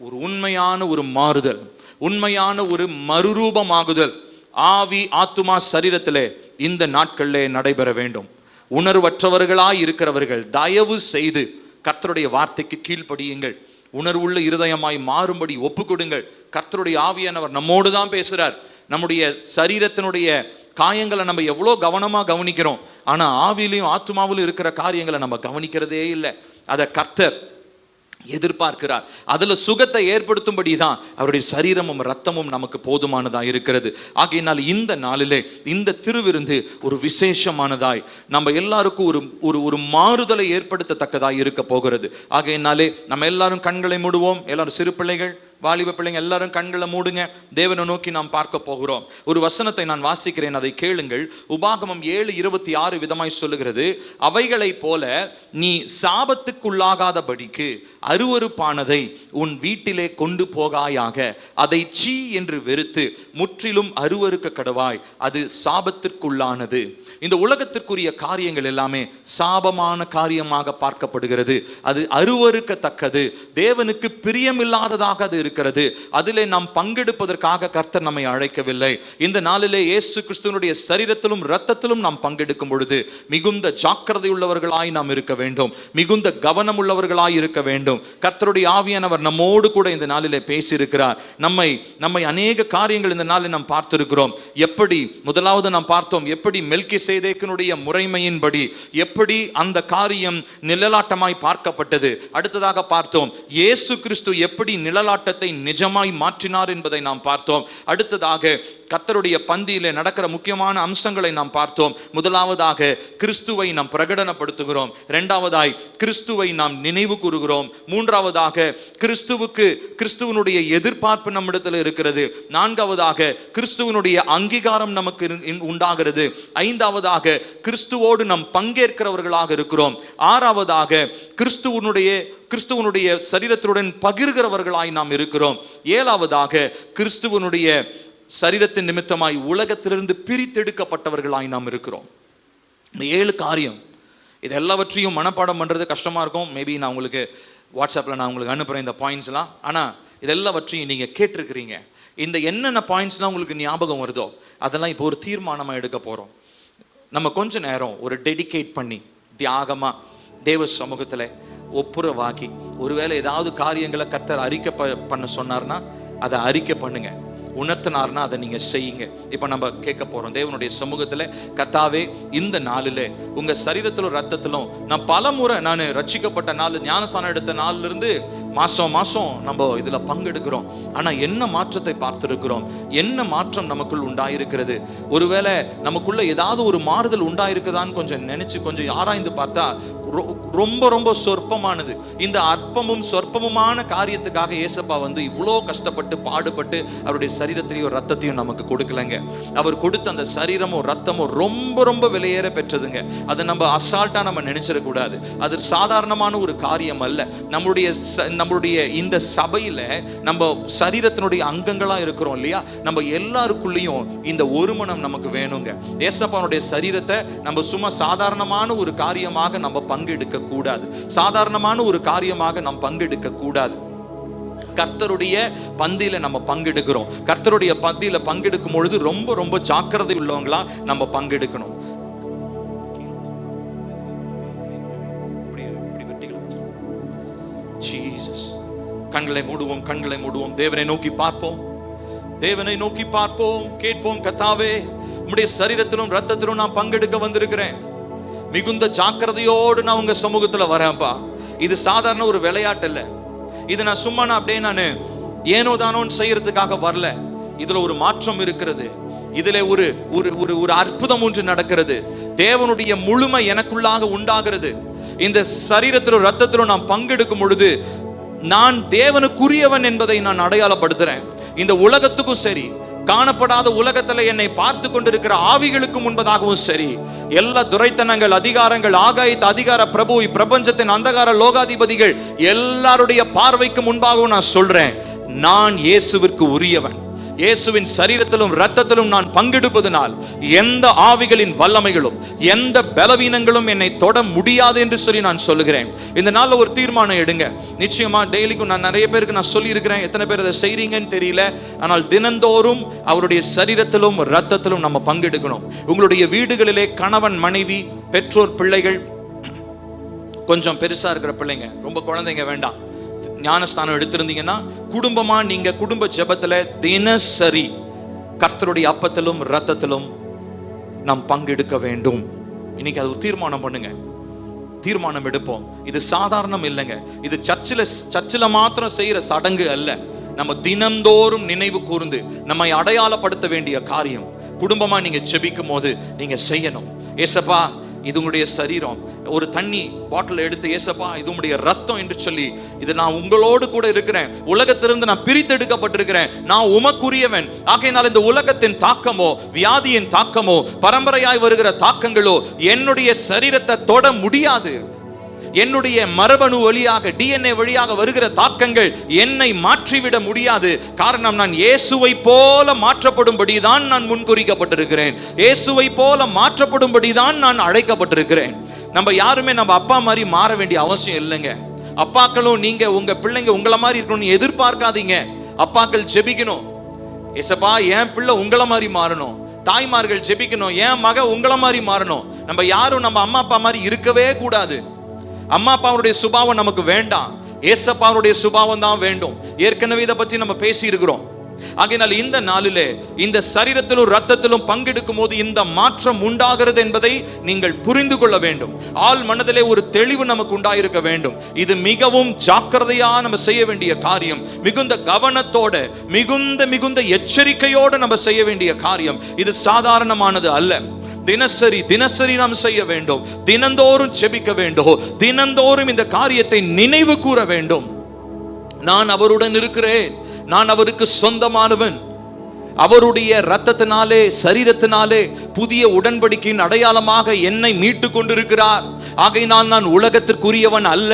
ஒரு உண்மையான ஒரு மாறுதல், உண்மையான ஒரு மறுரூபமாகுதல் ஆவி ஆத்துமா சரீரத்திலே இந்த நாட்களிலே நடைபெற வேண்டும். உணர்வற்றவர்களாய் இருக்கிறவர்கள் தயவு செய்து கர்த்தருடைய வார்த்தைக்கு கீழ்ப்படியுங்கள். உணர்வுள்ள இருதயமாய் மாறும்படி ஒப்பு கொடுங்கள். கர்த்தருடைய ஆவியானவர் நம்மோடு தான் பேசுறார். நம்முடைய சரீரத்தினுடைய காயங்களை நம்ம எவ்வளோ கவனமா கவனிக்கிறோம், ஆனா ஆவியிலையும் ஆத்துமாவிலும் இருக்கிற காரியங்களை நம்ம கவனிக்கிறதே இல்லை. அதை கர்த்தர் எதிர்பார்க்கிறார். அதுல சுகத்தை ஏற்படுத்தும்படி தான் அவருடைய சரீரமும் ரத்தமும் நமக்கு போதுமானதா இருக்கிறது. ஆகையினால் இந்த நாளிலே இந்த திருவிருந்து ஒரு விசேஷமானதாய் நம்ம எல்லாருக்கும் ஒரு மாறுதலை ஏற்படுத்தத்தக்கதாய் இருக்க போகிறது. ஆகையினாலே நம்ம எல்லாரும் கண்களை மூடுவோம். எல்லாரும் சிறு பிள்ளைகள், வாலிப பிள்ளைங்க எல்லாரும் கண்களை மூடுங்க. தேவனை நோக்கி நாம் பார்க்க போகிறோம். ஒரு வசனத்தை நான் வாசிக்கிறேன், அதை கேளுங்கள். உபாகமம் 7:26 விதமாய் சொல்லுகிறது, அவைகளை போல நீ சாபத்துக்குள்ளாகாதபடிக்கு அருவருப்பானதை உன் வீட்டிலே கொண்டு போகாயாக, அதை சீ என்று வெறுத்து முற்றிலும் அருவருக்க கடவாய், அது சாபத்திற்குள்ளானது. இந்த உலகத்திற்குரிய காரியங்கள் எல்லாமே சாபமான காரியமாக பார்க்கப்படுகிறது. அது அருவருக்கத்தக்கது, தேவனுக்கு பிரியமில்லாததாக அது இருக்கிறது. அதிலே நாம் பங்கெடுப்பதற்காக கர்த்தர் நம்மை அழைக்கவில்லை. இந்த நாளிலே இயேசு கிறிஸ்துவினுடைய சரீரத்திலும் இரத்தத்திலும் நாம் பங்கெடுக்கும் பொழுது மிகுந்த ஜாக்கிரதை உள்ளவர்களாய் நாம் இருக்க வேண்டும், மிகுந்த கவனம் உள்ளவர்களாய் இருக்க வேண்டும். கர்த்தருடைய ஆவியானவர் நம்மோடு கூட இந்த நாளிலே பேசியிருக்கிறார். நம்மை அநேக காரியங்கள் இந்த நாளில் நாம் பார்த்திருக்கிறோம். எப்படி முதலாவது நாம் பார்த்தோம், எப்படி மெல்கிசேதேக்கினுடைய முறைமையின்படி எப்படி அந்த காரியம் நிழலாட்டமாய் பார்க்கப்பட்டது. அடுத்ததாக பார்த்தோம் இயேசு கிறிஸ்து எப்படி நிழலாட்டத்தை நிஜமாய் மாற்றினார் என்பதை நாம் பார்த்தோம். அடுத்ததாக கர்த்தருடைய பந்தியிலே நடக்கிற முக்கியமான அம்சங்களை நாம் பார்த்தோம். முதலாவதாக கிறிஸ்துவை நாம் பிரகடனப்படுத்துகிறோம். இரண்டாவதாய் கிறிஸ்துவை நாம் நினைவு கூறுகிறோம். மூன்றாவதாக கிறிஸ்துவனுடைய எதிர்பார்ப்பு நம்மிடத்தில் இருக்கிறது. நான்காவதாக கிறிஸ்துவனுடைய அங்கீகாரம் நமக்கு உண்டாகிறது. ஐந்தாவதாக கிறிஸ்துவோடு நாம் பங்கேற்கிறவர்களாக இருக்கிறோம். ஆறாவதாக கிறிஸ்துவனுடைய சரீரத்துடன் பகிர்கிறவர்களாய் நாம் இருக்கிறோம். ஏழாவதாக கிறிஸ்துவனுடைய சரீரத்தின் நிமித்தமாய் உலகத்திலிருந்து பிரித்தெடுக்கப்பட்டவர்களாய் நாம் இருக்கிறோம். இந்த 7 காரியம், இது எல்லாவற்றையும் மனப்பாடம் பண்றது கஷ்டமா இருக்கும். மேபி நான் உங்களுக்கு வாட்ஸ்அப்ல நான் உங்களுக்கு அனுப்புறேன் இந்த பாயிண்ட்ஸ்லாம். ஆனா இதெல்லாவற்றையும் நீங்க கேட்டிருக்கிறீங்க. இந்த என்னென்ன பாயிண்ட்ஸ்லாம் உங்களுக்கு ஞாபகம் வருதோ அதெல்லாம் இப்போ ஒரு தீர்மானமா எடுக்க போறோம். நம்ம கொஞ்ச நேரம் ஒரு டெடிகேட் பண்ணி தியாகமா தேவ சமூகத்துல ஒப்புரவாக்கி, ஒருவேளை ஏதாவது காரியங்களை கர்த்தர் அறிக்கை பண்ண சொன்னார்னா அதை அறிக்கை பண்ணுங்க, உணர்த்தினார்னா அதை நீங்க செய்யுங்க. இப்ப நம்ம கேட்க போறோம் தேவனுடைய சமூகத்துல, கர்த்தாவே இந்த நாளில் உங்க சரீரத்திலும் ரத்தத்திலும் நான் பல முறை நான் ரட்சிக்கப்பட்ட நாள், ஞானஸ்நானம் எடுத்த நாள்ல இருந்து மாசம் நம்ம இதுல பங்கெடுக்கிறோம். ஆனா என்ன மாற்றத்தை பார்த்திருக்கிறோம், என்ன மாற்றம் நமக்குள் உண்டாயிருக்கிறது, ஒருவேளை நமக்குள்ள ஏதாவது ஒரு மாறுதல் உண்டாயிருக்குதான்னு கொஞ்சம் நினைச்சு கொஞ்சம் ஆராய்ந்து பார்த்தா ரொம்ப ரொம்ப சொற்பமானது. இந்த அற்பமும் சொற்பமுமான காரியத்துக்காக ஏசப்பா இவ்வளோ கஷ்டப்பட்டு பாடுபட்டு அவருடைய சரீரத்தையும் ரத்தத்தையும் நமக்கு கொடுக்கலங்க. அவர் கொடுத்த அந்த சரீரமும் ரத்தமும் ரொம்ப ரொம்ப விலையேற பெற்றதுங்க. அதை நம்ம அசால்ட்டா நம்ம நினைச்சிடக்கூடாது. அது சாதாரணமான ஒரு காரியம் அல்ல. நம்மளுடைய இந்த சபையில நம்ம சரீரத்தினுடைய அங்கங்களா இருக்கிறோம் இல்லையா, நம்ம எல்லாருக்குள்ளேயும் இந்த ஒரு மனம் நமக்கு வேணுங்க. ஏசப்பாவுடைய சரீரத்தை நம்ம சும்மா சாதாரணமான ஒரு காரியமாக நம்ம பங்கெடுக்க கூடாது. சாதாரணமான ஒரு காரியமாக நாம் பங்கெடுக்க கூடாது. கர்த்தருடைய பந்தியில நம்ம பங்கெடுக்கிறோம். கர்த்தருடைய பந்தியில பங்கெடுக்கும் பொழுது ரொம்ப ரொம்ப ஜாக்கிரதை உள்ளவங்களா நம்ம பங்கெடுக்கணும். ஜீசஸ், கண்களை மூடுவோம், கண்களை மூடுவோம். தேவனை நோக்கி பார்ப்போம், தேவனை நோக்கி பார்ப்போம், கேட்போம். கர்த்தாவே, உம்முடைய சரீரத்திலும் ரத்தத்திலும் நான் பங்கெடுக்க வந்திருக்கிறேன். மிகுந்த ஜாக்கிரதையோடு நான் உங்க சமூகத்துல வரேன்ப்பா. இது சாதாரண ஒரு விளையாட்டு இல்ல. இது நான் சும்மா அப்படியே நான் ஏனோ தானோன்னு செய்யறதுக்காக வரல. இதுல ஒரு மாற்றம் இருக்கிறது. இதுல ஒரு ஒரு ஒரு அற்புதம் ஒன்று நடக்கிறது. தேவனுடைய முழுமை எனக்குள்ளாக உண்டாகிறது. இந்த சரீரத்திலும் ரத்தத்திலும் நான் பங்கெடுக்கும் பொழுது நான் தேவனுக்குரியவன் என்பதை நான் அடையாளப்படுத்துறேன். இந்த உலகத்துக்கும் சரி, காணப்படாத உலகத்துல என்னை பார்த்து கொண்டிருக்கிற ஆவிகளுக்கு முன்பதாகவும் சரி, எல்லா துரைத்தனங்கள், அதிகாரங்கள், ஆகாயத்து அதிகார பிரபு, பிரபஞ்சத்தின் அந்தகார லோகாதிபதிகள் எல்லாருடைய பார்வைக்கு முன்பாகவும் நான் சொல்றேன், நான் இயேசுவிற்கு உரியவன். இயேசுவின் சரீரத்திலும் ரத்தத்திலும் நான் பங்கெடுப்பதனால் எந்த ஆவிகளின் வல்லமைகளும் எந்த பலவீனங்களும் என்னை தொட முடியாது என்று சொல்லி நான் சொல்லுகிறேன். இந்த நாள்ல ஒரு தீர்மானம் எடுங்க. நிச்சயமா டெய்லிக்கும் நான் நிறைய பேருக்கு நான் சொல்லி இருக்கிறேன், எத்தனை பேர் அதை செய்றீங்கன்னு தெரியல. ஆனால் தினந்தோறும் அவருடைய சரீரத்திலும் ரத்தத்திலும் நம்ம பங்கெடுக்கணும். உங்களுடைய வீடுகளிலே கணவன், மனைவி, பெற்றோர், பிள்ளைகள், கொஞ்சம் பெருசா இருக்கிற பிள்ளைங்க, ரொம்ப குழந்தைங்க வேண்டாம், ஞானஸ்தானம் எடுத்திருந்தீங்கன்னா குடும்பமா நீங்க குடும்ப ஜெபத்துல தினசரி கர்த்தருடைய அப்பத்திலும் ரத்தத்திலும் நாம் பங்கெடுக்க வேண்டும். இன்னைக்கு அது தீர்மானம் பண்ணுங்க, தீர்மானம் எடுப்போம். இது சாதாரணம் இல்லைங்க. இது சர்ச்சில் மாத்திரம் செய்யற சடங்கு அல்ல. நம்ம தினந்தோறும் நினைவு கூர்ந்து நம்மை அடையாளப்படுத்த வேண்டிய காரியம். குடும்பமா நீங்க ஜெபிக்கும் போது நீங்க செய்யணும். ஏசப்பா, இது உங்களுடைய சரீரம். ஒரு தண்ணி பாட்டில் எடுத்து, ஏசப்பா இது உங்களுடைய ரத்தம் என்று சொல்லி, இது நான் உங்களோடு கூட இருக்கிறேன், உலகத்திலிருந்து நான் பிரித்தெடுக்கப்பட்டிருக்கிறேன், நான் உமக்குரியவன். ஆகையினால் இந்த உலகத்தின் தாக்கமோ, வியாதியின் தாக்கமோ, பரம்பரையாய் வருகிற தாக்கங்களோ என்னுடைய சரீரத்தை தொட முடியாது. என்னுடைய மரபணு வழியாக, டிஎன்ஏ வழியாக வருகிற தாக்கங்கள் என்னை மாற்றிவிட முடியாது. காரணம், நான் இயேசுவை போல மாற்றப்படும்படிதான் நான் முன்குறிக்கப்பட்டிருக்கிறேன். இயேசுவை போல மாற்றப்படும்படிதான் நான் அழைக்கப்பட்டிருக்கிறேன். நம்ம யாருமே நம்ம அப்பா மாதிரி மாற வேண்டிய அவசியம் இல்லைங்க. அப்பாக்களும் நீங்க உங்க பிள்ளைங்க உங்களை மாதிரி இருக்கணும்னு எதிர்பார்க்காதீங்க. அப்பாக்கள் ஜெபிக்கணும், ஏசப்பா என் பிள்ளை உங்களை மாதிரி மாறணும். தாய்மார்கள் ஜெபிக்கணும், என் மக உங்களை மாதிரி மாறணும். நம்ம யாரும் நம்ம அம்மா அப்பா மாதிரி இருக்கவே கூடாது. அம்மா அப்பாவுடைய சுபாவம் நமக்கு வேண்டாம், ஏசப்பாவுடைய சுபாவம் தான் வேண்டும். ஏற்கனவே இதை பற்றி நம்ம பேசி இருக்கிறோம். ஆகையினால் இந்த நாளிலே இந்த சரீரத்திலும் ரத்தத்திலும் பங்கெடுக்கும் போது இந்த மாற்றம் உண்டாகிறது என்பதை நீங்கள் புரிந்து கொள்ள வேண்டும். ஆள் மனதிலே ஒரு தெளிவு நமக்கு உண்டாயிருக்க வேண்டும். இது மிகவும் ஜாக்கிரதையா நம்ம செய்ய வேண்டிய காரியம். மிகுந்த கவனத்தோட, மிகுந்த எச்சரிக்கையோடு நம்ம செய்ய வேண்டிய காரியம். இது சாதாரணமானது அல்ல. தினசரி நாம் செய்ய வேண்டும். தினந்தோறும் ஜெபிக்க வேண்டும். தினந்தோறும் இந்த காரியத்தை நினைவு கூற வேண்டும். நான் அவருடன் இருக்கிறேன், நான் அவருக்கு சொந்தமானவன். அவருடைய இரத்தத்தினாலே, சரீரத்தினாலே புதிய உடன்படிக்கையின் அடையாளமாக என்னை மீட்டு கொண்டிருக்கிறார். ஆகையினால் நான் உலகத்திற்குரியவன் அல்ல.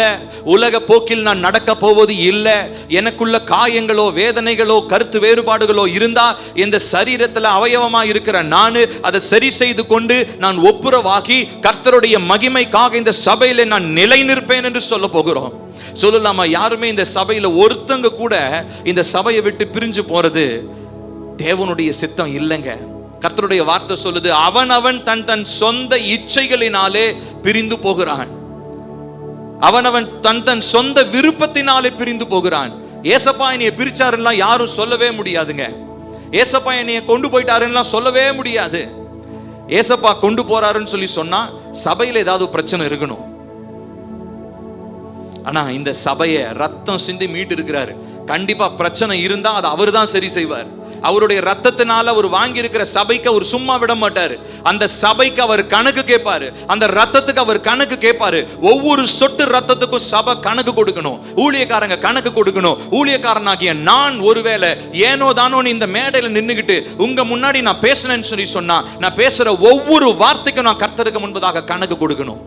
உலக போக்கில் நான் நடக்க போவது இல்லை. எனக்குள்ள காயங்களோ, வேதனைகளோ, கருத்து வேறுபாடுகளோ இருந்தா இந்த சரீரத்தில் அவயவமா இருக்கிற நான் அதை சரி செய்து கொண்டு நான் ஒப்புரவாகி கர்த்தருடைய மகிமைக்காக இந்த சபையில நான் நிலை நிற்பேன் என்று சொல்ல போகிறோம். சொல்லலாமா? யாருமே இந்த சபையில ஒருத்தங்க கூட இந்த சபையை விட்டு பிரிஞ்சு போறது தேவனுடைய சித்தம் இல்லைங்க. கர்த்தருடைய வார்த்தை சொல்லுது, அவனவன் தன் சொந்த இச்சைகளினாலே பிரிந்து போகிறான். அவனவன் தன் சொந்த விருப்பத்தினாலே பிரிந்து போகிறான். ஏசப்பா என்னைய பிரிச்சாருன்னா யாரும் சொல்லவே முடியாதுங்க. ஏசப்பா என்னைய கொண்டு போயிட்டாருன்னா சொல்லவே முடியாது. ஏசப்பா கொண்டு போறாருன்னு சொல்லி சொன்னா சபையில ஏதாவது பிரச்சனை இருக்கணும். ஆனா இந்த சபையை ரத்தம் சிந்தி மீட்டு இருக்கிறாரு. கண்டிப்பா பிரச்சனை இருந்தா அது அவர் தான் சரி செய்வார். அவருடைய ரத்தத்தினால அவர் வாங்கி இருக்கிற சபைக்கு அவர் சும்மா விட மாட்டாரு. அந்த சபைக்கு அவர் கணக்கு கேட்பாரு, அந்த ரத்தத்துக்கு அவர் கணக்கு கேட்பாரு. ஒவ்வொரு சொட்டு ரத்தத்துக்கும் சபை கணக்கு கொடுக்கணும், ஊழியக்காரங்க கணக்கு கொடுக்கணும். ஊழியக்காரனாகிய நான் ஒருவேளை ஏனோ தானோ இந்த மேடையில் நின்னுகிட்டு உங்க முன்னாடி நான் பேசுனேன்னு சொன்னா, நான் பேசுற ஒவ்வொரு வார்த்தைக்கும் நான் கர்த்தருக்கு முன்பதாக கணக்கு கொடுக்கணும்.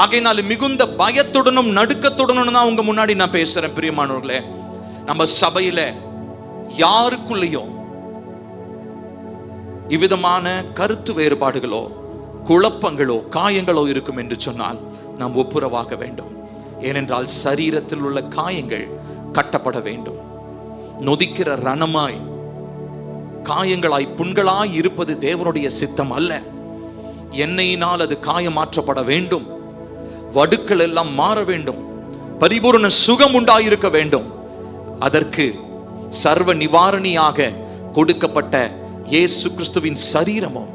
ஆகையினால மிகுந்த பயத்துடனும் நடுக்கத்துடனும் தான் உங்க முன்னாடி நான் பேசுறேன். பிரியமானவர்களே, நம்ம சபையில யாருக்குள்ளேயும் இவ்விதமான கருத்து வேறுபாடுகளோ குழப்பங்களோ காயங்களோ இருக்கும் என்று சொன்னால் நாம் ஒப்புரவாக வேண்டும். ஏனென்றால் சரீரத்தில் உள்ள காயங்கள் கட்டப்பட வேண்டும். நொதிக்கிற ரணமாய் காயங்களாய் புண்களாய் இருப்பது தேவனுடைய சித்தம் அல்ல. எண்ணெயினால் அது காயமாற்றப்பட வேண்டும். வடுக்கள் எல்லாம் மாற வேண்டும். பரிபூர்ண சுகம் உண்டாயிருக்க வேண்டும். அதற்கு சர்வ நிவாரணியாக கொடுக்கப்பட்ட இயேசு கிறிஸ்துவின் சரீரமும்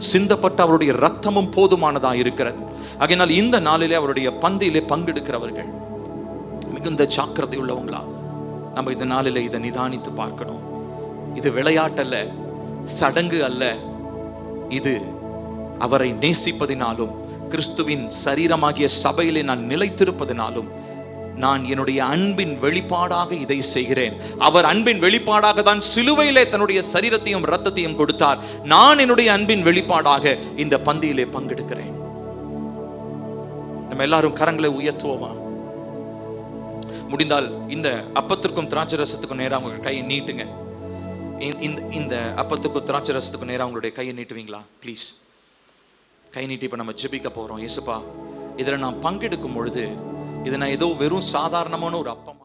சிந்தப்பட்ட அவருடைய ரத்தமும் போதுமானதா இருக்கிறது. ஆகையினால் இந்த நாளிலே அவருடைய பந்தியிலே பங்கெடுக்கிறவர்கள் மிகுந்த ஜாக்கிரதை உள்ளவங்களா நம்ம இந்த நாளிலே இதை நிதானித்து பார்க்கணும். இது விளையாட்டல்ல, சடங்கு அல்ல. இது அவரை நேசிப்பதினாலும் கிறிஸ்துவின் சரீரமாகிய சபையிலே நான் நிலைத்திருப்பதினாலும் நான் என்னுடைய அன்பின் வெளிப்பாடாக இதை செய்கிறேன். அவர் அன்பின் வெளிப்பாடாக தான் சிலுவையிலே தன்னுடைய சரீரத்தையும் இரத்தத்தையும் கொடுத்தார். நான் என்னுடைய அன்பின் வெளிப்பாடாக இந்த பந்தியிலே பங்கெடுக்கிறேன். நம்ம எல்லாரும் கரங்களை உயர்த்துவோமா? முடிந்தால் இந்த அப்பத்திற்கும் திராட்சை ரசத்துக்கும் நேராக உங்க கையை நீட்டுங்க. இந்த அப்பத்துக்கும் திராட்சை ரசத்துக்கும் நேராக உங்களுடைய கையை நீட்டுவீங்களா? ப்ளீஸ் கை நீட்டி இப்ப நம்ம ஜெபிக்க போறோம். இயேசுப்பா, இதுல நான் பங்கெடுக்கும் பொழுது இது நான் ஏதோ வெறும் சாதாரணமான ஒரு அப்பம்